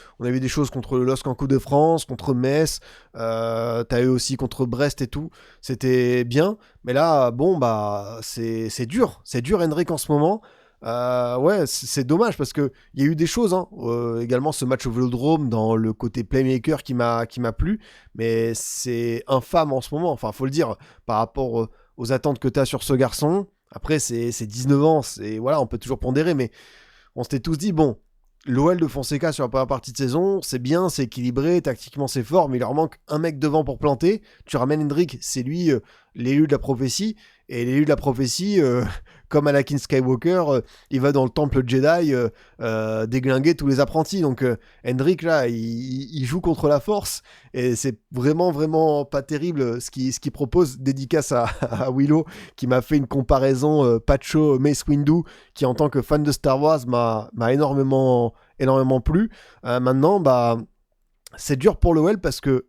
A: contre le LOSC en Coupe de France, contre Metz, t'as eu aussi contre Brest et tout, c'était bien, mais là, bon, bah, c'est dur Hendrick en ce moment. Ouais, c'est dommage parce que il y a eu des choses, hein. Également ce match au Vélodrome dans le côté playmaker qui m'a plu, mais c'est infâme en ce moment, enfin, faut le dire, par rapport aux attentes que t'as sur ce garçon. Après, c'est 19 ans, voilà, on peut toujours pondérer, mais on s'était tous dit, bon, l'OL de Fonseca sur la première partie de saison, c'est bien, c'est équilibré, tactiquement c'est fort, mais il leur manque un mec devant pour planter. Tu ramènes Hendrick, c'est lui l'élu de la prophétie, et l'élu de la prophétie, comme Anakin Skywalker, il va dans le temple Jedi déglinguer tous les apprentis. Donc Hendrick, là, il joue contre la force, et c'est vraiment, vraiment pas terrible ce qu'il propose. Dédicace à Willow, qui m'a fait une comparaison Pacho Mace Windu, qui en tant que fan de Star Wars m'a énormément plu. Maintenant, bah, c'est dur pour l'OL parce que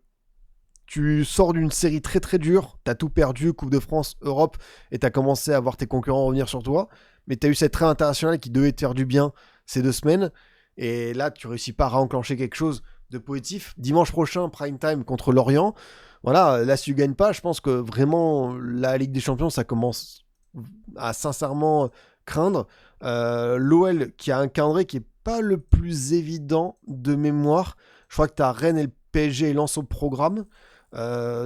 A: tu sors d'une série très très dure, t'as tout perdu, Coupe de France, Europe, et t'as commencé à voir tes concurrents revenir sur toi, mais t'as eu cette trêve internationale qui devait te faire du bien ces 2 semaines, et là tu réussis pas à enclencher quelque chose de positif. Dimanche prochain, prime time contre Lorient, voilà, là si tu gagnes pas, je pense que vraiment la Ligue des Champions, ça commence à sincèrement craindre. L'OL qui a un calendrier qui est pas le plus évident de mémoire, je crois que t'as Rennes et le PSG et Lens au programme.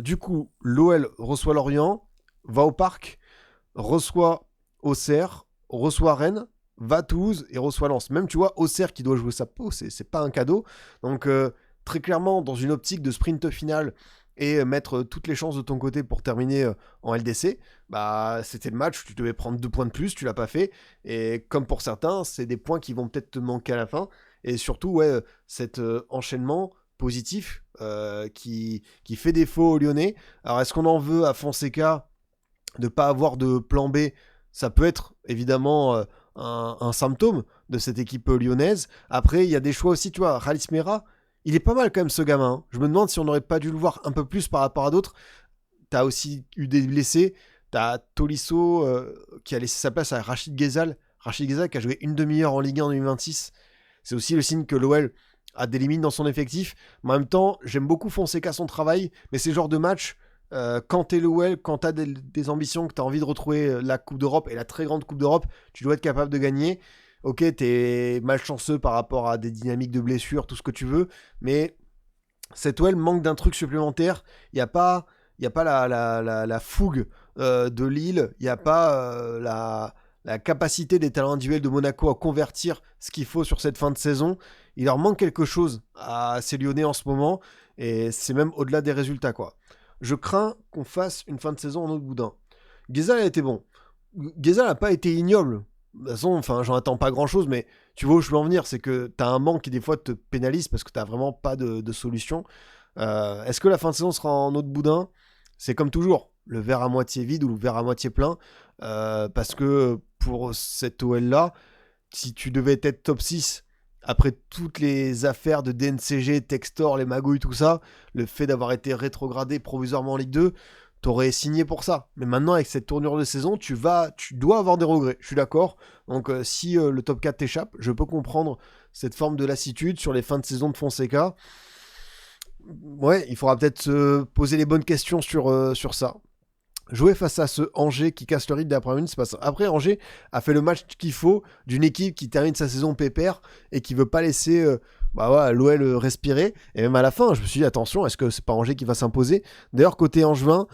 A: Du coup, l'OL reçoit Lorient, va au Parc, reçoit Auxerre, reçoit Rennes, va à Toulouse et reçoit Lens. Même, tu vois, Auxerre qui doit jouer sa peau, c'est pas un cadeau. Donc, très clairement, dans une optique de sprint final et mettre toutes les chances de ton côté pour terminer en LDC, bah, c'était le match où tu devais prendre 2 points de plus, tu l'as pas fait. Et comme pour certains, c'est des points qui vont peut-être te manquer à la fin. Et surtout, ouais, cet enchaînement positif qui fait défaut aux Lyonnais. Alors est-ce qu'on en veut à Fonseca de ne pas avoir de plan B? Ça peut être évidemment un symptôme de cette équipe lyonnaise. Après il y a des choix aussi, tu vois, Khalis Mera, il est pas mal quand même ce gamin, hein. Je me demande si on n'aurait pas dû le voir un peu plus par rapport à d'autres. T'as aussi eu des blessés, t'as Tolisso qui a laissé sa place à Rachid Ghezal qui a joué une demi-heure en Ligue 1 en 2026. C'est aussi le signe que l'OL a des limites dans son effectif. Mais en même temps, j'aime beaucoup Fonseca son travail, mais c'est le genre de match, quand t'es l'OL, quand t'as des ambitions, que t'as envie de retrouver la Coupe d'Europe et la très grande Coupe d'Europe, tu dois être capable de gagner. Ok, t'es malchanceux par rapport à des dynamiques de blessures, tout ce que tu veux, mais cet OL manque d'un truc supplémentaire. Il n'y a pas la fougue de Lille, il n'y a pas la capacité des talents individuels de Monaco à convertir ce qu'il faut sur cette fin de saison. Il leur manque quelque chose à ces Lyonnais en ce moment, et c'est même au-delà des résultats, quoi. Je crains qu'on fasse une fin de saison en autre boudin. Ghezal a été bon. Ghezal n'a pas été ignoble. De toute façon, enfin, j'en attends pas grand-chose, mais tu vois où je veux en venir, c'est que t'as un manque qui des fois te pénalise parce que t'as vraiment pas de solution. Est-ce que la fin de saison sera en autre boudin? C'est comme toujours, le verre à moitié vide ou le verre à moitié plein, parce que pour cette OL-là, si tu devais être top 6, après toutes les affaires de DNCG, Textor, les magouilles, tout ça, le fait d'avoir été rétrogradé provisoirement en Ligue 2, t'aurais signé pour ça. Mais maintenant, avec cette tournure de saison, tu dois avoir des regrets, je suis d'accord. Donc si le top 4 t'échappe, je peux comprendre cette forme de lassitude sur les fins de saison de Fonseca. Ouais, il faudra peut-être se poser les bonnes questions sur ça. Jouer face à ce Angers qui casse le rythme d'après minute, c'est pas ça. Après, Angers a fait le match qu'il faut d'une équipe qui termine sa saison pépère et qui veut pas laisser l'OL respirer. Et même à la fin, je me suis dit, attention, est-ce que c'est pas Angers qui va s'imposer? D'ailleurs, côté Angevin,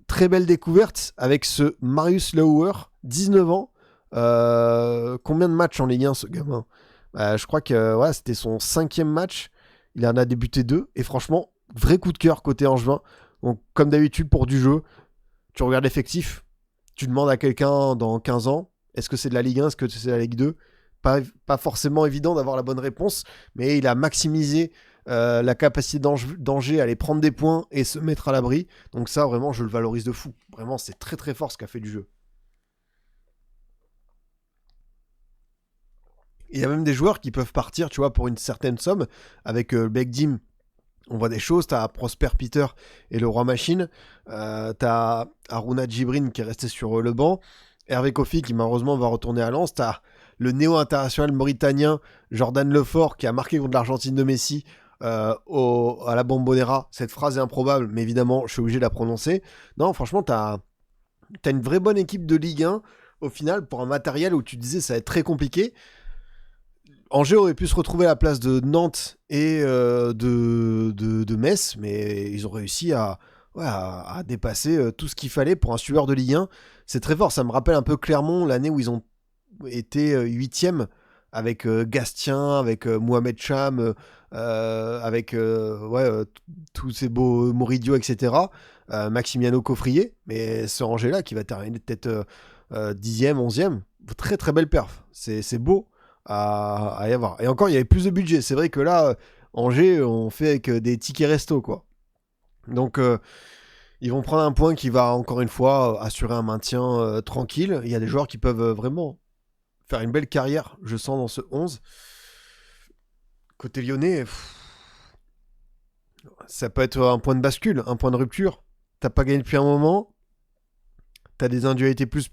A: très belle découverte avec ce Marius Lauer, 19 ans. Combien de matchs en Ligue 1, ce gamin? Je crois que c'était son 5e match. Il en a débuté 2. Et franchement, vrai coup de cœur côté Angevin. Donc, comme d'habitude, pour du jeu, tu regardes l'effectif, tu demandes à quelqu'un dans 15 ans, est-ce que c'est de la Ligue 1, est-ce que c'est de la Ligue 2 ? Pas forcément évident d'avoir la bonne réponse, mais il a maximisé la capacité d'Angers à aller prendre des points et se mettre à l'abri. Donc ça, vraiment, je le valorise de fou. Vraiment, c'est très très fort ce qu'a fait du jeu. Il y a même des joueurs qui peuvent partir, tu vois, pour une certaine somme. Avec Begdim, on voit des choses. T'as Prosper Peter et le Roi Machine. T'as Aruna Djibrin qui est resté sur le banc. Hervé Kofi qui malheureusement va retourner à Lens. T'as le néo-international mauritanien Jordan Lefort qui a marqué contre l'Argentine de Messi à la Bombonera. Cette phrase est improbable, mais évidemment, je suis obligé de la prononcer. Non, franchement, t'as une vraie bonne équipe de Ligue 1 au final pour un matériel où tu disais ça va être très compliqué. Angers aurait pu se retrouver à la place de Nantes et de Metz, mais ils ont réussi à dépasser tout ce qu'il fallait pour un sueur de Ligue 1. C'est très fort, ça me rappelle un peu Clermont, l'année où ils ont été 8e avec Gastien, avec Mohamed Cham, avec tous ces beaux Moridio, etc. Maximiano Coffrier, mais ce Angers-là qui va terminer peut-être 10e, 11e. Très très belle perf, c'est beau à y avoir. Et encore, il y avait plus de budget. C'est vrai que là, Angers, on fait avec des tickets resto, quoi. Donc, ils vont prendre un point qui va, encore une fois, assurer un maintien tranquille. Il y a des joueurs qui peuvent vraiment faire une belle carrière, je sens, dans ce 11. Côté lyonnais, ça peut être un point de bascule, un point de rupture. T'as pas gagné depuis un moment. T'as des individualités plus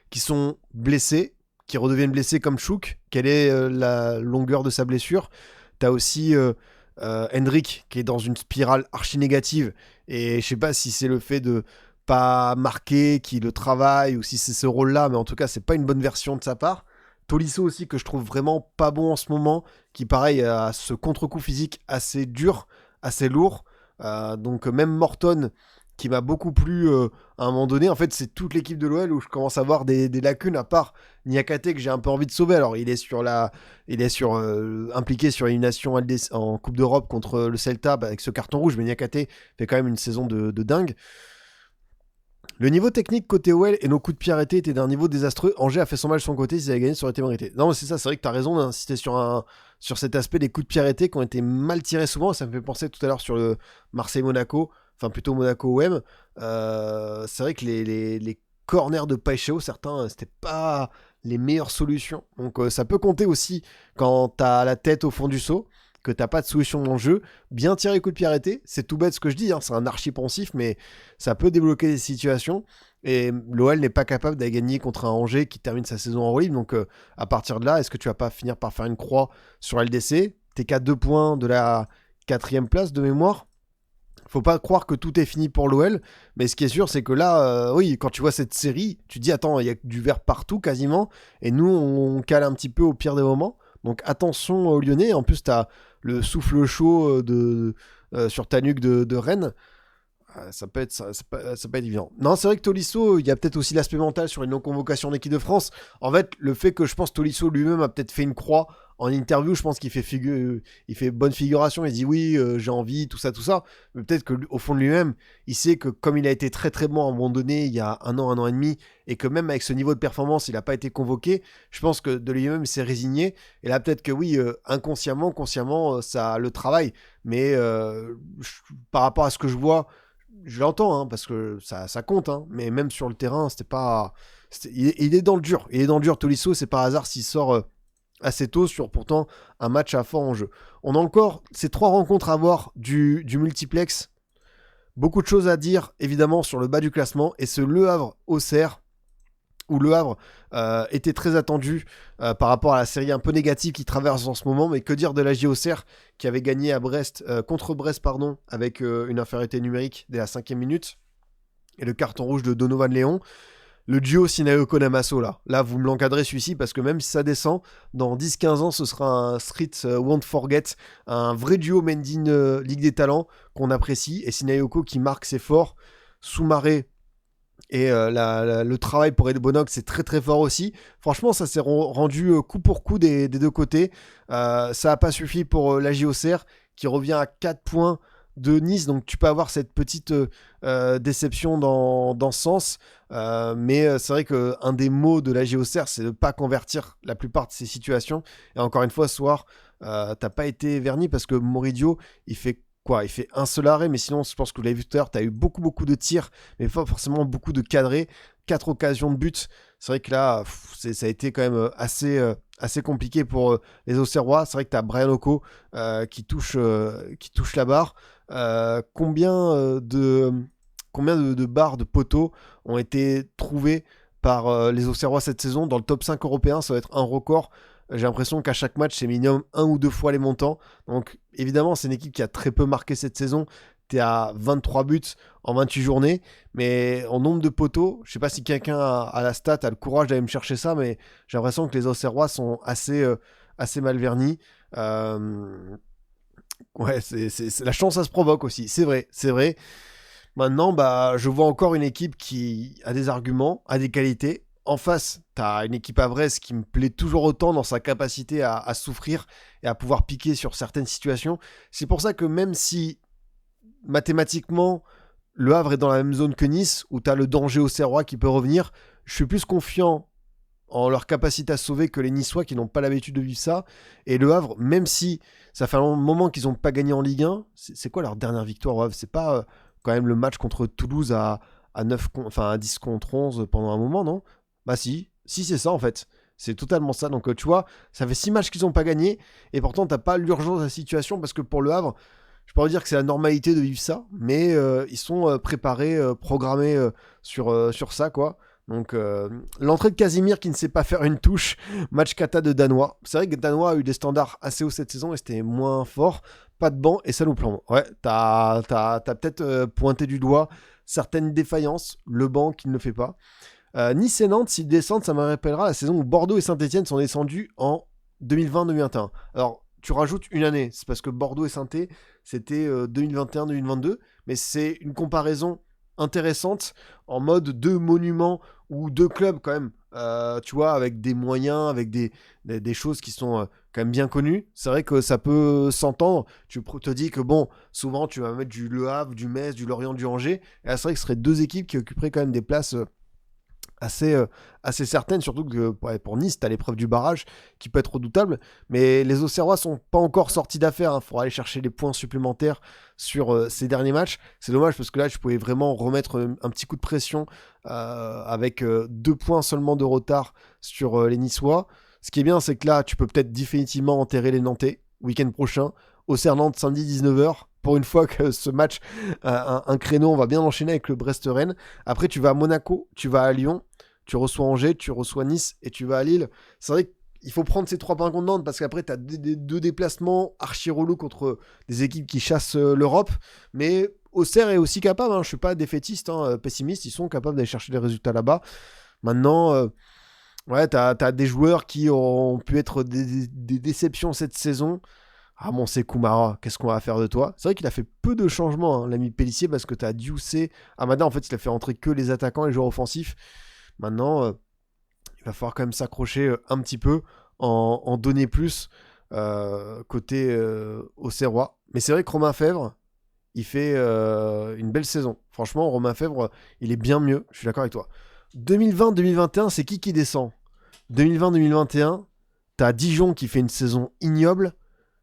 A: qui sont blessés, qui redeviennent blessés comme Chouk. Quelle est la longueur de sa blessure ? T'as aussi Hendrick qui est dans une spirale archi négative. Et je sais pas si c'est le fait de pas marquer qui le travaille ou si c'est ce rôle-là, mais en tout cas, c'est pas une bonne version de sa part. Tolisso aussi, que je trouve vraiment pas bon en ce moment, qui pareil a ce contre-coup physique assez dur, assez lourd. Donc même Morton, qui m'a beaucoup plu à un moment donné. En fait, c'est toute l'équipe de l'OL où je commence à voir des lacunes, à part Niakate que j'ai un peu envie de sauver. Alors, il est impliqué sur l'élimination en Coupe d'Europe contre le Celta avec ce carton rouge, mais Niakate fait quand même une saison de dingue. Le niveau technique côté OL et nos coups de pied arrêtés étaient d'un niveau désastreux. Angers a fait son mal de son côté, s'ils avaient gagné, ça aurait été mérité. Non, mais c'est ça, c'est vrai que t'as raison d'insister sur cet aspect des coups de pied arrêtés qui ont été mal tirés souvent. Ça me fait penser tout à l'heure sur le Marseille-Monaco, enfin plutôt Monaco-OM. C'est vrai que les corners de Paixão, certains, c'était pas les meilleures solutions. Donc ça peut compter aussi quand t'as la tête au fond du seau, que t'as pas de solution dans le jeu. Bien tirer les coups de pied arrêtés, c'est tout bête ce que je dis, hein, c'est un archi pensif, mais ça peut débloquer des situations. Et l'OL n'est pas capable d'aller gagner contre un Angers qui termine sa saison en roue libre. Donc à partir de là, est-ce que tu vas pas finir par faire une croix sur LDC ? T'es qu'à 2 points de la 4e place de mémoire. Faut pas croire que tout est fini pour l'OL, mais ce qui est sûr, c'est que là, oui, quand tu vois cette série, tu te dis, attends, il y a du vert partout quasiment, et nous, on cale un petit peu au pire des moments. Donc attention aux Lyonnais. En plus, t'as le souffle chaud sur ta nuque de Rennes. Ça peut être évident. Non, c'est vrai que Tolisso, il y a peut-être aussi l'aspect mental sur une non-convocation d'équipe de France. En fait, le fait que je pense Tolisso lui-même a peut-être fait une croix en interview, je pense qu'il fait il fait bonne figuration, il dit oui, j'ai envie, tout ça. Mais peut-être qu'au fond de lui-même, il sait que comme il a été très très bon à un moment donné, il y a un an et demi, et que même avec ce niveau de performance, il n'a pas été convoqué, je pense que de lui-même, il s'est résigné. Et là, peut-être que oui, inconsciemment, consciemment, ça le travaille. Mais par rapport à ce que je vois, je l'entends, hein, parce que ça compte, hein, mais même sur le terrain, il est dans le dur. Il est dans le dur, Tolisso, c'est par hasard s'il sort assez tôt sur pourtant un match à fort enjeu. On a encore ces 3 rencontres à voir du multiplex. Beaucoup de choses à dire, évidemment, sur le bas du classement, et ce Le Havre-Auxerre, où Le Havre était très attendu par rapport à la série un peu négative qui traverse en ce moment, mais que dire de la Auxerre qui avait gagné à Brest, contre Brest, avec une infériorité numérique dès la 5e minute, et le carton rouge de Donovan Léon. Le duo Sinaeko Namaso, là vous me l'encadrez celui-ci, parce que même si ça descend, dans 10-15 ans, ce sera un Street Won't Forget, un vrai duo Made in Ligue des Talents qu'on apprécie, et Sinaeko qui marque ses forts. Soumaré et le travail pour Ed Bonnock, c'est très très fort aussi. Franchement, ça s'est rendu coup pour coup des deux côtés. Ça n'a pas suffi pour la JOCR qui revient à 4 points de Nice, donc tu peux avoir cette petite déception dans ce sens. Mais c'est vrai qu'un des mots de la Auxerre, c'est de ne pas convertir la plupart de ces situations. Et encore une fois, ce soir, t'as pas été verni parce que Moridio, il fait quoi? Il fait un seul arrêt, mais sinon, je pense que vous l'avez vu tout à l'heure, t'as eu beaucoup de tirs, mais pas forcément beaucoup de cadrés. 4 occasions de but. C'est vrai que là, ça a été quand même assez compliqué pour les Auxerrois. C'est vrai que tu as Brian Oko qui touche la barre. Combien de barres de poteaux ont été trouvées par les Auxerrois cette saison dans le top 5 européen? Ça va être un record. J'ai l'impression qu'à chaque match, c'est minimum 1 ou 2 fois les montants. Donc évidemment, c'est une équipe qui a très peu marqué cette saison. T'es à 23 buts en 28 journées, mais en nombre de poteaux, je sais pas si quelqu'un a la stat, a le courage d'aller me chercher ça, mais j'ai l'impression que les Auxerrois sont assez mal vernis. Ouais, c'est la chance, ça se provoque aussi, c'est vrai. Maintenant, je vois encore une équipe qui a des arguments, a des qualités. En face, t'as une équipe à Brest qui me plaît toujours autant dans sa capacité à souffrir et à pouvoir piquer sur certaines situations. C'est pour ça que même si mathématiquement, Le Havre est dans la même zone que Nice, où tu as le danger auxerrois qui peut revenir. Je suis plus confiant en leur capacité à sauver que les Niçois qui n'ont pas l'habitude de vivre ça. Et Le Havre, même si ça fait un long moment qu'ils n'ont pas gagné en Ligue 1, c'est quoi leur dernière victoire au Havre? C'est pas quand même le match contre Toulouse à 10 contre 11 pendant un moment, non? Bah si c'est ça en fait. C'est totalement ça. Donc tu vois, ça fait 6 matchs qu'ils n'ont pas gagné, et pourtant t'as pas l'urgence de la situation, parce que pour Le Havre, je peux pas dire que c'est la normalité de vivre ça, mais ils sont préparés, programmés sur ça, quoi. Donc l'entrée de Casimir qui ne sait pas faire une touche, match kata de Danois. C'est vrai que Danois a eu des standards assez hauts cette saison et c'était moins fort. Pas de banc et ça nous plombe. Ouais, t'as peut-être pointé du doigt certaines défaillances, le banc qui ne le fait pas. Nice et Nantes, s'ils descendent, ça me rappellera la saison où Bordeaux et Saint-Etienne sont descendus en 2020-2021. Alors, tu rajoutes une année, c'est parce que Bordeaux et Saint-Etienne, c'était 2021-2022, mais c'est une comparaison intéressante en mode deux monuments ou deux clubs quand même, tu vois, avec des moyens, avec des choses qui sont quand même bien connues. C'est vrai que ça peut s'entendre. Tu te dis que bon, souvent tu vas mettre du Le Havre, du Metz, du Lorient, du Angers, et là, c'est vrai que ce seraient deux équipes qui occuperaient quand même des places assez certaine, surtout que pour Nice, tu as l'épreuve du barrage qui peut être redoutable, mais les Auxerrois sont pas encore sortis d'affaire, il faudra aller chercher des points supplémentaires sur ces derniers matchs. C'est dommage parce que là, tu pouvais vraiment remettre un petit coup de pression avec 2 points seulement de retard sur les Niçois. Ce qui est bien, c'est que là, tu peux peut-être définitivement enterrer les Nantais week-end prochain. Auxerre-Nantes, samedi 19h. Pour une fois que ce match, un créneau, on va bien enchaîner avec le Brest-Rennes. Après, tu vas à Monaco, tu vas à Lyon, tu reçois Angers, tu reçois Nice et tu vas à Lille. C'est vrai qu'il faut prendre ces 3 points contre Nantes parce qu'après, tu as 2 déplacements archi relous contre des équipes qui chassent l'Europe. Mais Auxerre est aussi capable, je ne suis pas défaitiste, pessimiste, ils sont capables d'aller chercher des résultats là-bas. Maintenant, ouais, tu as des joueurs qui ont pu être des déceptions cette saison. Ah bon, c'est Koumara, qu'est-ce qu'on va faire de toi? C'est vrai qu'il a fait peu de changements, l'ami Pellissier, parce que tu as Diousé, Amada, en fait, il a fait rentrer que les attaquants et les joueurs offensifs. Maintenant, il va falloir quand même s'accrocher un petit peu, en donner plus côté Auxerrois. Mais c'est vrai que Romain Fèvre, il fait une belle saison. Franchement, Romain Fèvre, il est bien mieux, je suis d'accord avec toi. 2020-2021, c'est qui descend? 2020-2021, t'as Dijon qui fait une saison ignoble.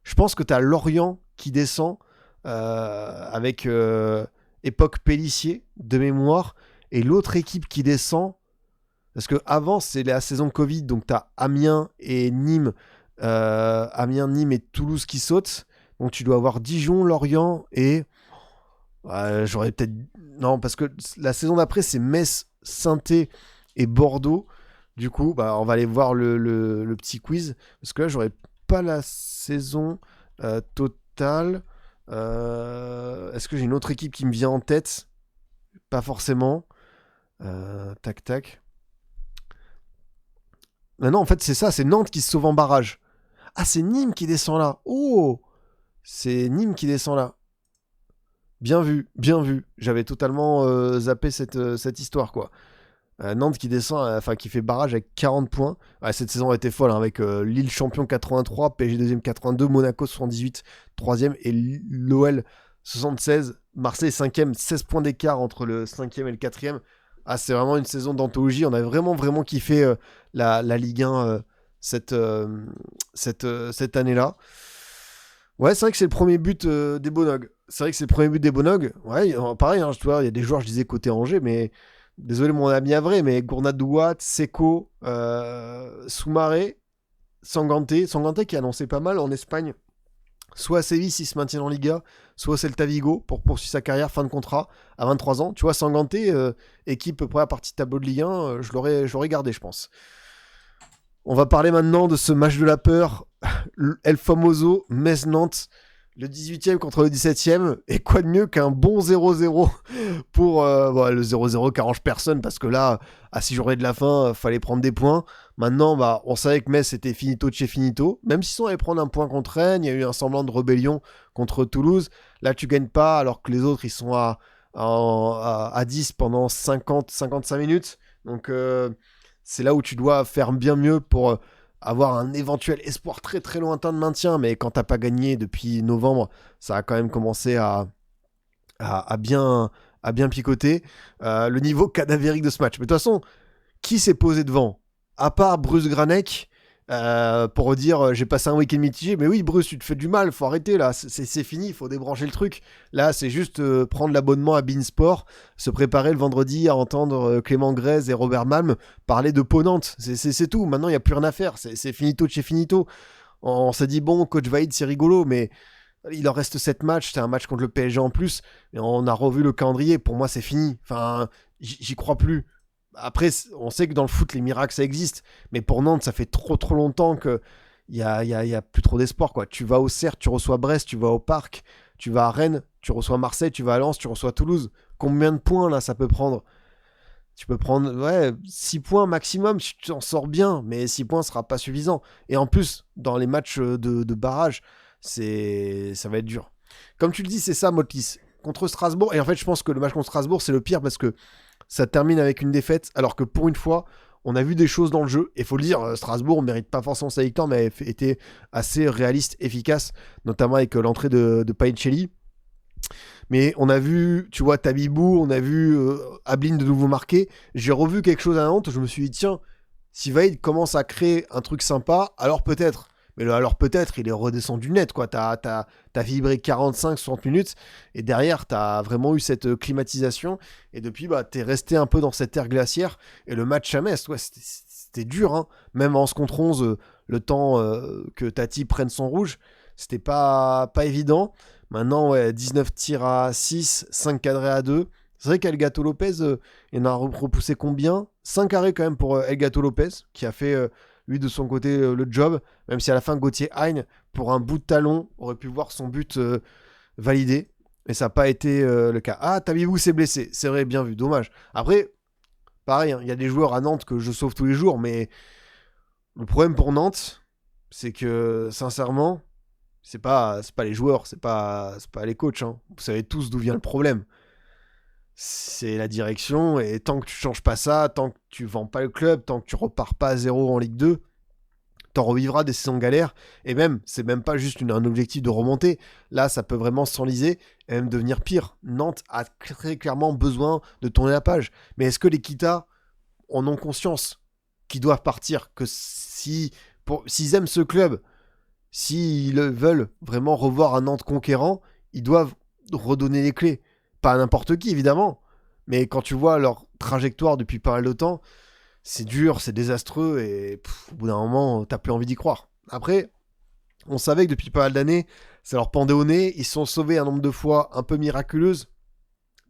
A: Je pense que t'as Lorient qui descend avec époque Pellissier de mémoire. Et l'autre équipe qui descend, parce que avant c'est la saison Covid, donc t'as Amiens et Nîmes, Nîmes et Toulouse qui sautent. Donc tu dois avoir Dijon, Lorient et j'aurais peut-être non, parce que la saison d'après c'est Metz, Saint-Étienne et Bordeaux. Du coup, on va aller voir le petit quiz, parce que là j'aurais pas la saison totale. Est-ce que j'ai une autre équipe qui me vient en tête? Pas forcément. Tac. Non, en fait, c'est ça, c'est Nantes qui se sauve en barrage. Ah, c'est Nîmes qui descend là. Oh, c'est Nîmes qui descend là. Bien vu. J'avais totalement zappé cette histoire, quoi. Nantes qui descend, qui fait barrage avec 40 points. Ouais, cette saison a été folle, avec Lille champion 83, PSG deuxième 82, Monaco 78, troisième et l'OL 76. Marseille 5e, 16 points d'écart entre le 5e et le 4e. Ah, c'est vraiment une saison d'anthologie. On a vraiment, vraiment kiffé la Ligue 1 cette année-là. Ouais, c'est vrai que c'est le premier but des Bonog. Ouais, pareil, hein, tu vois, il y a des joueurs, je disais, côté Angers, mais désolé mon ami Avré, mais Gournadouat, Seco, Soumaré, Sanganté qui a annoncé pas mal en Espagne. Soit à Séville s'il se maintient en Liga, soit à Celta Vigo pour poursuivre sa carrière, fin de contrat, à 23 ans. Tu vois, Sanganté, équipe première partie de tableau de Ligue 1, je l'aurais gardé, je pense. On va parler maintenant de ce match de la peur, El Famoso, Metz-Nantes, le 18e contre le 17e, et quoi de mieux qu'un bon 0-0 pour le 0-0 qui arrange personne, parce que là, à 6 journées de la fin, fallait prendre des points. Maintenant, on savait que Metz était finito de chez finito, même s'ils sont allés prendre un point contre Rennes, il y a eu un semblant de rébellion contre Toulouse. Là, tu gagnes pas, alors que les autres, ils sont à 10 pendant 50-55 minutes. Donc, c'est là où tu dois faire bien mieux pour avoir un éventuel espoir très très lointain de maintien, mais quand t'as pas gagné depuis novembre, ça a quand même commencé à bien picoter. Le niveau cadavérique de ce match. Mais de toute façon, qui s'est posé devant ? À part Bruce Granek, pour dire j'ai passé un week-end mitigé, mais oui Bruce, tu te fais du mal, faut arrêter là, c'est fini, il faut débrancher le truc. Là c'est juste prendre l'abonnement à Beansport, se préparer le vendredi à entendre Clément Grèze et Robert Malm parler de Pau Nantes, c'est tout. Maintenant il n'y a plus rien à faire, c'est finito de chez finito. On s'est dit bon, coach Vaïd c'est rigolo, mais il en reste 7 matchs, c'est un match contre le PSG en plus, et on a revu le calendrier, pour moi c'est fini, enfin j'y crois plus. Après, on sait que dans le foot, les miracles, ça existe. Mais pour Nantes, ça fait trop longtemps qu'il y a plus trop d'espoir, quoi. Tu vas au Cercle, tu reçois Brest, tu vas au Parc, tu vas à Rennes, tu reçois Marseille, tu vas à Lens, tu reçois Toulouse. Combien de points, là, ça peut prendre ? Tu peux prendre 6 points maximum, si tu en sors bien. Mais 6 points ne sera pas suffisant. Et en plus, dans les matchs de barrage, ça va être dur. Comme tu le dis, c'est ça, Motlis. Contre Strasbourg, et en fait, je pense que le match contre Strasbourg, c'est le pire parce que ça termine avec une défaite, alors que pour une fois, on a vu des choses dans le jeu. Et il faut le dire, Strasbourg ne mérite pas forcément sa victoire, mais a été assez réaliste, efficace, notamment avec l'entrée de Paincelli. Mais on a vu, tu vois, Tabibou, on a vu Ablin de nouveau marqué. J'ai revu quelque chose à Nantes, je me suis dit, tiens, si Vaïd commence à créer un truc sympa, alors peut-être. Mais alors peut-être, il est redescendu net, quoi. T'as vibré 45-60 minutes, et derrière, t'as vraiment eu cette climatisation, et depuis, t'es resté un peu dans cette ère glaciaire, et le match à Metz, ouais, c'était dur, hein. Même en 11 contre 11, le temps que Tati prenne son rouge, c'était pas évident. Maintenant, ouais, 19 tirs à 6, 5 cadrés à 2. C'est vrai qu'Elgato Lopez, il en a repoussé combien ? 5 arrêts quand même pour Elgato Lopez, qui a fait... lui de son côté le job, même si à la fin Gauthier Hein, pour un bout de talon, aurait pu voir son but validé, et ça n'a pas été le cas. Ah, Tabibou s'est blessé, c'est vrai, bien vu, dommage. Après, pareil, il y a des joueurs à Nantes que je sauve tous les jours, mais le problème pour Nantes, c'est que, sincèrement, c'est pas les joueurs, c'est pas les coachs, hein. Vous savez tous d'où vient le problème. C'est la direction, et tant que tu changes pas ça, tant que tu vends pas le club, tant que tu repars pas à zéro en Ligue 2, t'en revivras des saisons galères, et même, c'est même pas juste un objectif de remonter, là ça peut vraiment s'enliser, et même devenir pire. Nantes a très clairement besoin de tourner la page, mais est-ce que les Kita en ont conscience qu'ils doivent partir, que s'ils aiment ce club, s'ils veulent vraiment revoir un Nantes conquérant, ils doivent redonner les clés. Pas à n'importe qui, évidemment, mais quand tu vois leur trajectoire depuis pas mal de temps, c'est dur, c'est désastreux, et au bout d'un moment, t'as plus envie d'y croire. Après, on savait que depuis pas mal d'années, ça leur pendait au nez, ils se sont sauvés un nombre de fois un peu miraculeuses.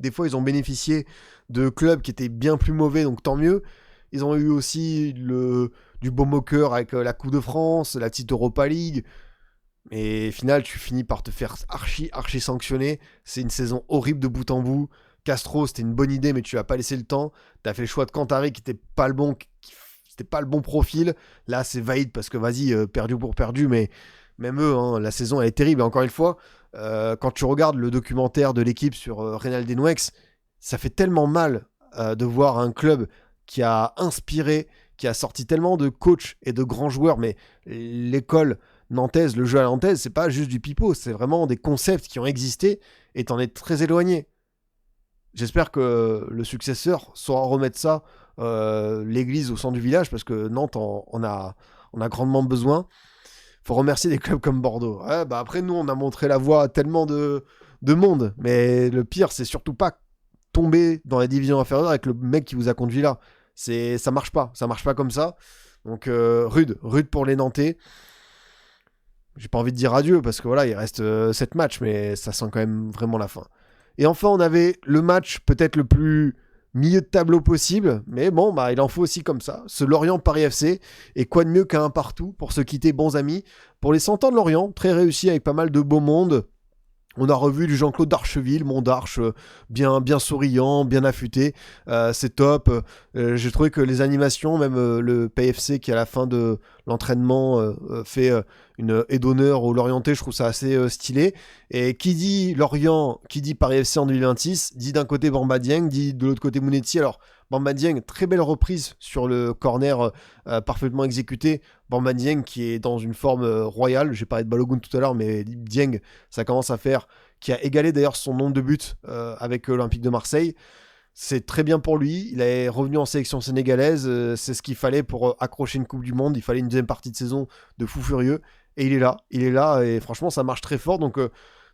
A: Des fois, ils ont bénéficié de clubs qui étaient bien plus mauvais, donc tant mieux. Ils ont eu aussi du beau moqueur avec la Coupe de France, la petite Europa League. Et au final, tu finis par te faire archi sanctionner. C'est une saison horrible de bout en bout. Castro, c'était une bonne idée, mais tu n'as pas laissé le temps. Tu as fait le choix de Cantari qui n'était pas le bon, c'était pas le bon profil. Là, c'est Vaïd parce que vas-y, perdu pour perdu, mais même eux, hein, la saison elle est terrible. Et encore une fois, quand tu regardes le documentaire de l'équipe sur Reynald Denouex, ça fait tellement mal de voir un club qui a inspiré, qui a sorti tellement de coachs et de grands joueurs, mais l'école nantaise, le jeu à la nantaise, c'est pas juste du pipeau, c'est vraiment des concepts qui ont existé, et t'en es très éloigné. J'espère que le successeur saura remettre ça, l'église au centre du village, parce que Nantes on a grandement besoin. Faut remercier des clubs comme Bordeaux. Ouais, bah après, nous, on a montré la voie à tellement de monde, mais le pire, c'est surtout pas tomber dans les divisions inférieures avec le mec qui vous a conduit là. Ça marche pas comme ça. Donc rude pour les Nantais. J'ai pas envie de dire adieu parce que voilà, il reste 7 matchs, mais ça sent quand même vraiment la fin. Et enfin, on avait le match peut-être le plus milieu de tableau possible, mais bon, bah il en faut aussi comme ça. Ce Lorient-Paris FC, et quoi de mieux qu'un partout pour se quitter bons amis. Pour les 100 ans de Lorient, très réussi avec pas mal de beau monde. On a revu du Jean-Claude Darcheville, mon Darche, bien souriant, bien affûté. C'est top. J'ai trouvé que les animations, même le PFC qui à la fin de l'entraînement fait une aide d'honneur aux Lorientais, je trouve ça assez stylé. Et qui dit Lorient, qui dit Paris FC en 2026, dit d'un côté Bamba Dieng, dit de l'autre côté Mounetti. Alors Bamba Dieng, très belle reprise sur le corner parfaitement exécuté. Bamba Dieng qui est dans une forme royale. J'ai parlé de Balogun tout à l'heure, mais Dieng, ça commence à faire, qui a égalé d'ailleurs son nombre de buts avec l'Olympique de Marseille. C'est très bien pour lui. Il est revenu en sélection sénégalaise. C'est ce qu'il fallait pour accrocher une Coupe du Monde. Il fallait une deuxième partie de saison de fou furieux. Et il est là. Et franchement, ça marche très fort. Donc,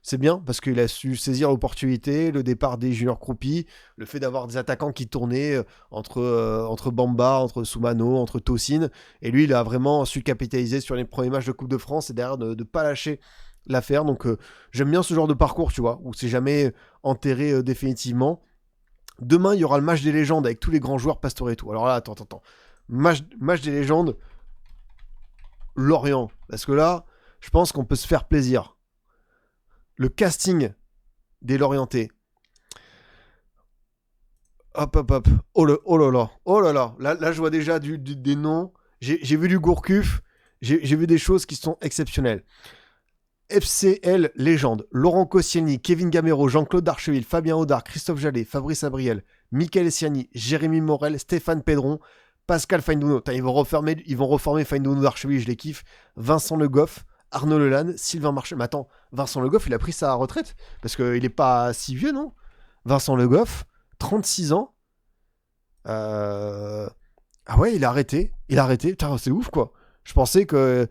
A: c'est bien parce qu'il a su saisir l'opportunité, le départ des juniors croupis, le fait d'avoir des attaquants qui tournaient entre Bamba, entre Soumano, entre Tosin. Et lui, il a vraiment su capitaliser sur les premiers matchs de Coupe de France et derrière de ne pas lâcher l'affaire. Donc, j'aime bien ce genre de parcours, tu vois, où c'est jamais enterré définitivement. Demain, il y aura le match des légendes avec tous les grands joueurs, Pastore et tout. Alors là, attends. Match des légendes, Lorient. Parce que là, je pense qu'on peut se faire plaisir. Le casting des Lorientais. Hop. Oh là là. Là, je vois déjà des noms. J'ai vu du Gourcuff. J'ai vu des choses qui sont exceptionnelles. FCL légende. Laurent Koscielny, Kevin Gamero, Jean-Claude Darcheville, Fabien Audard, Christophe Jallet, Fabrice Abriel, Michael Essiani, Jérémy Morel, Stéphane Pedron, Pascal Feindouno. Ils vont reformer Feindouno Darcheville, je les kiffe. Vincent Le Goff, Arnaud Lelanne, Sylvain Marchal. Mais attends, Vincent Le Goff, il a pris sa retraite parce qu'il est pas si vieux, non? Vincent Le Goff, 36 ans. Ah ouais, il a arrêté. Putain, c'est ouf, quoi. Je pensais que...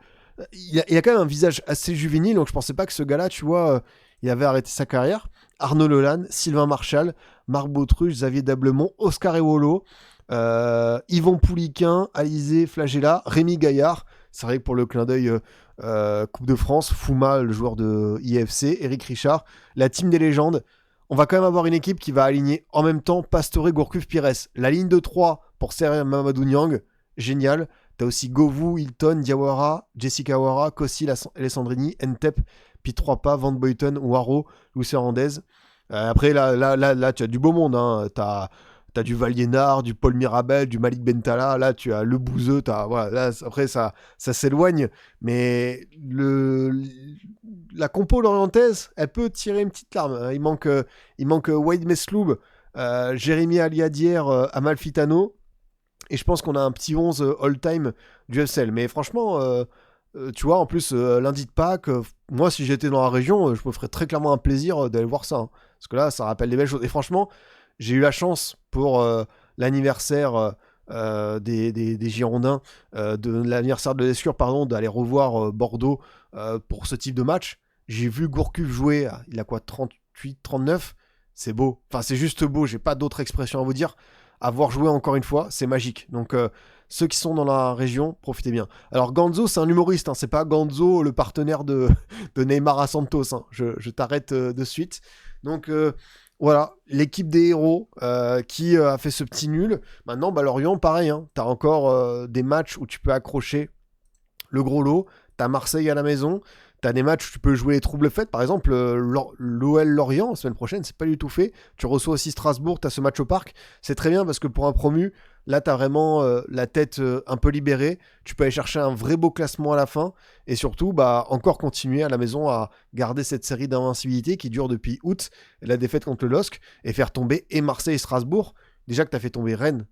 A: Il a quand même un visage assez juvénile, donc je pensais pas que ce gars-là, tu vois, il avait arrêté sa carrière. Arnaud Lelanne, Sylvain Marchal, Marc Bautruche, Xavier Dablemont, Oscar Ewolo, Yvon Pouliquin, Alizé Flagella, Rémi Gaillard. C'est vrai que pour le clin d'œil Coupe de France, Fouma, le joueur de IFC, Eric Richard, la team des légendes. On va quand même avoir une équipe qui va aligner en même temps Pastore, Gourcuff, Pires. La ligne de 3 pour servir Mamadou Niang, génial. T'as aussi Govou, Hilton, Diawara, Jessica Awara, Kossi, Alessandrini, Ntep, Pitropa, Van Boyton, Waro, Luis Hernandez. Après, là, tu as du beau monde. Hein. T'as du Valiénard, du Paul Mirabel, du Malik Bentala. Là, tu as Le Bouzeux. Voilà, là, après, ça s'éloigne. Mais la compo lorientaise, elle peut tirer une petite larme. Il manque Wade Mesloub, Jérémy Aliadière, Amalfitano. Et je pense qu'on a un petit 11 all-time du FCL. Mais franchement, tu vois, en plus, lundi de Pâques, moi, si j'étais dans la région, je me ferais très clairement un plaisir d'aller voir ça. Hein. Parce que là, ça rappelle des belles choses. Et franchement, j'ai eu la chance pour l'anniversaire des Girondins, de l'anniversaire de l'Escure, pardon, d'aller revoir Bordeaux pour ce type de match. J'ai vu Gourcuff jouer, il a quoi, 38, 39 ? C'est beau. Enfin, c'est juste beau, j'ai pas d'autre expression à vous dire. Avoir joué encore une fois, c'est magique. Donc, ceux qui sont dans la région, profitez bien. Alors, Ganzo, c'est un humoriste. Hein, c'est pas Ganzo, le partenaire de Neymar à Santos. Hein. Je t'arrête de suite. Donc, voilà, l'équipe des héros qui a fait ce petit nul. Maintenant, Lorient, pareil. Hein, t'as encore des matchs où tu peux accrocher le gros lot. T'as Marseille à la maison. T'as des matchs où tu peux jouer les troubles faites. Par exemple, l'OL Lorient, la semaine prochaine, c'est pas du tout fait. Tu reçois aussi Strasbourg, t'as ce match au parc. C'est très bien parce que pour un promu, là, t'as vraiment la tête un peu libérée. Tu peux aller chercher un vrai beau classement à la fin. Et surtout, encore continuer à la maison à garder cette série d'invincibilité qui dure depuis août, la défaite contre le LOSC, et faire tomber et Marseille et Strasbourg. Déjà que t'as fait tomber Rennes,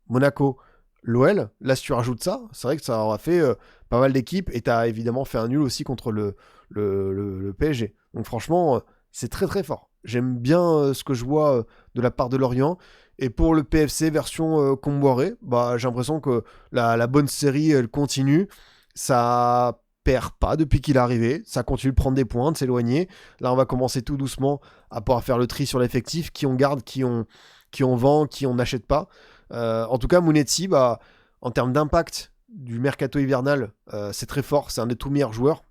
A: Monaco, l'OL, là si tu rajoutes ça, c'est vrai que ça aura fait pas mal d'équipes et t'as évidemment fait un nul aussi contre le PSG. Donc franchement, c'est très très fort. J'aime bien ce que je vois de la part de Lorient. Et pour le PFC version Comboiré, bah, j'ai l'impression que la bonne série, elle continue. Ça perd pas depuis qu'il est arrivé. Ça continue de prendre des points, de s'éloigner. Là, on va commencer tout doucement à pouvoir faire le tri sur l'effectif, qui on garde, qui on vend, qui on n'achète pas. En tout cas, Mounetzi, bah, en termes d'impact du mercato hivernal, c'est très fort. C'est un des tout meilleurs joueurs.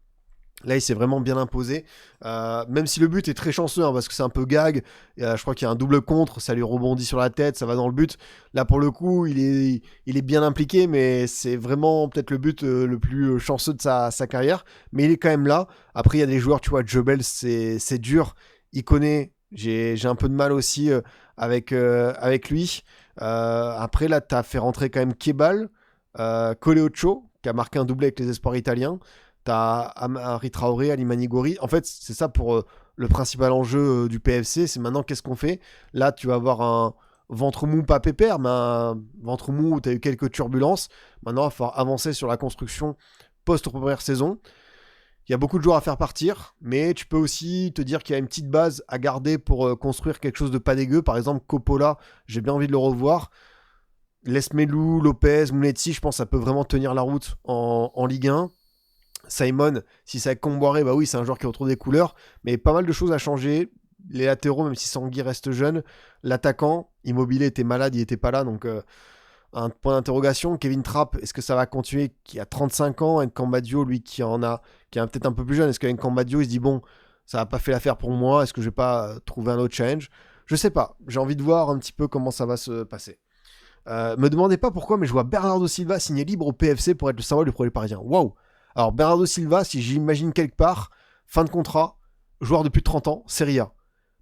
A: Là, il s'est vraiment bien imposé. Même si le but est très chanceux, hein, parce que c'est un peu gag. Je crois qu'il y a un double contre, ça lui rebondit sur la tête, ça va dans le but. Là, pour le coup, il est bien impliqué, mais c'est vraiment peut-être le but le plus chanceux de sa carrière. Mais il est quand même là. Après, il y a des joueurs, tu vois, Jebel, c'est dur. Il connaît. J'ai un peu de mal aussi avec lui. Après, là, tu as fait rentrer quand même Kebal, Coleocho, qui a marqué un doublé avec les espoirs italiens. T'as Amari Traoré, Alimani Gori. En fait, c'est ça pour le principal enjeu du PFC. C'est maintenant qu'est-ce qu'on fait. Là, tu vas avoir un ventre mou, pas pépère, mais un ventre mou où tu as eu quelques turbulences. Maintenant, il va falloir avancer sur la construction post-première saison. Il y a beaucoup de joueurs à faire partir, mais tu peux aussi te dire qu'il y a une petite base à garder pour construire quelque chose de pas dégueu. Par exemple, Coppola, j'ai bien envie de le revoir. Lesmelou, Lopez, Mounetzi, je pense que ça peut vraiment tenir la route en Ligue 1. Simon, si c'est avec Comboiré, bah oui, c'est un joueur qui retrouve des couleurs, mais pas mal de choses à changer. Les latéraux, même si Sangui reste jeune, l'attaquant, Immobilier était malade, il était pas là, donc un point d'interrogation. Kevin Trapp, est-ce que ça va continuer, qui a 35 ans, et Cambadio, lui, qui est peut-être un peu plus jeune, est-ce qu'avec Cambadio, il se dit, bon, ça n'a pas fait l'affaire pour moi, est-ce que je vais pas trouver un autre challenge? Je sais pas, j'ai envie de voir un petit peu comment ça va se passer. Me demandez pas pourquoi, mais je vois Bernardo Silva signer libre au PFC pour être le symbole du projet parisien. Waouh! Alors, Bernardo Silva, si j'imagine quelque part, fin de contrat, joueur de plus de 30 ans, Serie A.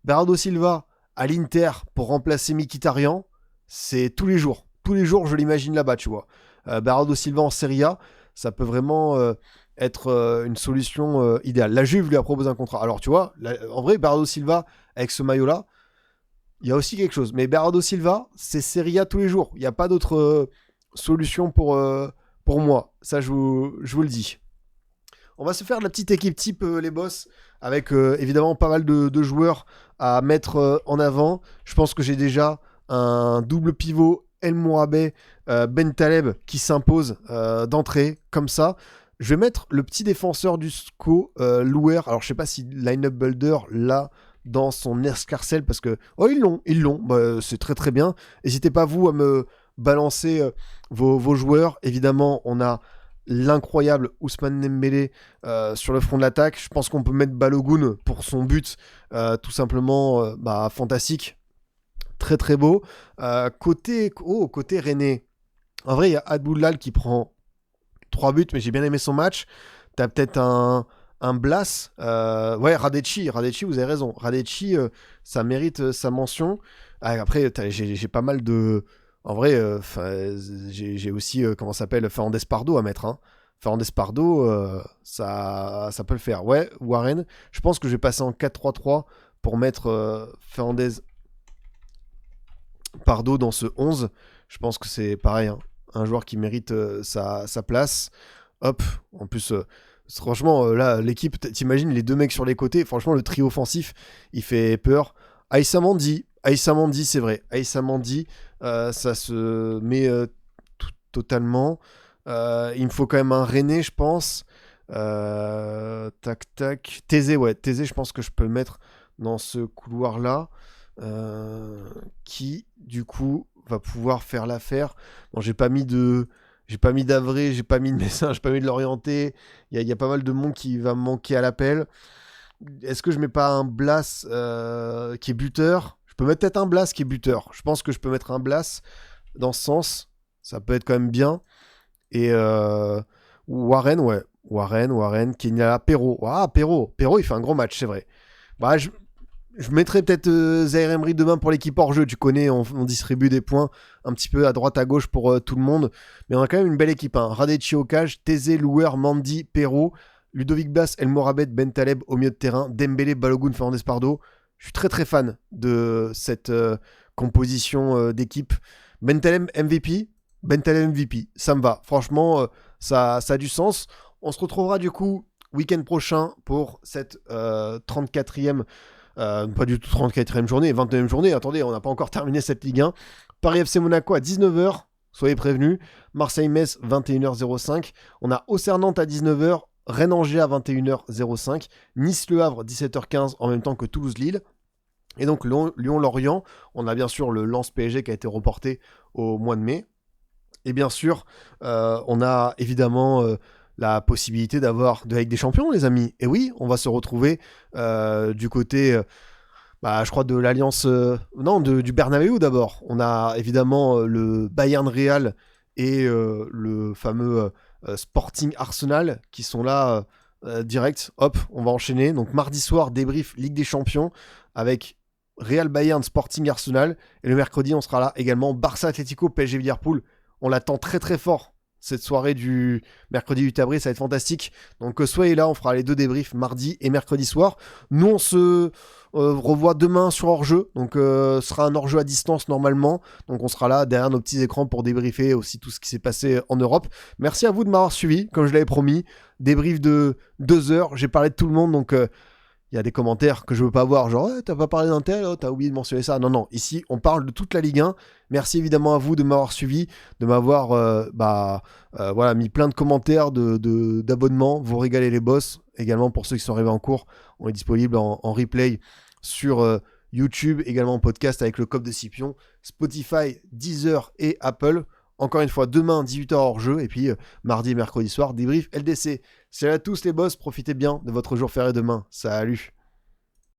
A: Bernardo Silva à l'Inter pour remplacer Mkhitaryan, c'est tous les jours. Tous les jours, je l'imagine là-bas, tu vois. Bernardo Silva en Serie A, ça peut vraiment être une solution idéale. La Juve lui a proposé un contrat. Alors, tu vois, en vrai, Bernardo Silva, avec ce maillot-là, il y a aussi quelque chose. Mais Bernardo Silva, c'est Serie A tous les jours. Il n'y a pas d'autre solution pour moi. Ça, je vous le dis. On va se faire de la petite équipe type les boss avec évidemment pas mal de joueurs à mettre en avant. Je pense que j'ai déjà un double pivot El Mourabet, Ben Taleb qui s'impose d'entrée comme ça. Je vais mettre le petit défenseur du SCO, Louer. Alors je sais pas si Line-Up Builder là dans son escarcelle parce que ils l'ont. Bah, c'est très très bien. N'hésitez pas vous à me balancer vos joueurs. Évidemment, on a l'incroyable Ousmane Dembélé sur le front de l'attaque. Je pense qu'on peut mettre Balogun pour son but, tout simplement fantastique, très très beau. Côté René, en vrai il y a Abdoulal qui prend 3 buts, mais j'ai bien aimé son match. T'as peut-être un Blas, Radecki, vous avez raison. Radecki, ça mérite sa mention. Après, j'ai pas mal de... En vrai, j'ai aussi, comment ça s'appelle, Fernandez Pardo à mettre. Hein. Fernandez Pardo, ça peut le faire. Ouais, Warren, je pense que je vais passer en 4-3-3 pour mettre Fernandez Pardo dans ce 11. Je pense que c'est pareil, hein, un joueur qui mérite sa place. Hop, en plus... franchement, là, l'équipe, t'imagines les deux mecs sur les côtés. Franchement, le trio offensif, il fait peur. Aïssa Mandi, c'est vrai. Aïssa Mandi, ça se met totalement. Il me faut quand même un René, je pense. Tac. Thésée, je pense que je peux le mettre dans ce couloir-là. Qui, du coup, va pouvoir faire l'affaire. Bon, j'ai pas mis d'Avré, j'ai pas mis de Messin, j'ai pas mis de l'Orienté. Il y a pas mal de monde qui va me manquer à l'appel. Est-ce que je mets pas un Blas qui est buteur? Je peux mettre peut-être un Blas qui est buteur. Je pense que je peux mettre un Blas dans ce sens. Ça peut être quand même bien. Et Warren, ouais. Warren, Kenya, Perrault. Ah, Perrault, il fait un gros match, c'est vrai. Bah, je mettrai peut-être Zaire Emery demain pour l'équipe hors jeu. Tu connais, on distribue des points un petit peu à droite à gauche pour tout le monde. Mais on a quand même une belle équipe. Hein. Radecki au cage, Thésée, Louer, Mandi, Perrault, Ludovic Blas, El Morabet, Ben Taleb au milieu de terrain, Dembélé, Balogun, Fernandez Pardo. Je suis très très fan de cette composition d'équipe. Ben Taleb MVP, ça me va. Franchement, ça a du sens. On se retrouvera du coup week-end prochain pour cette 34e Pas du tout 34e journée, 29e journée. Attendez, on n'a pas encore terminé cette Ligue 1. Paris FC Monaco à 19h, soyez prévenus. Marseille-Metz, 21h05. On a Auxerre-Nantes à 19h, Rennes-Angers à 21h05. Nice-Le Havre, 17h15, en même temps que Toulouse-Lille. Et donc Lyon-Lorient, on a bien sûr le Lens PSG qui a été reporté au mois de mai. Et bien sûr, on a évidemment la possibilité d'avoir de la Ligue des Champions, les amis. Et oui, on va se retrouver du côté, je crois, de l'Alliance... du Bernabéu d'abord. On a évidemment le Bayern Real et le fameux Sporting Arsenal qui sont là direct. Hop, on va enchaîner. Donc mardi soir, débrief Ligue des Champions avec Real Bayern, Sporting Arsenal. Et le mercredi, on sera là également. Barça Atlético, PSG Liverpool. On l'attend très très fort. Cette soirée du mercredi 8 avril, ça va être fantastique. Donc soyez là, on fera les deux débriefs mardi et mercredi soir. Nous, on se revoit demain sur hors-jeu. Donc ce sera un hors-jeu à distance normalement. Donc on sera là derrière nos petits écrans pour débriefer aussi tout ce qui s'est passé en Europe. Merci à vous de m'avoir suivi, comme je l'avais promis. Débrief de 2 heures. J'ai parlé de tout le monde, donc... il y a des commentaires que je veux pas voir, genre t'as pas parlé d'un tel, t'as oublié de mentionner ça. Non, ici on parle de toute la Ligue 1. Merci évidemment à vous de m'avoir suivi, de m'avoir mis plein de commentaires, d'abonnements. Vous régalez les boss. Également pour ceux qui sont arrivés en cours, on est disponible en replay sur YouTube, également en podcast avec le code de Scipion, Spotify, Deezer et Apple. Encore une fois, demain, 18h hors jeu, et puis mardi et mercredi soir, débrief LDC. Salut à tous les boss, profitez bien de votre jour férié demain. Salut!